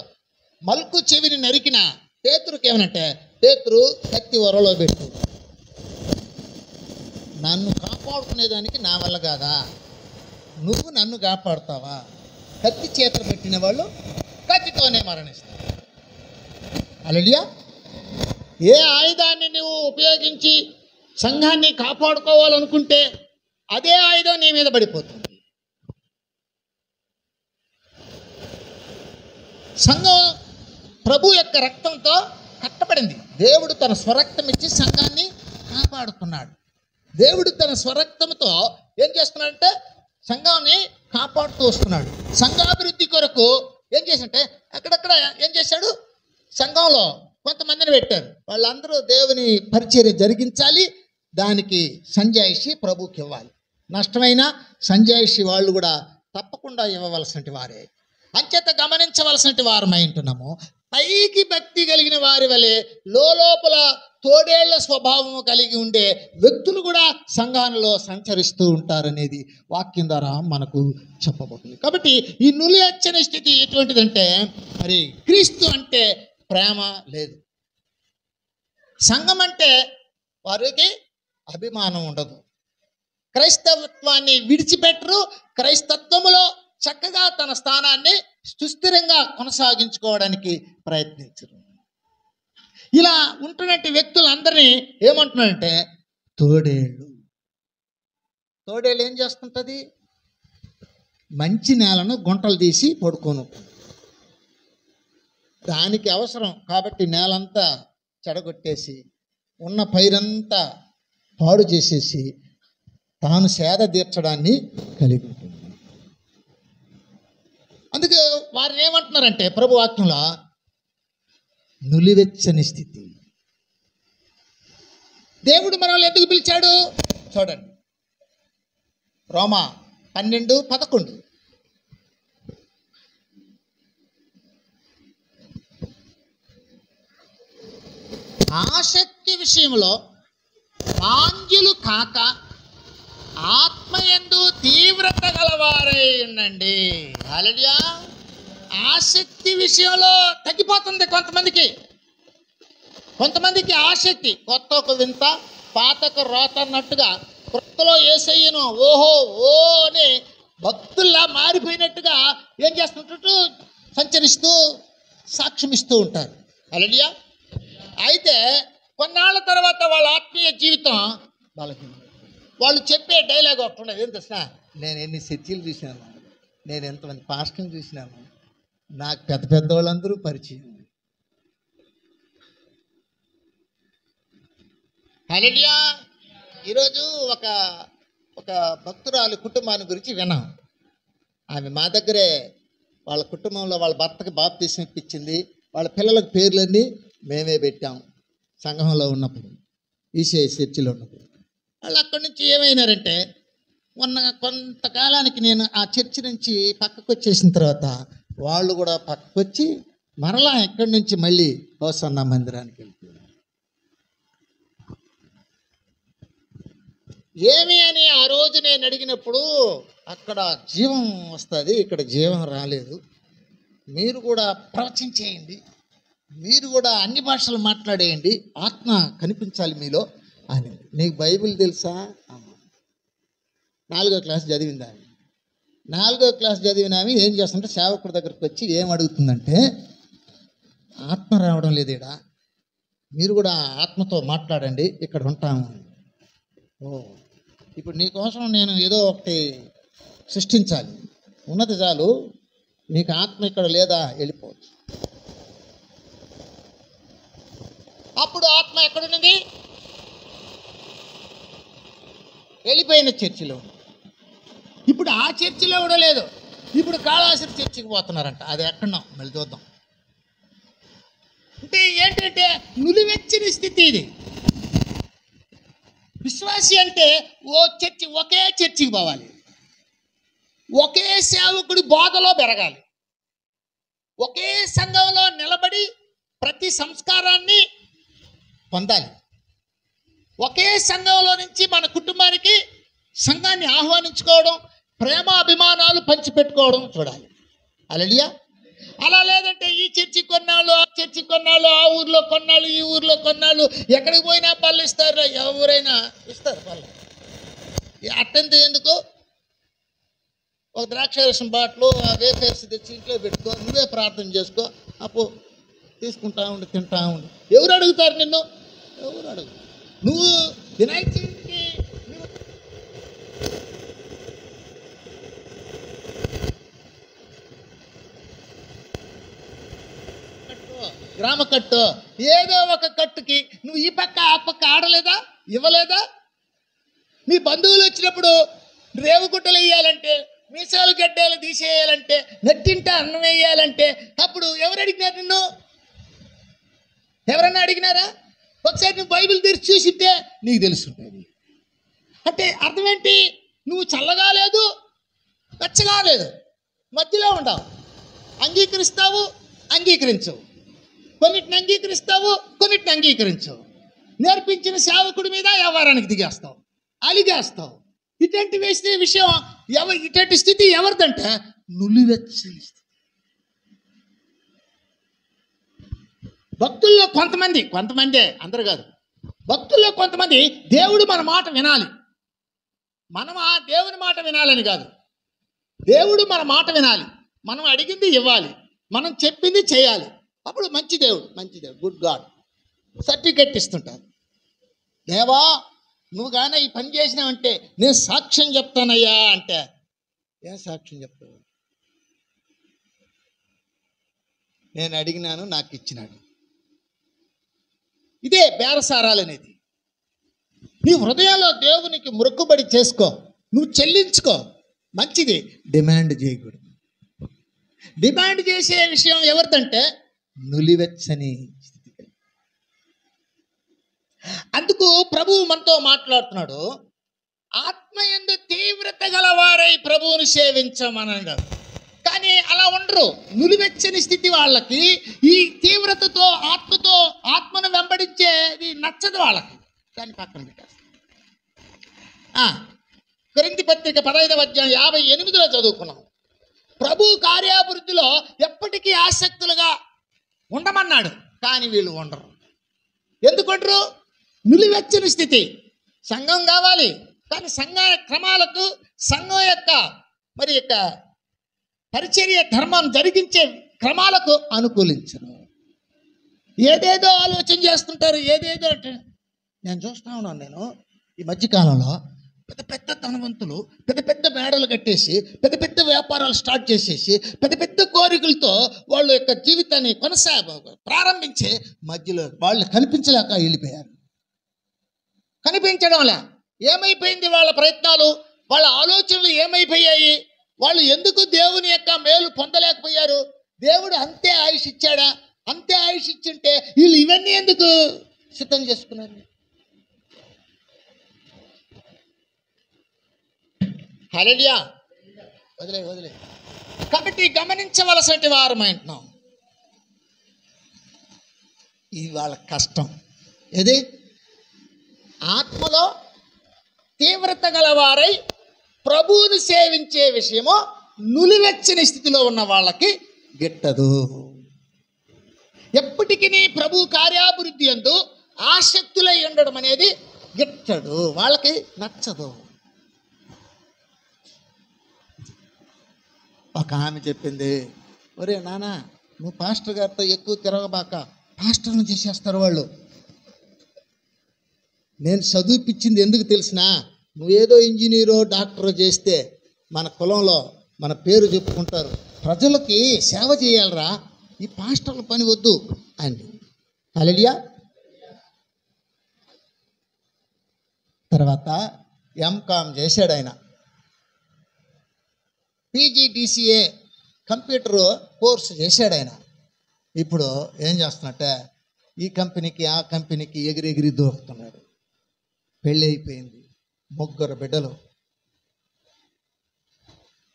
మలుకు చెవిని నరికిన పేతురుకి ఏమనంటే, పేతురు కత్తి వరలో పెట్టు, నన్ను కాపాడుకునేదానికి నా వల్ల కాదా, నువ్వు నన్ను కాపాడుతావా? కత్తి చేతులు పెట్టిన వాళ్ళు కత్తితోనే మరణిస్తారు. హల్లెలూయా. ఏ ఆయుధాన్ని నువ్వు ఉపయోగించి సంఘాన్ని కాపాడుకోవాలనుకుంటే అదే ఆయుధం నీ మీద పడిపోతుంది. సంఘం ప్రభు యొక్క రక్తంతో కట్టబడింది. దేవుడు తన స్వరక్తం ఇచ్చి సంఘాన్ని కాపాడుతున్నాడు. దేవుడు తన స్వరక్తంతో ఏం చేస్తున్నాడంటే సంఘాన్ని కాపాడుతూ వస్తున్నాడు. సంఘాభివృద్ధి కొరకు ఏం చేశాడంటే అక్కడక్కడ ఏం చేశాడు, సంఘంలో కొంతమందిని పెట్టారు. వాళ్ళందరూ దేవుని పరిచర్య జరిగించాలి. దానికి సంజాయిషి ప్రభుకి ఇవ్వాలి. నష్టమైన సంజాయిషి వాళ్ళు కూడా తప్పకుండా ఇవ్వవలసినటి వారే. అంచేత గమనించవలసినటి వారమై ఉంటున్నాము. పైకి భక్తి కలిగిన వారి వలె లోపల తోడేళ్ల స్వభావము కలిగి ఉండే వ్యక్తులు కూడా సంఘాలలో సంచరిస్తూ ఉంటారనేది వాక్యం ద్వారా మనకు చెప్పబోతుంది. కాబట్టి ఈ నులివెచ్చని స్థితి ఎటువంటిదంటే, మరి క్రీస్తు అంటే ప్రేమ లేదు. సంఘం అంటే వారికి అభిమానం ఉండదు. క్రైస్తవత్వాన్ని విడిచిపెట్టరు. క్రైస్తత్వములో చక్కగా తన స్థానాన్ని సుస్థిరంగా కొనసాగించుకోవడానికి ప్రయత్నించరు. ఇలా ఉంటున్నట్టు వ్యక్తులందరినీ ఏమంటున్నారంటే తోడేళ్ళు. తోడేళ్ళు ఏం చేస్తుంటుంది? మంచి నేలను గుంటలు తీసి పడుకోను. దానికి అవసరం కాబట్టి నేలంతా చెడగొట్టేసి ఉన్న పైరంతా పాడు చేసేసి తాను సేద తీర్చడాన్ని కలిగి ఉంటుంది. అందుకే వారిని ఏమంటున్నారంటే ప్రభు వాక్యంలో నులివెచ్చని స్థితి. దేవుడు మనల్ని ఎందుకు పిలిచాడు చూడండి. రోమా 12:11. ఆసక్తి విషయంలో మాంద్యులు కాక ఆత్మయందు తీవ్రత గలవారై ఉండండి. హల్లెలూయా. ఆసక్తి విషయంలో తగ్గిపోతుంది కొంతమందికి ఆసక్తి కొత్త ఒక వింత పాతక రోత అన్నట్టుగా కొత్తలో యేసయ్యను ఓహో ఓ అని భక్తుల్లా మారిపోయినట్టుగా ఏం చేస్తుంటూ సంచరిస్తూ సాక్ష్యమిస్తూ ఉంటారు. హల్లెలూయా. అయితే కొన్నాళ్ళ తర్వాత వాళ్ళ ఆత్మీయ జీవితం వాళ్ళకి వాళ్ళు చెప్పే డైలాగ్ ఒకటి ఉండదు. ఏం తెలుసా? నేను ఎన్ని చర్చిలు చూసినాను, నేను ఎంతమంది పాస్టర్ని చూసినాను, నాకు పెద్ద వాళ్ళందరూ పరిచయం. హల్లెలూయా. ఈరోజు ఒక భక్తురాలి కుటుంబాన్ని గురించి విన్నాం. ఆమె మా దగ్గరే వాళ్ళ కుటుంబంలో వాళ్ళ భర్తకి బాప్తీసం ఇప్పించింది. వాళ్ళ పిల్లలకు పేర్లన్నీ మేమే పెట్టాం. సంఘంలో ఉన్నప్పుడు ఈసీఐ చర్చిలో ఉన్నప్పుడు వాళ్ళు అక్కడి నుంచి ఏమైనారంటే కొంతకాలానికి నేను ఆ చర్చి నుంచి పక్కకు వచ్చేసిన తర్వాత వాళ్ళు కూడా పక్కకు వచ్చి మరలా ఎక్కడి నుంచి మళ్ళీ హోసన్న మందిరానికి వెళ్తున్నారు. ఏమి అని ఆ రోజు నేను అడిగినప్పుడు అక్కడ జీవం వస్తుంది, ఇక్కడ జీవం రాలేదు, మీరు కూడా ప్రవచించేయండి, మీరు కూడా అన్ని భాషలు మాట్లాడేయండి, ఆత్మ కనిపించాలి మీలో అని. నీకు బైబిల్ తెలుసా? 4వ క్లాస్ చదివింది ఆమె. 4వ క్లాస్ చదివిన ఆమె ఏం చేస్తుంటే సేవకుడి దగ్గరికి వచ్చి ఏం అడుగుతుందంటే, ఆత్మ రావడం లేదు ఈడ, మీరు కూడా ఆత్మతో మాట్లాడండి, ఇక్కడ ఉంటాము. ఓ, ఇప్పుడు నీకోసం నేను ఏదో ఒకటి సృష్టించాలి, ఉన్నది చాలు, నీకు ఆత్మ ఇక్కడ లేదా, వెళ్ళిపోవచ్చు. అప్పుడు ఆత్మ ఎక్కడున్నది? వెళ్ళిపోయిన చర్చిలో. ఇప్పుడు ఆ చర్చిలో కూడా లేదు. ఇప్పుడు కాళాశ్రీ చర్చికి పోతున్నారంట. అది ఎక్కడో మళ్ళీ చూద్దాం. అంటే ఏంటంటే నులివెచ్చని స్థితి ఇది. విశ్వాసి అంటే ఒకే చర్చికి పోవాలి, ఒకే సేవకుడి బోధలో పెరగాలి, ఒకే సంఘంలో నిలబడి ప్రతి సంస్కారాన్ని పొందాలి, ఒకే సంఘంలో నుంచి మన కుటుంబానికి సంఘాన్ని ఆహ్వానించుకోవడం, ప్రేమాభిమానాలు పంచిపెట్టుకోవడం చూడాలి. హల్లెలూయా. అలా లేదంటే ఈ చర్చి కొన్నాళ్ళు, ఆ చర్చి కొన్నాళ్ళు, ఆ ఊర్లో కొన్నాళ్ళు, ఈ ఊర్లో కొన్నాళ్ళు, ఎక్కడికి పోయినా పళ్ళు ఇస్తారు, ఎవరైనా ఇస్తారు పళ్ళు. అట్టంత ఎందుకు? ఒక ద్రాక్షారసం బాటలు, ఆ వేఫర్స్ తెచ్చి ఇంట్లో పెట్టుకో, నువ్వే ప్రార్థన చేసుకో, అప్పుడు తీసుకుంటా ఉండి తింటా ఉండి. ఎవరు అడుగుతారు నిన్ను? ఎవరు అడుగు? నువ్వు వినాయక చవితికి గ్రామ కట్టు, ఏదో ఒక కట్టుకి నువ్వు ఈ పక్క ఆ పక్క ఆడలేదా, ఇవ్వలేదా? మీ బంధువులు వచ్చినప్పుడు రేవుగుట్టలు వేయాలంటే, మీసాలు గడ్డలు తీసేయాలంటే, నెట్టింట అన్నం వేయాలంటే, అప్పుడు ఎవరు అడిగినారు నిన్ను? ఎవరన్నా అడిగినారా? ఒకసారి నువ్వు బైబిల్ తెరిచి చూసింటే నీకు తెలుసుంటుంది. అంటే అర్థం ఏంటి? నువ్వు చల్లగా లేదు, వెచ్చగా లేదు, మధ్యలో ఉండవు. అంగీకరిస్తావు, అంగీకరించవు, కొన్నిటిని అంగీకరిస్తావు, కొన్నిటిని అంగీకరించవు. నేర్పించిన సేవకుడి మీద వ్యవహారానికి దిగేస్తావు, అలిగేస్తావు. ఇటువంటి వేసిన విషయం ఇటువంటి స్థితి ఎవరిదంటే నులివెచ్చని స్థితి. భక్తుల్లో కొంతమంది అందరు కాదు, భక్తుల్లో కొంతమంది దేవుడు మన మాట వినాలి, మనం ఆ దేవుని మాట వినాలని కాదు, దేవుడు మన మాట వినాలి, మనం అడిగింది ఇవ్వాలి, మనం చెప్పింది చేయాలి. అప్పుడు మంచి దేవుడు గుడ్ గాడ్ సర్టిఫికెట్ ఇస్తుంటారు. దేవా నువ్వు కానీ ఈ పని చేసినావంటే నేను సాక్ష్యం చెప్తానయ్యా అంటే, ఏం సాక్ష్యం చెప్తావు? నేను అడిగినాను, నాకు ఇచ్చినాడు. ఇదే బేరసారాలు అనేది. నీ హృదయంలో దేవునికి మొక్కుబడి చేసుకో, నువ్వు చెల్లించుకో, మంచిది. డిమాండ్ చేయకూడదు. డిమాండ్ చేసే విషయం ఎవరిదంటే నులివెచ్చని స్థితి. అందుకు ప్రభువు మనతో మాట్లాడుతున్నాడు, ఆత్మయందు తీవ్రత గలవారై ప్రభువును సేవించమనగా. కానీ అలా ఉండరు. నులివెచ్చని స్థితి వాళ్ళకి ఈ తీవ్రతతో ఆత్మను వెంబడించేది నచ్చదు వాళ్ళకి. దాన్ని పక్కన పెట్టారు. కొరింథీ పత్రిక 15వ అధ్యాయం 58లో చదువుకున్నాం. ప్రభు కార్యాభివృద్ధిలో ఎప్పటికీ ఆసక్తులుగా ఉండమన్నాడు, కానీ వీళ్ళు ఉండరు. ఎందుకుంటారు? నులివెచ్చని స్థితి. సంఘం కావాలి, కానీ సంఘ క్రమాలకు, సంఘం యొక్క పరిచర్య ధర్మం జరిగించే క్రమాలకు అనుకూలించరు. ఏదేదో ఆలోచన చేస్తుంటారు, ఏదేదో అంటే. నేను చూస్తా ఉన్నాను, నేను ఈ మధ్యకాలంలో పెద్ద పెద్ద ధనవంతులు పెద్ద పెద్ద మేడలు కట్టేసి పెద్ద పెద్ద వ్యాపారాలు స్టార్ట్ చేసేసి పెద్ద పెద్ద కోరికలతో వాళ్ళ యొక్క జీవితాన్ని ప్రారంభించే మధ్యలో వాళ్ళు కనిపించలేక వెళ్ళిపోయారు. కనిపించడంలే ఏమైపోయింది? వాళ్ళ ప్రయత్నాలు, వాళ్ళ ఆలోచనలు ఏమైపోయాయి? వాళ్ళు ఎందుకు దేవుని యొక్క మేలు పొందలేకపోయారు? దేవుడు అంతే ఆయుష్ ఇచ్చాడా? అంతే ఆయుష్ ఇచ్చింటే వీళ్ళు ఇవన్నీ ఎందుకు సిద్ధం చేసుకున్నారు? హల్లెలూయా. వదిలే. కాబట్టి గమనించవలసిన వారమంటున్నాం. ఇది వాళ్ళ కష్టం. ఏది? ఆత్మలో తీవ్రత గలవారై ప్రభువును సేవించే విషయము నులివెచ్చని స్థితిలో ఉన్న వాళ్ళకి గిట్టదు. ఎప్పటికీ ప్రభు కార్యాభివృద్ధి యందు ఆసక్తులై ఉండడం అనేది గిట్టదు, వాళ్ళకి నచ్చదు. ఒక ఆమె చెప్పింది, ఒరే నాన్న నువ్వు పాస్టర్ గారితో ఎక్కువ తిరగబాక, పాస్టర్ను చేసేస్తారు వాళ్ళు. నేను చదివిపించింది ఎందుకు తెలిసినా, నువ్వేదో ఇంజనీరో డాక్టరో చేస్తే మన కులంలో మన పేరు చెప్పుకుంటారు, ప్రజలకి సేవ చేయాలరా, ఈ పాస్టర్ల పని వద్దు అండి. హల్లెలూయా. తర్వాత ఎంకామ్ చేశాడు ఆయన, PGDCA కంప్యూటర్ కోర్సు చేశాడు ఆయన. ఇప్పుడు ఏం చేస్తున్నట్టే ఈ కంపెనీకి ఆ కంపెనీకి ఎగిరెగిరి దూకుతున్నాడు. పెళ్ళి అయిపోయింది, 3 బిడ్డలు.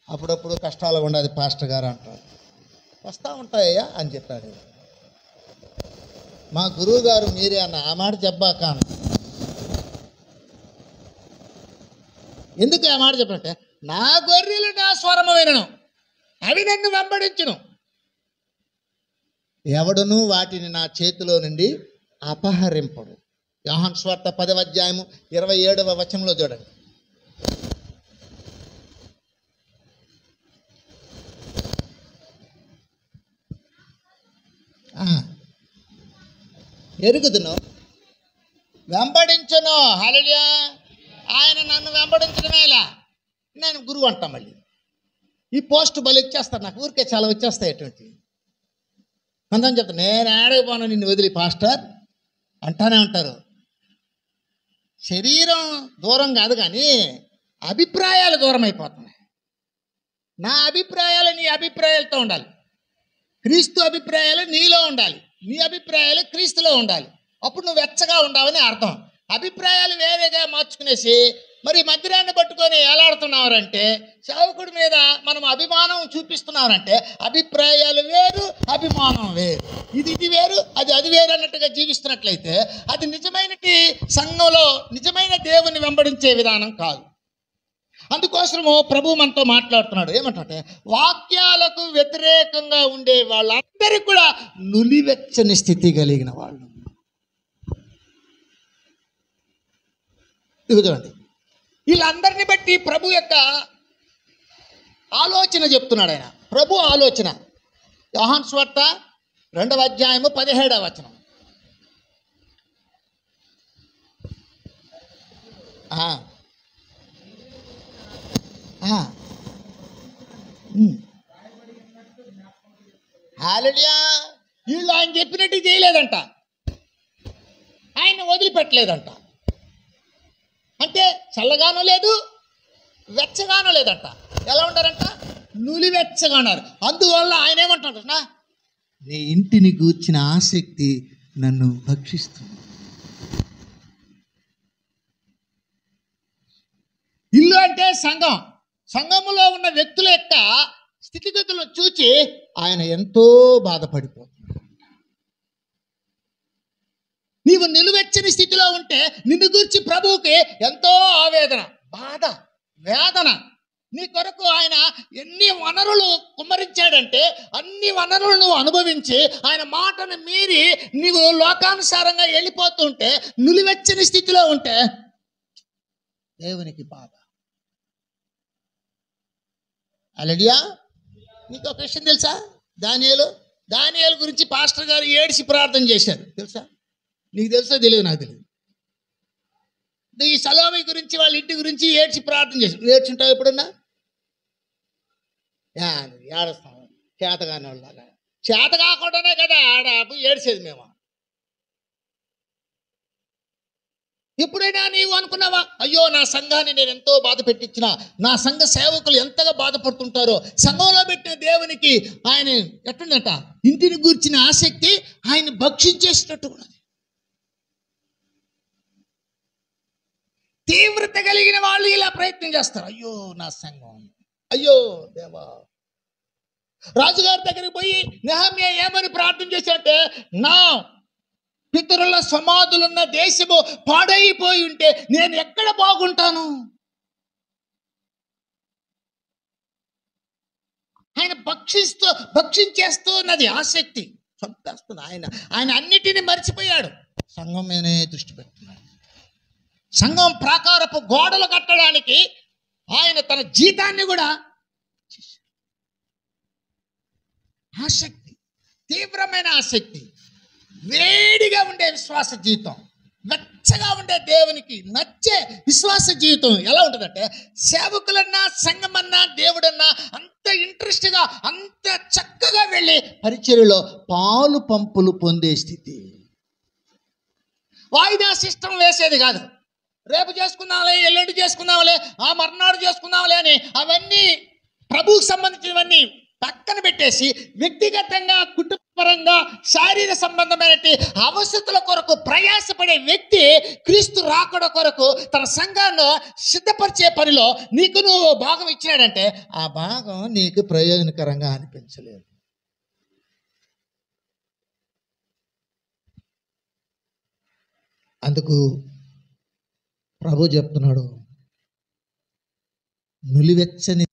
అప్పుడప్పుడు కష్టాలు ఉండదు పాస్టర్ గారు అంటారు. వస్తూ ఉంటాయ్యా అని చెప్పాడు. మా గురువు గారు మీరే అన్న, ఆ మాట చెప్పాక అన్న. ఎందుకు ఆ మాట చెప్పంటే, నా గొర్రెలు నా స్వరము వినను, అవి నన్ను వెంబడించును, ఎవడును వాటిని నా చేతిలో నుండి అపహరింపడు. యోహాను సువార్త 10వ అధ్యాయము 27వ వచనంలో చూడండి. ఎరుగుదును వెంబడించును. హల్లెలూయా. ఆయన నన్ను వెంబడించడమేలా, నేను గురువు అంటా. మళ్ళీ ఈ పోస్ట్ బలి ఇచ్చేస్తారు నాకు, ఊరికే చాలా వచ్చేస్తాయి అటువంటి. కొంతమంది చెప్తాను, నేను ఆడకపోను నిన్ను వదిలి పాస్టర్ అంటానే ఉంటారు. శరీరం దూరం కాదు కానీ అభిప్రాయాలు దూరం అయిపోతున్నాయి. నా అభిప్రాయాలు నీ అభిప్రాయాలతో ఉండాలి, క్రీస్తు అభిప్రాయాలు నీలో ఉండాలి, నీ అభిప్రాయాలు క్రీస్తులో ఉండాలి. అప్పుడు నువ్వు వెచ్చగా ఉండవని అర్థం. అభిప్రాయాలు వేరేగా మార్చుకునేసి మరి మందిరాన్ని పట్టుకొని ఏలాడుతున్నారంటే, సేవకుడి మీద మనం అభిమానం చూపిస్తున్నారంటే, అభిప్రాయాలు వేరు అభిమానం వేరు, ఇది వేరు అది వేరు అన్నట్టుగా జీవిస్తున్నట్లయితే అది నిజమైన సంఘంలో నిజమైన దేవుని వెంబడించే విధానం కాదు. అందుకోసము ప్రభు మనతో మాట్లాడుతున్నాడు. ఏమంటే, వాక్యాలకు వ్యతిరేకంగా ఉండే వాళ్ళందరికీ కూడా నులివెచ్చని స్థితి కలిగిన వాళ్ళు. చూడండి, వీళ్ళందరినీ బట్టి ప్రభు యొక్క ఆలోచన చెప్తున్నాడు ఆయన. ప్రభు ఆలోచన యోహాను సువార్త 2వ అధ్యాయము 17వ వచనం. హల్లెలూయా. వీళ్ళు ఆయన చెప్పినట్టు చేయలేదంట, ఆయన వదిలిపెట్టలేదంట. అంటే చల్లగానూ లేదు వెచ్చగానూ లేదంట. ఎలా ఉంటారంట? నులివెచ్చగా ఉన్నారు. అందువల్ల ఆయన ఏమంటాడంట, నీ ఇంటిని గూర్చిన ఆసక్తి నన్ను భక్షిస్తుంది. ఇల్లు అంటే సంఘం, సంఘములో ఉన్న వ్యక్తుల యొక్క స్థితిగతులను చూచి ఆయన ఎంతో బాధపడిపోతున్నాడు. నీవు నిలువెచ్చని స్థితిలో ఉంటే నిన్ను గురించి ప్రభువుకి ఎంతో ఆవేదన, బాధ, వేదన. నీ కొరకు ఆయన ఎన్ని వనరులు కుమ్మరించాడంటే అన్ని వనరులను అనుభవించి ఆయన మాటను మీరి నీవు లోకానుసారంగా వెళ్ళిపోతుంటే, నిలువెచ్చని స్థితిలో ఉంటే దేవునికి బాధ. హల్లెలూయా. నీకు ఒక విషయం తెలుసా? దానియేలు గురించి పాస్టర్ గారు ఏడ్చి ప్రార్థన చేశారు, తెలుసా? నీకు తెలుసా తెలియదు, నాకు తెలియదు. ఈ సలోమి గురించి వాళ్ళ ఇంటి గురించి ఏడ్చి ప్రార్థన చేశారు. ఏడ్చుంటావు ఎప్పుడన్నా? ఏడుస్తాం చేతగానే వాళ్ళగా. చేత కాకుండానే కదా ఆడ ఏడ్చేది మేము. ఎప్పుడైనా నీవు అనుకున్నావా, అయ్యో నా సంఘాన్ని నేను ఎంతో బాధ పెట్టించిన, నా సంఘ సేవకులు ఎంతగా బాధపడుతుంటారో, సంఘంలో పెట్టిన దేవునికి ఆయన ఎట్టుందట, ఇంటిని గూర్చిన ఆసక్తి ఆయన భక్షించేసినట్టు ఉన్నది. తీవ్రత కలిగిన వాళ్ళు ఇలా ప్రయత్నం చేస్తారు, అయ్యో నా సంఘం, అయ్యో దేవా. రాజుగారి దగ్గరికి పోయి నెహమ్యా ఏమని ప్రార్థన చేశాడంటే, నా పితరుల సమాధులున్న దేశము పాడైపోయి ఉంటే నేను ఎక్కడ బాగుంటాను? ఆయన భక్షించేస్తూ ఉన్నది ఆసక్తి, చంపేస్తుంది. ఆయన అన్నిటినీ మర్చిపోయాడు, సంఘం మీదనే దృష్టి పెడుతున్నాడు. సంఘం ప్రాకారపు గోడలు కట్టడానికి ఆయన తన జీతాన్ని కూడా ఆసక్తి, తీవ్రమైన ఆసక్తి, వేడిగా ఉండే విశ్వాస జీవితం, వెచ్చగా ఉండే దేవునికి నచ్చే విశ్వాస జీవితం ఎలా ఉంటుందంటే, సేవకులన్నా సంఘమన్నా దేవుడన్నా అంత ఇంట్రెస్ట్గా అంత చక్కగా వెళ్ళి పరిచర్యలో పాలు పంపులు పొందే స్థితి. వాయిదా సిస్టమ్ వేసేది కాదు. రేపు చేసుకుందాంలే, ఎల్లుండి చేసుకుందాంలే, ఆ మర్నాడు చేసుకుందాంలే అని అవన్నీ ప్రభువుకు సంబంధించినవన్నీ పక్కన పెట్టేసి వ్యక్తిగతంగా, కుటుంబపరంగా, శారీర సంబంధమైన అవసరతల కొరకు ప్రయాసపడే వ్యక్తి క్రీస్తు రాకడ కొరకు తన సంఘాన్ని సిద్ధపరిచే పనిలో నీకు నువ్వు భాగం ఇచ్చినాడంటే ఆ భాగం నీకు ప్రయోజనకరంగా అనిపించలేదు. అందుకు ప్రభు చెప్తున్నాడు, నులివెచ్చని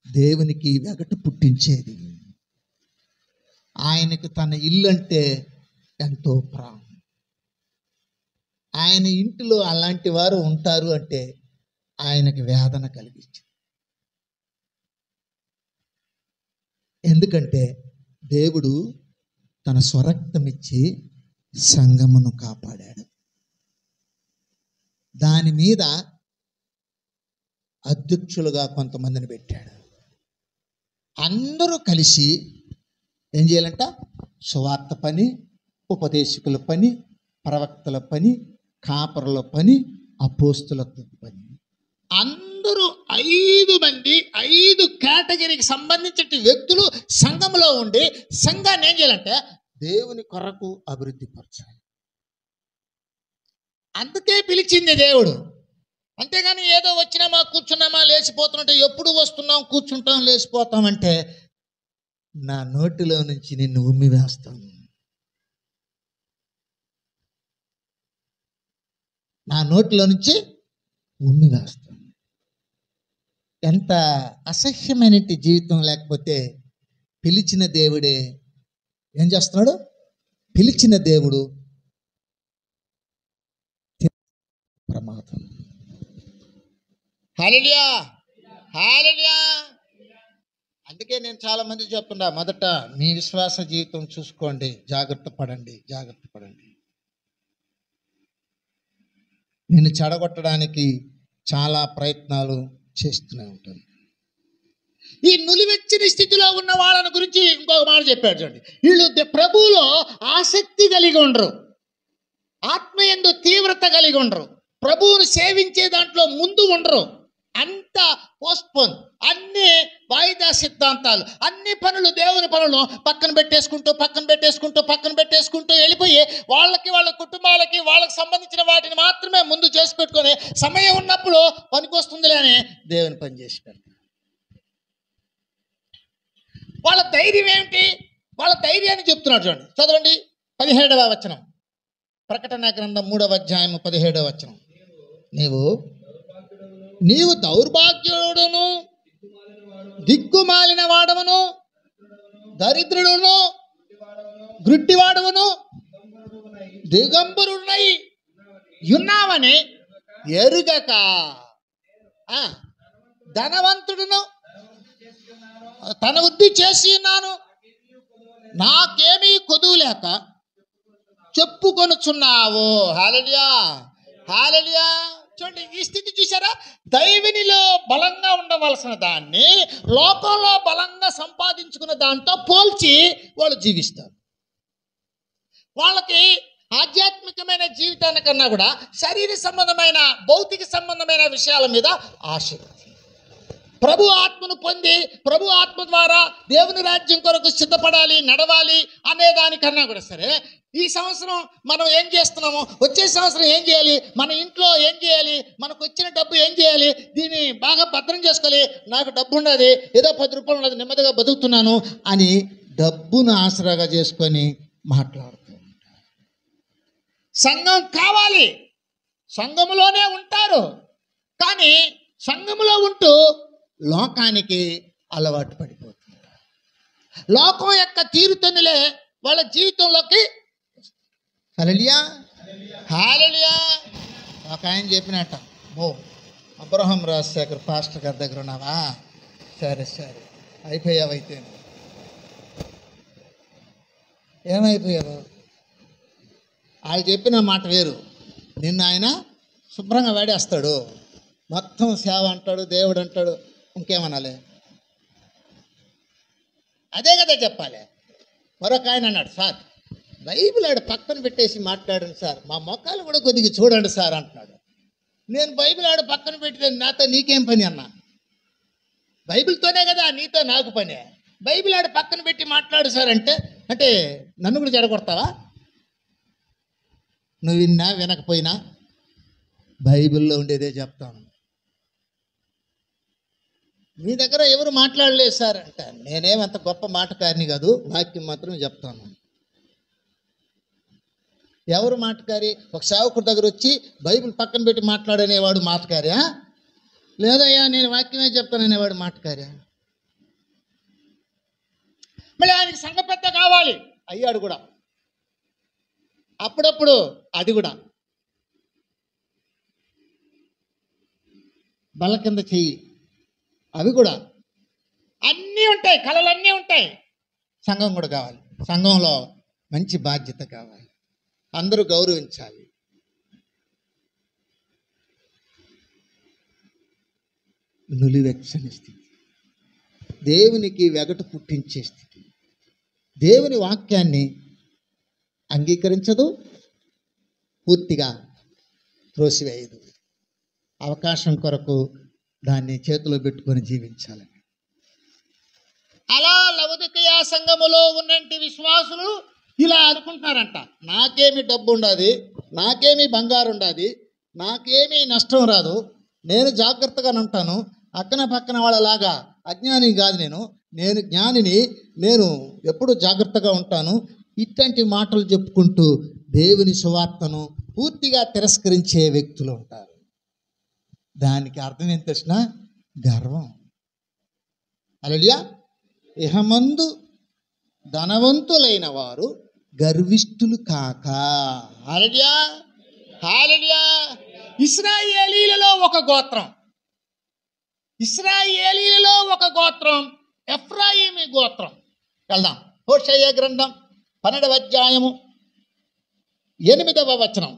దేవునికి వెగటు పుట్టించేది, ఆయనకు తన ఇల్లు అంటే ఎంతో ప్రాణం. ఆయన ఇంటిలో అలాంటి వారు ఉంటారు అంటే ఆయనకి వేదన కలిగించింది. ఎందుకంటే దేవుడు తన స్వరక్తం ఇచ్చి సంఘమును కాపాడాడు. దాని మీద అధ్యక్షులుగా కొంతమందిని పెట్టాడు. అందరూ కలిసి ఏం చేయాలంట? సువార్త పని, ఉపదేశకుల పని, ప్రవక్తల పని, కాపరుల పని, అపోస్తుల పని. అందరూ 5 మంది 5 కేటగిరీకి సంబంధించిన వ్యక్తులు సంఘంలో ఉండి సంఘాన్ని ఏం చేయాలంటే దేవుని కొరకు అభివృద్ధి పరచాలి. అందుకే పిలిచింది దేవుడు. అంతేగాని ఏదో వచ్చినామా కూర్చున్నామా లేచిపోతున్నట్టే, ఎప్పుడు వస్తున్నాం కూర్చుంటాం లేచిపోతామంటే నా నోటిలో నుంచి నిన్ను ఉమ్మి వేస్తాను, నా నోటిలో నుంచి ఉమ్మి వేస్తాను. ఎంత అసహ్యమైన జీవితం. లేకపోతే పిలిచిన దేవుడే ఏం చేస్తున్నాడు? పిలిచిన దేవుడు ప్రమాదం. హల్లెలూయా, హల్లెలూయా. అందుకే నేను చాలా మంది చెప్తున్నా, మొదట మీ విశ్వాస జీవితం చూసుకోండి, జాగ్రత్త పడండి, జాగ్రత్త పడండి. నిన్ను చెడగొట్టడానికి చాలా ప్రయత్నాలు చేస్తూనే ఉంటాను. ఈ నులివెచ్చని స్థితిలో ఉన్న వాళ్ళని గురించి ఇంకొక మాట చెప్పాడు చూడండి. వీళ్ళు ప్రభువులో ఆసక్తి కలిగి ఉండరు, ఆత్మయందు తీవ్రత కలిగి ఉండరు, ప్రభువును సేవించే దాంట్లో ముందు ఉండరు. అంత పోస్ట్పోన్, అన్ని వాయిదా సిద్ధాంతాలు, అన్ని పనులు, దేవుని పనులు పక్కన పెట్టేసుకుంటూ వెళ్ళిపోయి వాళ్ళ కుటుంబాలకి వాళ్ళకి సంబంధించిన వాటిని మాత్రమే ముందు చేసి పెట్టుకొని సమయం ఉన్నప్పుడు పనికొస్తుందిలే అని దేవుని పని చేసి పెడతారు. వాళ్ళ ధైర్యం ఏమిటి? వాళ్ళ ధైర్యాన్ని చెప్తున్నాడు చూడండి, చదవండి 17వ వచనం, ప్రకటన గ్రంథం 3వ అధ్యాయం 17వ వచనం. నీవు దౌర్భాగ్యుడును, దిక్కుమాలిన వాడవును, దరిద్రుడును, గ్రుడ్డివాడవును, దిగంబరుడై ఉన్నావని ఎరుగక ధనవంతుడును తన వృద్ధి చేసి ఉన్నాను, నాకేమీ కొదువు లేక చెప్పుకొనుచున్నావు. హల్లెలూయా, హల్లెలూయా. చూడండి, ఈ స్థితి చూసారా? దైవనిలో బలంగా ఉండవలసిన దాన్ని లోకంలో బలంగా సంపాదించుకున్న దాంతో పోల్చి వాళ్ళు జీవిస్తారు. వాళ్ళకి ఆధ్యాత్మికమైన జీవితానికన్నా కూడా శరీర సంబంధమైన, భౌతిక సంబంధమైన విషయాల మీద ఆసక్తి. ప్రభు ఆత్మను పొంది ప్రభు ఆత్మ ద్వారా దేవుని రాజ్యం కొరకు సిద్ధపడాలి, నడవాలి అనే దానికన్నా కూడా సరే, ఈ సంవత్సరం మనం ఏం చేస్తున్నాము, వచ్చే సంవత్సరం ఏం చేయాలి, మన ఇంట్లో ఏం చేయాలి, మనకు వచ్చిన డబ్బు ఏం చేయాలి, దీన్ని బాగా భద్రం చేసుకోవాలి, నాకు డబ్బు ఉన్నది, ఏదో 10 రూపాయలు ఉన్నది, నెమ్మదిగా బతుకుతున్నాను అని డబ్బును ఆసరాగా చేసుకొని మాట్లాడుతూ ఉంటారు. సంఘం కావాలి, సంఘములోనే ఉంటారు, కానీ సంఘములో ఉంటూ లోకానికి అలవాటు పడిపోతుంటారు. లోకం యొక్క తీరుతెన్నులే వాళ్ళ జీవితంలోకి. హల్లెలూయా, హల్లెలూయా. ఒక ఆయన చెప్పినట్ట, అబ్రహాం రాజశేఖర్ పాస్టర్ గారి దగ్గర ఉన్నావా? సరే అయిపోయావైతే ఏమైపోయావు? వాళ్ళు చెప్పిన మాట వేరు, నిన్ను ఆయన శుభ్రంగా వాడేస్తాడు, మొత్తం సేవ అంటాడు, దేవుడు అంటాడు, ఇంకేమనాలి? అదే కదా చెప్పాలి. మరొక ఆయన అన్నాడు, సార్ బైబిల్ ఆడ పక్కన పెట్టేసి మాట్లాడండి సార్, మా మొక్కలు కూడా కొద్దిగా చూడండి సార్ అంటున్నాడు. నేను బైబిల్ ఆడ పక్కన పెడితే నాతో నీకేం పని అన్నా? బైబిల్తోనే కదా నీతో నాకు పనే. బైబిల్ ఆడ పక్కన పెట్టి మాట్లాడు సార్ అంటే అంటే నన్ను కూడా చెడగొడతావా? నువ్వు విన్నా వినకపోయినా బైబిల్లో ఉండేదే చెప్తాను. మీ దగ్గర ఎవరు మాట్లాడలేదు సార్ అంటే నేనేమంత గొప్ప మాటకారిని కాదు, వాక్యం మాత్రం చెప్తాను. ఎవరు మాటకారి? ఒక సేవకుడి దగ్గర వచ్చి బైబిల్ పక్కన పెట్టి మాట్లాడనేవాడు మాటకార్యా? లేదయ్యా నేను వాక్యమే చెప్తాననేవాడు మాటకార్యా? మళ్ళీ ఆయనకి సంఘ పెద్ద కావాలి అయ్యాడు కూడా, అప్పుడప్పుడు అది కూడా బల్ల కింద చెయ్యి, అవి కూడా అన్నీ ఉంటాయి, కళలన్నీ ఉంటాయి. సంఘం కూడా కావాలి, సంఘంలో మంచి బాధ్యత కావాలి, అందరూ గౌరవించాలి. నులివెచ్చని స్థితి, దేవునికి వెగటు పుట్టించే స్థితి, దేవుని వాక్యాన్ని అంగీకరించదు, పూర్తిగా త్రోసివేయదు, అవకాశం కొరకు దాన్ని చేతిలో పెట్టుకొని జీవించాలి. అలా లవొదికయ సంఘములో ఉన్నంటి విశ్వాసులు ఇలా అనుకుంటున్నారంట, నాకేమి డబ్బు ఉండాది, నాకేమి బంగారు ఉండాది, నాకేమీ నష్టం రాదు, నేను జాగ్రత్తగా ఉంటాను, అక్కన పక్కన వాళ్ళలాగా అజ్ఞాని కాదు, నేను జ్ఞానిని, నేను ఎప్పుడు జాగ్రత్తగా ఉంటాను, ఇట్లాంటి మాటలు చెప్పుకుంటూ దేవుని సువార్తను పూర్తిగా తిరస్కరించే వ్యక్తులు ఉంటారు. దానికి అర్థం ఏం తెలిసిన? గర్వం. హల్లెలూయా. ఇహమందు ధనవంతులైన వారు గర్విష్ఠులు కాక. హల్లెలూయా, హల్లెలూయా. ఇశ్రాయేలీలలో ఒక గోత్రం, ఇశ్రాయేలీలలో ఒక గోత్రం ఎఫ్రాయిమీ గోత్రం. వెళ్దాం. హోషేయ గ్రంథం 12వ అధ్యాయము 8వ వచనం.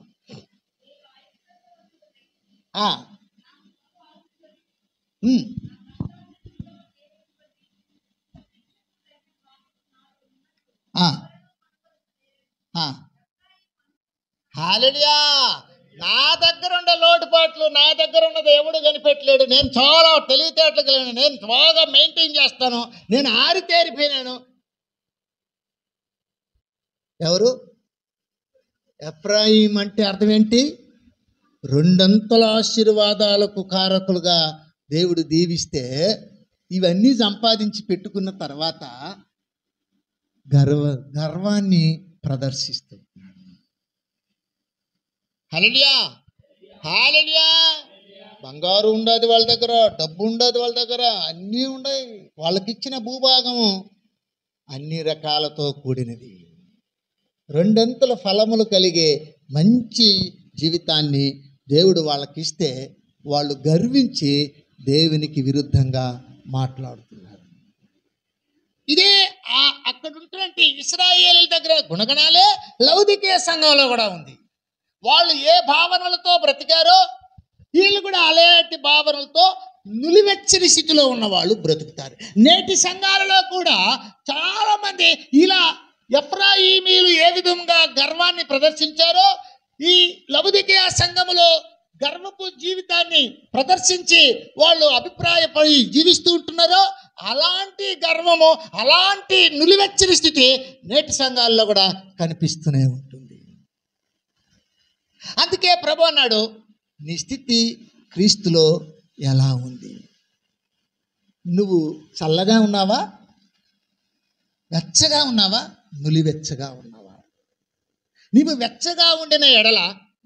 హల్లెలూయా. నా దగ్గర ఉండే లోటుపాట్లు, నా దగ్గర ఉన్నది ఎవడు కనిపెట్టలేడు, నేను చాలా తెలివితేటలు కలిగిన, నేను బాగా మెయింటైన్ చేస్తాను, నేను ఆరితేరిపోయినాను. ఎవరు? ఎఫ్రాయిం అంటే అర్థం ఏంటి? రెండంతల ఆశీర్వాదాలకు కారకులుగా దేవుడు దీవిస్తే ఇవన్నీ సంపాదించి పెట్టుకున్న తర్వాత గర్వాన్ని ప్రదర్శిస్తాడు. హల్లెలూయా, హల్లెలూయా. బంగారు ఉండదు వాళ్ళ దగ్గర, డబ్బు ఉండదు వాళ్ళ దగ్గర, అన్నీ ఉన్నాయి. వాళ్ళకిచ్చిన భూభాగము అన్ని రకాలతో కూడినది. రెండంతల ఫలములు కలిగే మంచి జీవితాన్ని దేవుడు వాళ్ళకిస్తే వాళ్ళు గర్వించి దేవునికి విరుద్ధంగా మాట్లాడుతున్నారు. ఇదే అక్కడ ఉన్నటువంటి ఇశ్రాయేలీయుల దగ్గర గుణగణాలే లవొదికయ సంఘంలో కూడా ఉంది. వాళ్ళు ఏ భావనలతో బ్రతికారో వీళ్ళు కూడా అలాంటి భావనలతో నులివెచ్చని స్థితిలో ఉన్న వాళ్ళు బ్రతుకుతారు. నేటి సంఘాలలో కూడా చాలామంది ఇలా ఎఫ్రాయిమీలు ఏ విధంగా గర్వాన్ని ప్రదర్శించారో ఈ లవొదికయ సంఘములో గర్వపు జీవితాన్ని ప్రదర్శించి వాళ్ళు అభిప్రాయపడి జీవిస్తూ ఉంటున్నారో అలాంటి గర్వము, అలాంటి నులివెచ్చని స్థితి నేటి సంఘాల్లో కూడా కనిపిస్తూనే ఉంటుంది. అందుకే ప్రభు అన్నాడు, నీ స్థితి క్రీస్తులో ఎలా ఉంది? నువ్వు చల్లగా ఉన్నావా, వెచ్చగా ఉన్నావా, నులివెచ్చగా ఉన్నావా? నీవు వెచ్చగా ఉండిన ఎడల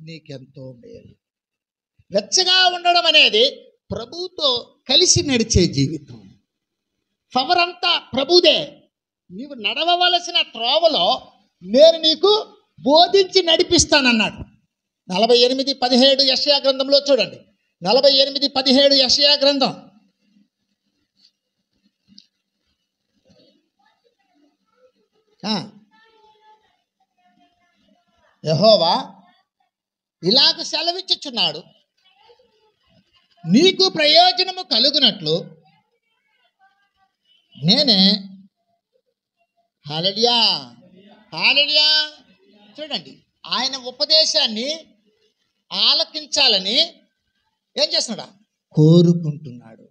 నీకెంతో మేలు. వెచ్చగా ఉండడం అనేది ప్రభువుతో కలిసి నడిచే జీవితం. పవర్ అంతా ప్రభుదే. నీవు నడవవలసిన త్రోవలో నేను నీకు బోధించి నడిపిస్తానన్నాడు. 48:17 యెషయా గ్రంథంలో చూడండి. 48:17 యెషయా గ్రంథం. యెహోవా ఇలాగ సెలవిచ్చుచున్నాడు, నీకు ప్రయోజనము కలుగునట్లు నేనే. హల్లెలూయా, హల్లెలూయా. చూడండి, ఆయన ఉపదేశాన్ని ఆలకించాలని ఏం చేస్తున్నాడు? కోరుకుంటున్నాడు.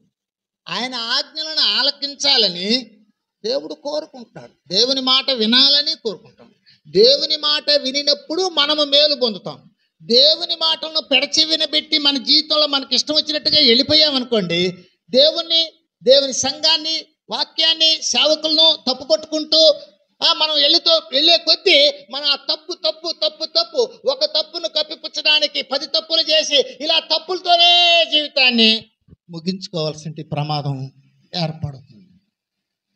ఆయన ఆజ్ఞలను ఆలకించాలని దేవుడు కోరుకుంటున్నాడు. దేవుని మాట వినాలని కోరుకుంటాం. దేవుని మాట వినినప్పుడు మనము మేలు పొందుతాం. దేవుని మాటలను పెడచి వినబెట్టి మన జీవితంలో మనకి ఇష్టం వచ్చినట్టుగా వెళ్ళిపోయామనుకోండి, దేవుని సంఘాన్ని, వాక్యాన్ని, సేవకులను తప్పు పట్టుకుంటూ మనం వెళ్ళే కొద్దీ మనం ఆ తప్పు ఒక తప్పును కప్పిపుచ్చడానికి 10 తప్పులు చేసి ఇలా తప్పులతోనే జీవితాన్ని ముగించుకోవాల్సిన ప్రమాదం ఏర్పడుతుంది.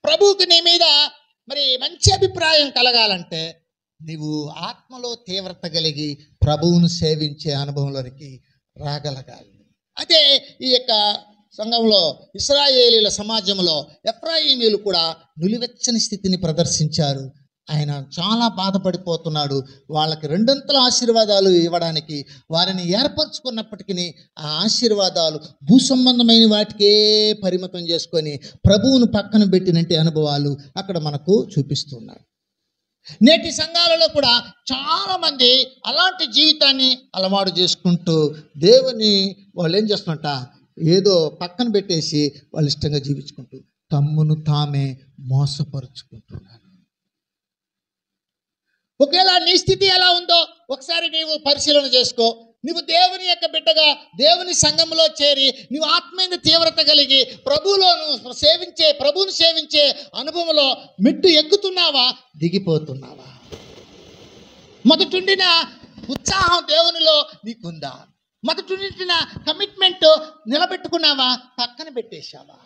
ప్రభువుకి నీ మీద మరి మంచి అభిప్రాయం కలగాలంటే నీవు ఆత్మలో తీవ్రత కలిగి ప్రభువును సేవించే అనుభవంలోనికి రాగలగాలి. అదే ఈ యొక్క సంఘంలో, ఇశ్రాయేలీల సమాజంలో ఎఫ్రాయిమీలు కూడా నులివెచ్చని స్థితిని ప్రదర్శించారు. ఆయన చాలా బాధపడిపోతున్నాడు. వాళ్ళకి 2 ఆశీర్వాదాలు ఇవ్వడానికి వారిని ఏర్పరచుకున్నప్పటికీ ఆ ఆశీర్వాదాలు భూసంబంధమైన వాటికే పరిమితం చేసుకొని ప్రభువును పక్కన పెట్టినట్టు అనుభవాలు అక్కడ మనకు చూపిస్తున్నాడు. నేటి సంఘాలలో కూడా చాలామంది అలాంటి జీవితాన్ని అలవాటు చేసుకుంటూ దేవుని వాళ్ళు ఏం చేస్తున్నట్ట, ఏదో పక్కన పెట్టేసి వాళ్ళు ఇష్టంగా జీవించుకుంటూ తమ్మును తామే మోసపరుచుకుంటున్నారు. ఒకవేళ నీ స్థితి ఎలా ఉందో ఒకసారి నీవు పరిశీలన చేసుకో. నువ్వు దేవుని యొక్క బిడ్డగా దేవుని సంఘంలో చేరి నువ్వు ఆత్మీయ తీవ్రత కలిగి ప్రభువును సేవించే అనుభవంలో మెట్టు ఎక్కుతున్నావా, దిగిపోతున్నావా? మొదటుండిన ఉత్సాహం దేవునిలో నీకుందా? మొదటుండిన కమిట్మెంట్ నిలబెట్టుకున్నావా, పక్కన పెట్టేశావా?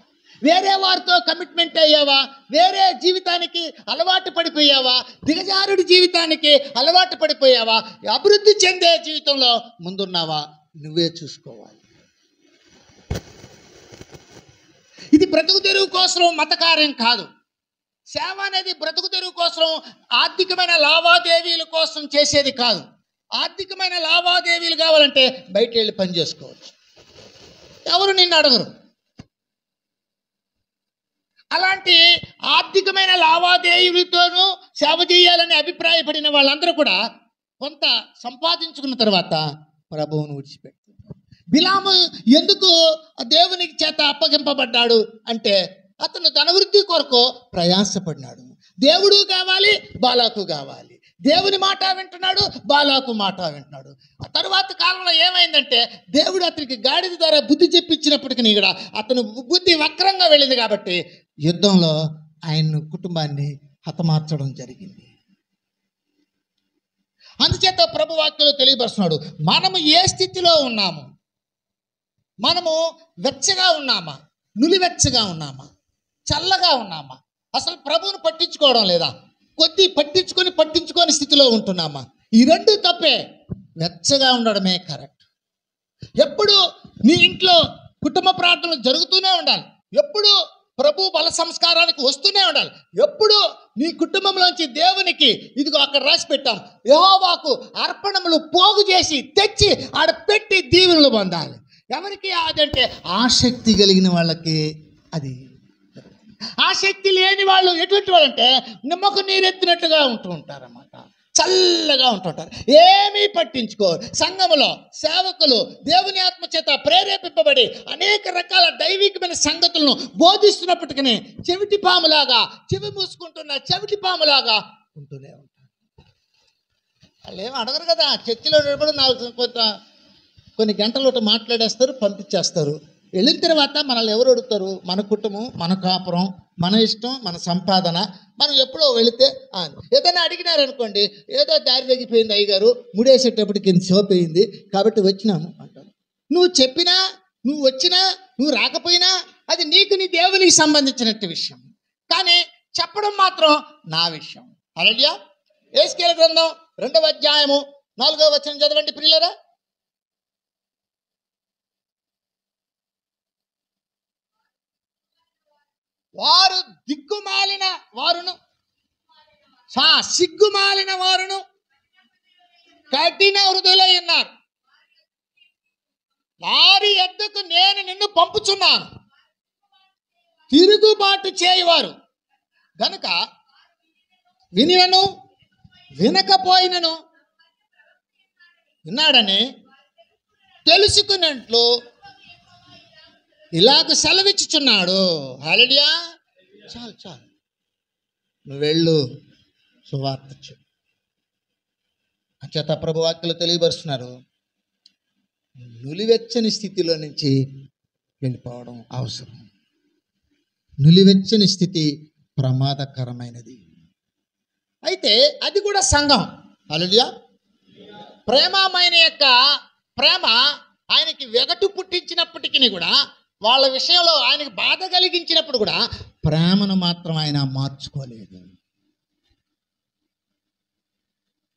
వేరే వారితో కమిట్మెంట్ అయ్యావా? వేరే జీవితానికి అలవాటు పడిపోయావా? దిగజారుడి జీవితానికి అలవాటు పడిపోయావా? అభివృద్ధి చెందే జీవితంలో ముందున్నావా? నువ్వే చూసుకోవాలి. ఇది బ్రతుకు తెరువు కోసం మత కార్యం కాదు. సేవ అనేది బ్రతుకు తెరువు కోసం, ఆర్థికమైన లావాదేవీల కోసం చేసేది కాదు. ఆర్థికమైన లావాదేవీలు కావాలంటే బయట వెళ్ళి పని చేసుకోవచ్చు, ఎవరు నిన్ను అడగరు. అలాంటి ఆర్థికమైన లావాదేవీలతోనూ సేవ చేయాలని అభిప్రాయపడిన వాళ్ళందరూ కూడా కొంత సంపాదించుకున్న తర్వాత ప్రభువును విడిచిపెట్టారు. బిలాము ఎందుకు దేవునికి చేత అప్పగింపబడ్డాడు అంటే అతను ధనవృద్ధి కొరకు ప్రయాసపడినాడు. దేవుడు కావాలి, బాలాకు కావాలి. దేవుని మాట వింటున్నాడు, బాలాకు మాట వింటున్నాడు. ఆ తరువాత కాలంలో ఏమైందంటే దేవుడు అతనికి గాడిద ద్వారా బుద్ధి చెప్పించినప్పటికీ కూడా అతను బుద్ధి వక్రంగా వెళ్ళింది కాబట్టి యుద్ధంలో ఆయన కుటుంబాన్ని హతమార్చడం జరిగింది. అందుచేత ప్రభు వాక్యంలో తెలియపరుస్తున్నాడు, మనము ఏ స్థితిలో ఉన్నాము? మనము వెచ్చగా ఉన్నామా, నులివెచ్చగా ఉన్నామా, చల్లగా ఉన్నామా? అసలు ప్రభువును పట్టించుకోవడం లేదా? కొద్ది పట్టించుకొని స్థితిలో ఉంటున్నామా? ఈ 2 తప్పే. వెచ్చగా ఉండడమే కరెక్ట్. ఎప్పుడు నీ ఇంట్లో కుటుంబ ప్రార్థనలు జరుగుతూనే ఉండాలి. ఎప్పుడు ప్రభు బల సంస్కారానికి వస్తూనే ఉండాలి. ఎప్పుడు నీ కుటుంబంలోంచి దేవునికి ఇదిగో అక్కడ రాసి పెట్టాం, యెహోవాకు అర్పణములు పోగు చేసి తెచ్చి ఆడ పెట్టి దీవెనలు పొందాలి. ఎవరికి అదంటే ఆసక్తి కలిగిన వాళ్ళకి అది. ఆసక్తి లేని వాళ్ళు ఎటువంటి వాళ్ళంటే నిమ్మకు నీరెత్తినట్లుగా ఉంటూ ఉంటారన్నమాట. చల్లగా ఉంటుంటారు, ఏమీ పట్టించుకోరు. సంఘములో సేవకులు దేవుని ఆత్మ చేత ప్రేరేపింపబడి అనేక రకాల దైవికమైన సంగతులను బోధిస్తున్నప్పటికీ చెవిటి పాములాగా, చెవి మూసుకుంటున్న చెవిటి పాములాగా ఉంటూనే ఉంటారు. వాళ్ళు ఏమి అడగరు కదా. చర్చిలో నిలబడి కొన్ని గంటలు మాట్లాడేస్తారు, పంపించేస్తారు. వెళ్ళిన తర్వాత మనల్ని ఎవరు అడుగుతారు? మన కుటుంబం, మన కాపురం, మన ఇష్టం, మన సంపాదన. మనం ఎప్పుడో వెళితే ఏదైనా అడిగినారనుకోండి, ఏదో దారి తగ్గిపోయింది అయ్యగారు, ముడేసేటప్పటికి సోపోయింది కాబట్టి వచ్చినాము అంటారు. నువ్వు చెప్పినా, నువ్వు వచ్చినా, నువ్వు రాకపోయినా అది నీకు నీ దేవునికి సంబంధించినట్టు విషయం. కానీ చెప్పడం మాత్రం నా విషయం. హల్లెలూయా. యేసుకేలు గ్రంథం 2వ అధ్యాయము 4వ వచనం చదవండి ప్రియులారా. వారు దిక్కుమాలిన వారును, సిగ్గుమాలిన వారును, కఠిన హృదయులై ఉన్నారు. వారి యొద్దకు నేను నిన్ను పంపుచున్నాను. తిరుగుబాటు చేయవారు గనుక వినినను వినకపోయినను విన్నాడని తెలుసుకున్నట్లు ఇలాగ సెలవిచ్చుచున్నాడు. హల్లెలూయా. చాలు చాలు, నువ్వు వెళ్ళు, సువార్త చెప్పు. అంచేత ప్రభు వాక్యలు తెలియపరుస్తున్నారు, నులివెచ్చని స్థితిలో నుంచి వెళ్ళిపోవడం అవసరం. నులివెచ్చని స్థితి ప్రమాదకరమైనది. అయితే అది కూడా సంఘం. హల్లెలూయా. ప్రేమమైన యొక్క ప్రేమ ఆయనకి వెగటు పుట్టించినప్పటికీ కూడా, వాళ్ళ విషయంలో ఆయనకి బాధ కలిగించినప్పుడు కూడా ప్రేమను మాత్రం ఆయన మార్చుకోలేదు.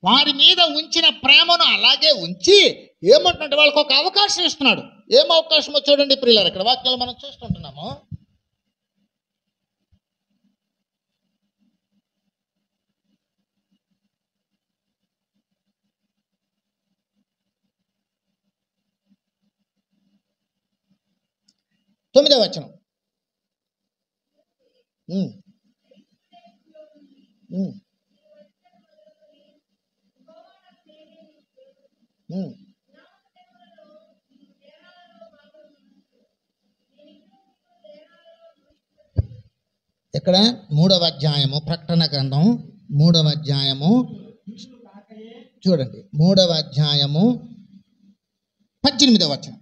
వారి మీద ఉంచిన ప్రేమను అలాగే ఉంచి ఏమంటుంటే వాళ్ళకి ఒక అవకాశం ఇస్తున్నాడు. ఏం అవకాశమో చూడండి ప్రియులారా, ఇక్కడ వాక్యాలు మనం చూస్తుంటున్నాము. తొమ్మిదవ వచనం. ఇక్కడ 3వ అధ్యాయము, ప్రకటన గ్రంథం 3వ అధ్యాయము చూడండి. 3వ అధ్యాయము 18వ వచనం.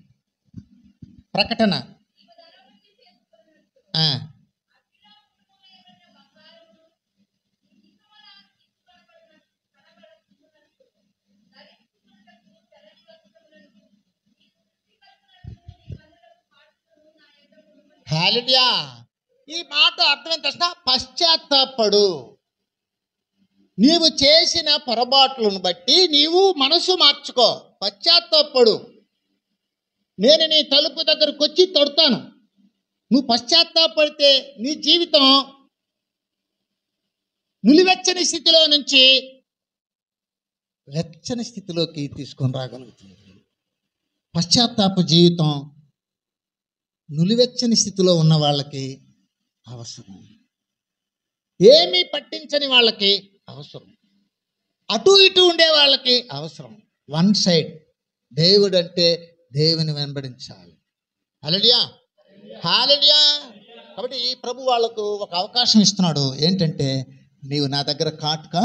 ప్రకటన. హల్లెలూయా. ఈ మాట అర్థం ఏంటంటే పశ్చాత్తాపడు. నీవు చేసిన పొరపాట్లను బట్టి నీవు మనసు మార్చుకో, పశ్చాత్తాపడు. నేను నీ తలుపు దగ్గరకు వచ్చి తొడతాను. నువ్వు పశ్చాత్తాపడితే నీ జీవితం నులివెచ్చని స్థితిలో నుంచి వెచ్చని స్థితిలోకి తీసుకొని రాగలుగుతుంది. పశ్చాత్తాప జీవితం నులివెచ్చని స్థితిలో ఉన్న వాళ్ళకి అవసరం. ఏమీ పట్టించని వాళ్ళకి అవసరం. అటు ఇటు ఉండే వాళ్ళకి అవసరం. One side. దేవుడు అంటే దేవుని వెంబడించాలి. హల్లెలూయా. హల్లెలూయా. కాబట్టి ప్రభు వాళ్ళకు ఒక అవకాశం ఇస్తున్నాడు. ఏంటంటే, నీవు నా దగ్గర కాటుక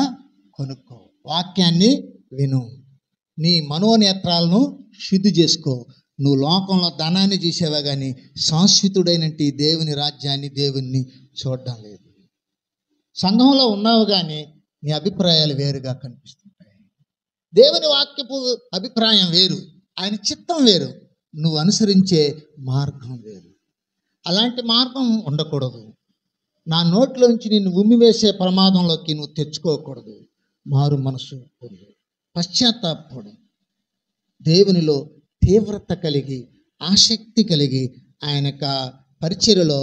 కొనుక్కో, వాక్యాన్ని విను, నీ మనోనేత్రాలను శుద్ధి చేసుకో. నువ్వు లోకంలో ధనాన్ని చూసేవా కానీ శాశ్వతుడైనట్టి దేవుని రాజ్యాన్ని, దేవుణ్ణి చూడడం లేదు. సంఘంలో ఉన్నావు కానీ నీ అభిప్రాయాలు వేరుగా కనిపిస్తుంటాయి. దేవుని వాక్యపు అభిప్రాయం వేరు, ఆయన చిత్తం వేరు, నువ్వు అనుసరించే మార్గం వేరు. అలాంటి మార్గం ఉండకూడదు. నా నోట్లోంచి నిన్ను ఉమ్మివేసే ప్రమాదంలోకి నువ్వు తెచ్చుకోకూడదు. మారు మనసు పొందు, పశ్చాత్తాపడు, దేవునిలో తీవ్రత కలిగి, ఆసక్తి కలిగి ఆయన యొక్క పరిచర్యలో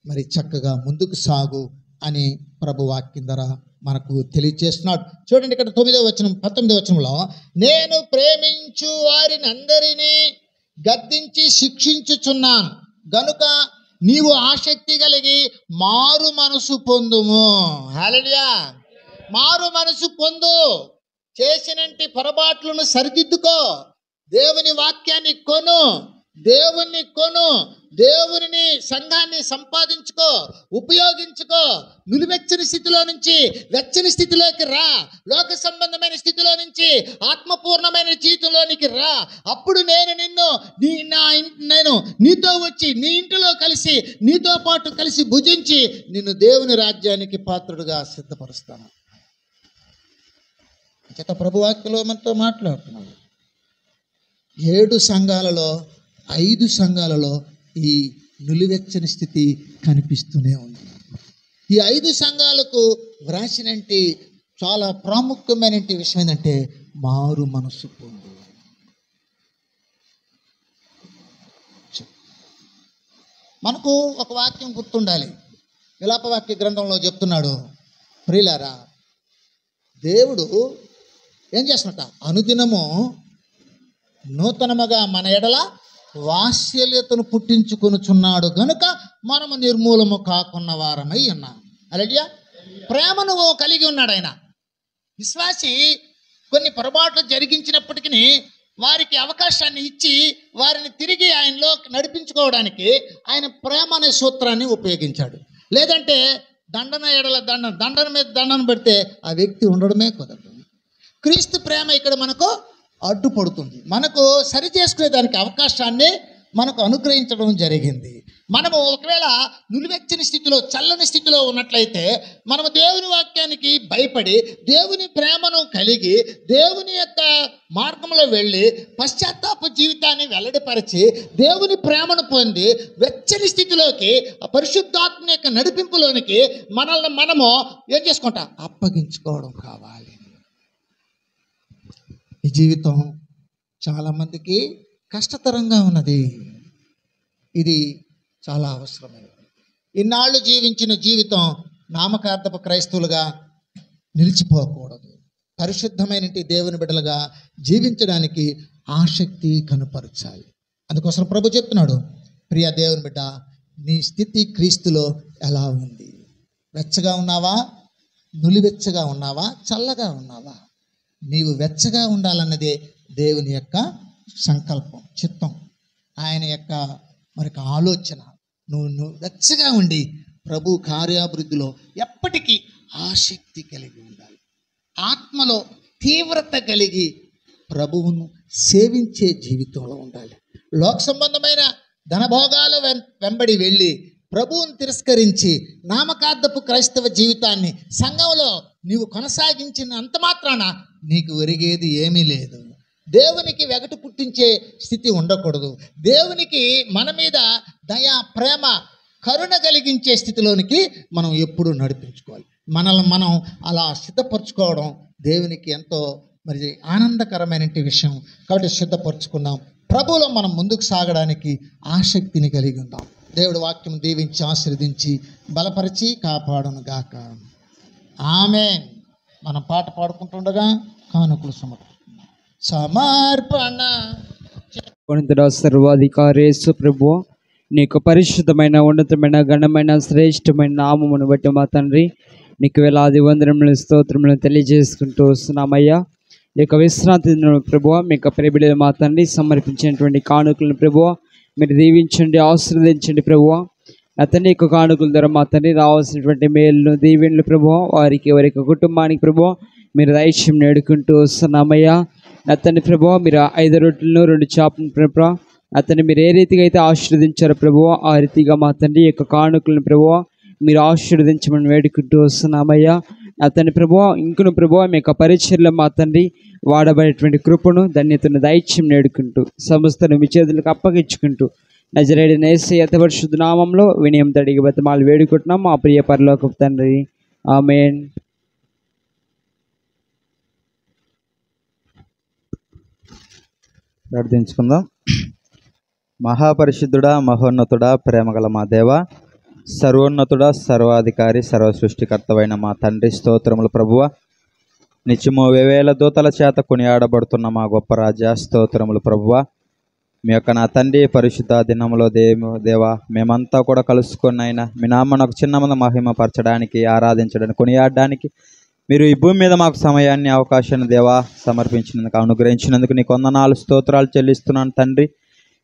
మరి చక్కగా ముందుకు సాగు అని ప్రభు వాక్యం ద్వారా మనకు తెలియజేస్తున్నాడు. చూడండి ఇక్కడ 9వ వచనం, 19వ వచనంలో, నేను ప్రేమించు వారిని అందరినీ గద్దించి శిక్షించుచున్నాను గనుక నీవు ఆసక్తి కలిగి మారు మనసు పొందుము. హల్లెలూయా. మారు మనసు పొందు. చేసినంటి పొరపాట్లను సరిదిద్దుకో. దేవుని వాక్యాన్ని కొను, దేవుణ్ణి కొను, దేవుని సంఘాన్ని సంపాదించుకో, ఉపయోగించుకో. నులివెచ్చని స్థితిలో నుంచి వెచ్చని స్థితిలోకి రా. లోక సంబంధమైన స్థితిలో నుంచి ఆత్మపూర్ణమైన జీవితంలోనికి రా. అప్పుడు నేను నేను నీతో వచ్చి నీ ఇంటిలో కలిసి, నీతో పాటు కలిసి భుజించి నిన్ను దేవుని రాజ్యానికి పాత్రుడుగా సిద్ధపరుస్తాను. చేత ప్రభువాక్యలో మనతో మాట్లాడుతున్నాడు. 7 సంఘాలలో 5 సంఘాలలో ఈ నులివెచ్చని స్థితి కనిపిస్తూనే ఉంది. ఈ 5 సంఘాలకు వ్రాసినంటి చాలా ప్రాముఖ్యమైన విషయం ఏంటంటే, మారు మనసు పొందు. మనకు ఒక వాక్యం గుర్తుండాలి. విలాపవాక్య గ్రంథంలో చెప్తున్నాడు, ప్రియులారా, దేవుడు ఏం చేస్తున్నట? అనుదినము నూతనముగా మన ఎడల వాత్సల్యతను పుట్టించుకొనుచున్నాడు గనుక మనము నిర్మూలము కాకున్న వారమై ఉన్నాం. అలెలుయా. ప్రేమను కలిగి ఉన్నాడు ఆయన. విశ్వాసి కొన్ని పొరపాట్లు జరిగించినప్పటికీ వారికి అవకాశాన్ని ఇచ్చి వారిని తిరిగి ఆయనలో నడిపించుకోవడానికి ఆయన ప్రేమ అనే సూత్రాన్ని ఉపయోగించాడు. లేదంటే దండన ఎడల దండన మీద దండన పెడితే ఆ వ్యక్తి ఉండడమే కుదరదు. క్రీస్తు ప్రేమ ఇక్కడ మనకు అడ్డుపడుతుంది. మనకు సరి చేసుకునేదానికి అవకాశాన్ని మనకు అనుగ్రహించడం జరిగింది. మనము ఒకవేళ నులివెచ్చని స్థితిలో, చల్లని స్థితిలో ఉన్నట్లయితే మనము దేవుని వాక్యానికి భయపడి దేవుని ప్రేమను కలిగి దేవుని యొక్క మార్గంలో వెళ్ళి పశ్చాత్తాప జీవితాన్ని వెల్లడిపరిచి దేవుని ప్రేమను పొంది వెచ్చని స్థితిలోకి, పరిశుద్ధాత్మ యొక్క నడిపింపులోనికి మనల్ని మనము ఏం చేసుకుంటాం? అప్పగించుకోవడం కావాలి. ఈ జీవితం చాలామందికి కష్టతరంగా ఉన్నది. ఇది చాలా అవసరమైనది. ఇన్నాళ్ళు జీవించిన జీవితం నామకార్థపు క్రైస్తవులుగా నిలిచిపోకూడదు. పరిశుద్ధమైన దేవుని బిడ్డలుగా జీవించడానికి ఆసక్తి కనపరచాలి. అందుకోసం ప్రభు చెప్తున్నాడు, ప్రియ దేవుని బిడ్డ, నీ స్థితి క్రీస్తులో ఎలా ఉంది? వెచ్చగా ఉన్నావా? నులివెచ్చగా ఉన్నావా? చల్లగా ఉన్నావా? నీవు వెచ్చగా ఉండాలన్నదే దేవుని యొక్క సంకల్పం, చిత్తం, ఆయన యొక్క మరొక ఆలోచన. నువ్వు వెచ్చగా ఉండి ప్రభు కార్యాభివృద్ధిలో ఎప్పటికీ ఆసక్తి కలిగి ఉండాలి. ఆత్మలో తీవ్రత కలిగి ప్రభువును సేవించే జీవితంలో ఉండాలి. లోక సంబంధమైన ధనభోగాల వెంబడి వెళ్ళి ప్రభువును తిరస్కరించి నామకార్థపు క్రైస్తవ జీవితాన్ని సంఘంలో నీవు కొనసాగించినంత మాత్రాన నీకు ఒరిగేది ఏమీ లేదు. దేవునికి వెగటు పుట్టించే స్థితి ఉండకూడదు. దేవునికి మన మీద దయ, ప్రేమ, కరుణ కలిగించే స్థితిలోనికి మనం ఎప్పుడూ నడిపించుకోవాలి. మనల్ని మనం అలా సిద్ధపరచుకోవడం దేవునికి ఎంతో మరి ఆనందకరమైన విషయం. కాబట్టి సిద్ధపరచుకుందాం. ప్రభువులో మనం ముందుకు సాగడానికి ఆసక్తిని కలిగి ఉందాం. దేవుడి వాక్యం దీవించి ఆశీర్వదించి బలపరిచి కాపాడును గాక. ఆమేన్. మనం పాట పాడుకుంటుండగా కానుకలు సమర్పణ. సర్వాధికారి యేసు ప్రభువా, నీకు పరిశుద్ధమైన, ఉన్నతమైన, ఘనమైన, శ్రేష్టమైన నామమును బట్టి మా తండ్రి నీకు వేలాది వందనములు, స్తోత్రములను తెలియజేసుకుంటూ వస్తున్నామయ్యా. ఈ యొక్క విశ్రాంతి దినం ప్రభువా, మీ యొక్క ప్రియబిడ్డలు మా తండ్రి సమర్పించినటువంటి కానుకలను ప్రభువా మీరు దీవించండి, ఆశీర్వదించండి ప్రభువా. అతని యొక్క కానుకల ద్వారా మా తండ్రి రావాల్సినటువంటి మేలును, దీవెనలు ప్రభువా వారికి, వారి యొక్క కుటుంబానికి ప్రభువా మీరు దైత్యం నేడుకుంటూ వస్తున్నామయ్యా. అతని ప్రభువా మీరు 5 రొట్టెలను 2 చేపలను ప్రభువా అతన్ని మీరు ఏ రీతిగా అయితే ఆశీర్వదించారో ప్రభువా ఆ రీతిగా మా తండ్రి యొక్క కానుకలను ప్రభువా మీరు ఆశీర్వదించమని వేడుకుంటూ వస్తున్నామయ్యా. అతని ప్రభువా ఇంకను ప్రభువా మీ యొక్క పరిచర్లో మా తండ్రి వాడబడేటువంటి కృపను, ధన్యతను దైత్యం నేడుకుంటూ సమస్తను మీ చేతులకు అప్పగించుకుంటూ నజరేయుడైన యేసయ్య అతి పరిశుద్ధ నామంలో వినయంతో అడిగి బతిమాలు వేడుకుంటున్నాం మా ప్రియ పరలోకపు తండ్రి. ఆమేన్. ప్రార్థించుకుందాం. మహాపరిశుద్ధుడా, మహోన్నతుడా, ప్రేమగల మా దేవ, సర్వోన్నతుడా, సర్వాధికారి, సర్వ సృష్టికర్తవైన మా తండ్రి స్తోత్రములు ప్రభువ. నిత్యము వేవేల దూతల చేత కొనియాడబడుతున్న మా గొప్ప రాజా స్తోత్రములు ప్రభువ. మీ యొక్క నా తండ్రి పరిశుద్ధ దినములో దేవా మేమంతా కూడా కలుసుకొని అయినా మీ నామను ఒక చిన్న మంది మహిమపరచడానికి, ఆరాధించడానికి, కొనియాడడానికి మీరు ఈ భూమి మీద మాకు సమయాన్ని, అవకాశాన్ని దేవా సమర్పించినందుకు, అనుగ్రహించినందుకు నీకు వందనాలు, స్తోత్రాలు చెల్లిస్తున్నాను తండ్రి.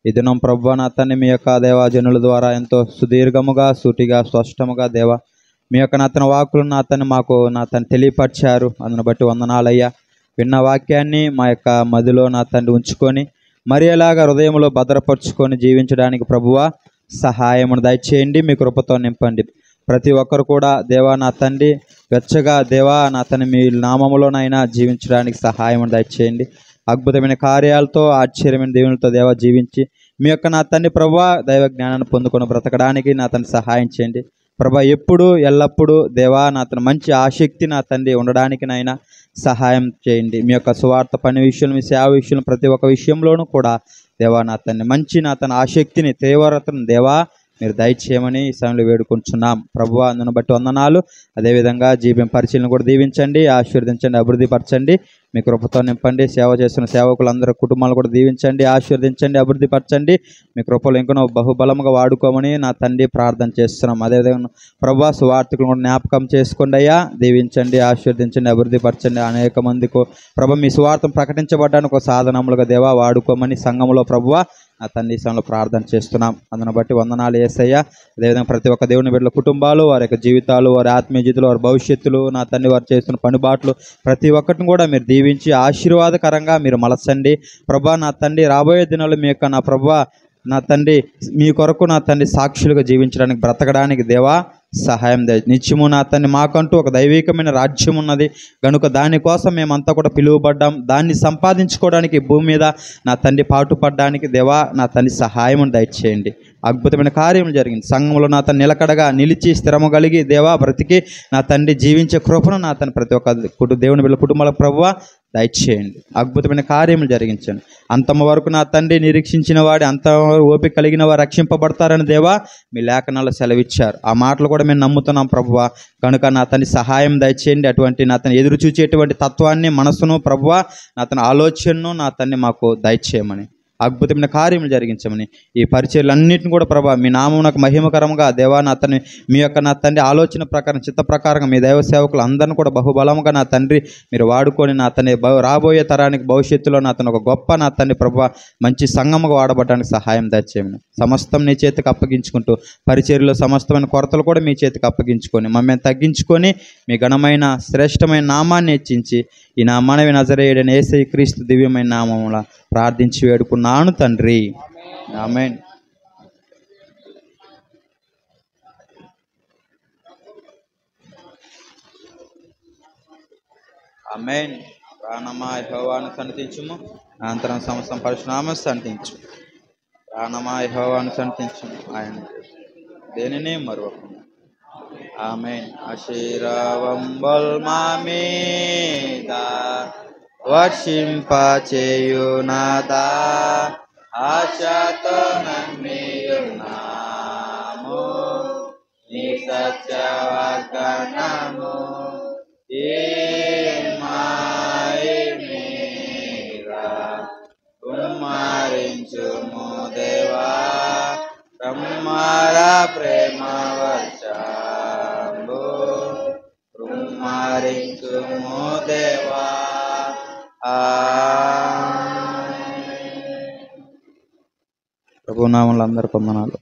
ఈ దినం ప్రభువా నా తండ్రి మీ యొక్క దేవాజనుల ద్వారా ఎంతో సుదీర్ఘముగా, సూటిగా, స్పష్టముగా దేవా మీ యొక్క నా తన వాక్కులు నా తను మాకు నా తను తెలియపరిచారు. అందును బట్టి వందనాలయ్యా. విన్న వాక్యాన్ని మా యొక్క మదిలో నా తండ్రి ఉంచుకొని మరి ఎలాగా హృదయంలో భద్రపరుచుకొని జీవించడానికి ప్రభువా సహాయమును దయచేయండి, మీ కృపతో నింపండి. ప్రతి ఒక్కరు కూడా దేవా నా తండ్రి వెచ్చగా దేవా నా తను మీ నామములోనైనా జీవించడానికి సహాయమును దయచేయండి. అద్భుతమైన కార్యాలతో, ఆశ్చర్యమైన దేవునితో దేవా జీవించి మీ యొక్క నా తండ్రి ప్రభువా దైవ జ్ఞానాన్ని పొందుకొని బ్రతకడానికి నా తండ్రి సహాయం చేయండి ప్రభా. ఎప్పుడు ఎల్లప్పుడూ దేవా నా తన మంచి ఆసక్తి నా తండ్రి ఉండడానికి నైనా సహాయం చేయండి. మీ యొక్క సువార్త పని విషయంలో, మీ సేవ విషయంలో, ప్రతి ఒక్క విషయంలోనూ కూడా దేవా నా తండ్రి మంచి నా తన ఆసక్తిని, తీవ్రతను దేవా మీరు దయచేయమని ఈ సమయంలో వేడుకుంటున్నాం ప్రభువా. అందును బట్టి వందనాలు. అదేవిధంగా జీవం పరిశీలన కూడా దీవించండి, ఆశీర్వదించండి, అభివృద్ధి పరచండి. మీ కృపతో నింపండి. సేవ చేస్తున్న సేవకులందరూ కుటుంబాలు కూడా దీవించండి, ఆశీర్వదించండి, అభివృద్ధి పరచండి. మీ కృపలో ఇంకనో బహుబలముగా వాడుకోమని నా తండ్రి ప్రార్థన చేస్తున్నాం. అదేవిధంగా ప్రభా సువార్థికులను కూడా జ్ఞాపకం చేసుకోండి అయ్యా. దీవించండి, ఆశీర్వదించండి, అభివృద్ధి పరచండి. అనేక మందికి ప్రభు మీ సువార్థం ప్రకటించబడ్డానికి ఒక సాధనములుగా దేవా వాడుకోమని సంఘంలో ప్రభువా నా తండ్రి సమయంలో ప్రార్థన చేస్తున్నాం. అందును బట్టి వందనాలు యేసయ్య. అదేవిధంగా ప్రతి ఒక్క దేవుని బిడ్డల కుటుంబాలు, వారి యొక్క జీవితాలు, వారి ఆత్మీయ జీవితాలు, వారి భవిష్యత్తులు, నా తండ్రి వారు చేస్తున్న పనిబాట్లు ప్రతి ఒక్కటిని కూడా మీరు దీవించి ఆశీర్వాదకరంగా మీరు మలచండి ప్రభా. నా తండ్రి రాబోయే దినాలు మీ యొక్క నా ప్రభా నా తండ్రి మీ కొరకు నా తండ్రి సాక్షులుగా జీవించడానికి బ్రతకడానికి దేవా సహాయం నిత్యము నా తండ్రి మాకంటూ ఒక దైవికమైన రాజ్యం ఉన్నది కనుక దానికోసం మేమంతా కూడా పిలువబడ్డాం. దాన్ని సంపాదించుకోవడానికి భూమి మీద నా తండ్రి పాటుపడడానికి దేవా నా తండ్రి సహాయం దయచేయండి. అద్భుతమైన కార్యం జరిగింది సంఘంలో నా తను నిలకడగా నిలిచి స్థిరము కలిగి దేవా బ్రతికి నా తండ్రి జీవించే కృపను నా తను ప్రతి ఒక్క దేవుని బిడ్డల కుటుంబాల ప్రభువా దయచేయండి. అద్భుతమైన కార్యములు జరిగించండి. అంతమ వరకు నా తండ్రి నిరీక్షించిన వాడి అంత ఓపిక కలిగిన వారు రక్షింపబడతారని దేవా మీ లేఖనాల్లో సెలవిచ్చారు. ఆ మాటలు కూడా మేము నమ్ముతున్నాం ప్రభువా. కనుక నా తన సహాయం దయచేయండి. అటువంటి నా తను ఎదురు చూచేటువంటి తత్వాన్ని మనసును ప్రభువా నా తన ఆలోచనను నా తన్ని మాకు దయచేయమని అద్భుతమైన కార్యములు జరిగించమని ఈ పరిచర్యలన్నింటిని కూడా ప్రభా మీ నామమునకు మహిమకరంగా దేవా నా తండ్రి మీ యొక్క నా తండ్రి ఆలోచన ప్రకారం చిత్త ప్రకారంగా మీ దైవ సేవకులు అందరిని కూడా బహుబలంగా నా తండ్రి మీరు వాడుకొని నా తండ్రి రాబోయే తరానికి భవిష్యత్తులో నా తన ఒక గొప్ప నా తండ్రి ప్రభా మంచి సంఘముగా వాడబడడానికి సహాయం దయచేయమని సమస్తం నీ చేతికి అప్పగించుకుంటూ పరిచర్యలో సమస్తమైన కొరతలు కూడా మీ చేతికి అప్పగించుకొని మమ్మల్ని తగ్గించుకొని మీ ఘనమైన శ్రేష్టమైన నామాన్ని హెచ్చించి ఈ నా మనవి నజరేయుడైన యేసయ్య క్రీస్తు దివ్యమైన నామముల ప్రార్థించి వేడుకున్నాను తండ్రి. ఆమేన్. ఆమేన్. ప్రాణమా యెహోవాను సన్నిధించుము, అనంతరం సమస్తం పరిశునామమును సన్నిధించు. ప్రాణమా యెహోవాను సన్నిధించుము, ఆయన దేనిని మరువకు. ఆమేన్. ఆశీర్వాదం మా మీద వర్షింపచేయునాదా, ఆశతో నమ్మియున్నాము నీ సత్య వాగ్దానము. కుమ్మరించుము దేవా బ్రహ్మర ప్రేమ వర్షంబు, కుమ్మరించుము దేవా. ప్రభు నామములో అందరికీ వందనాలు.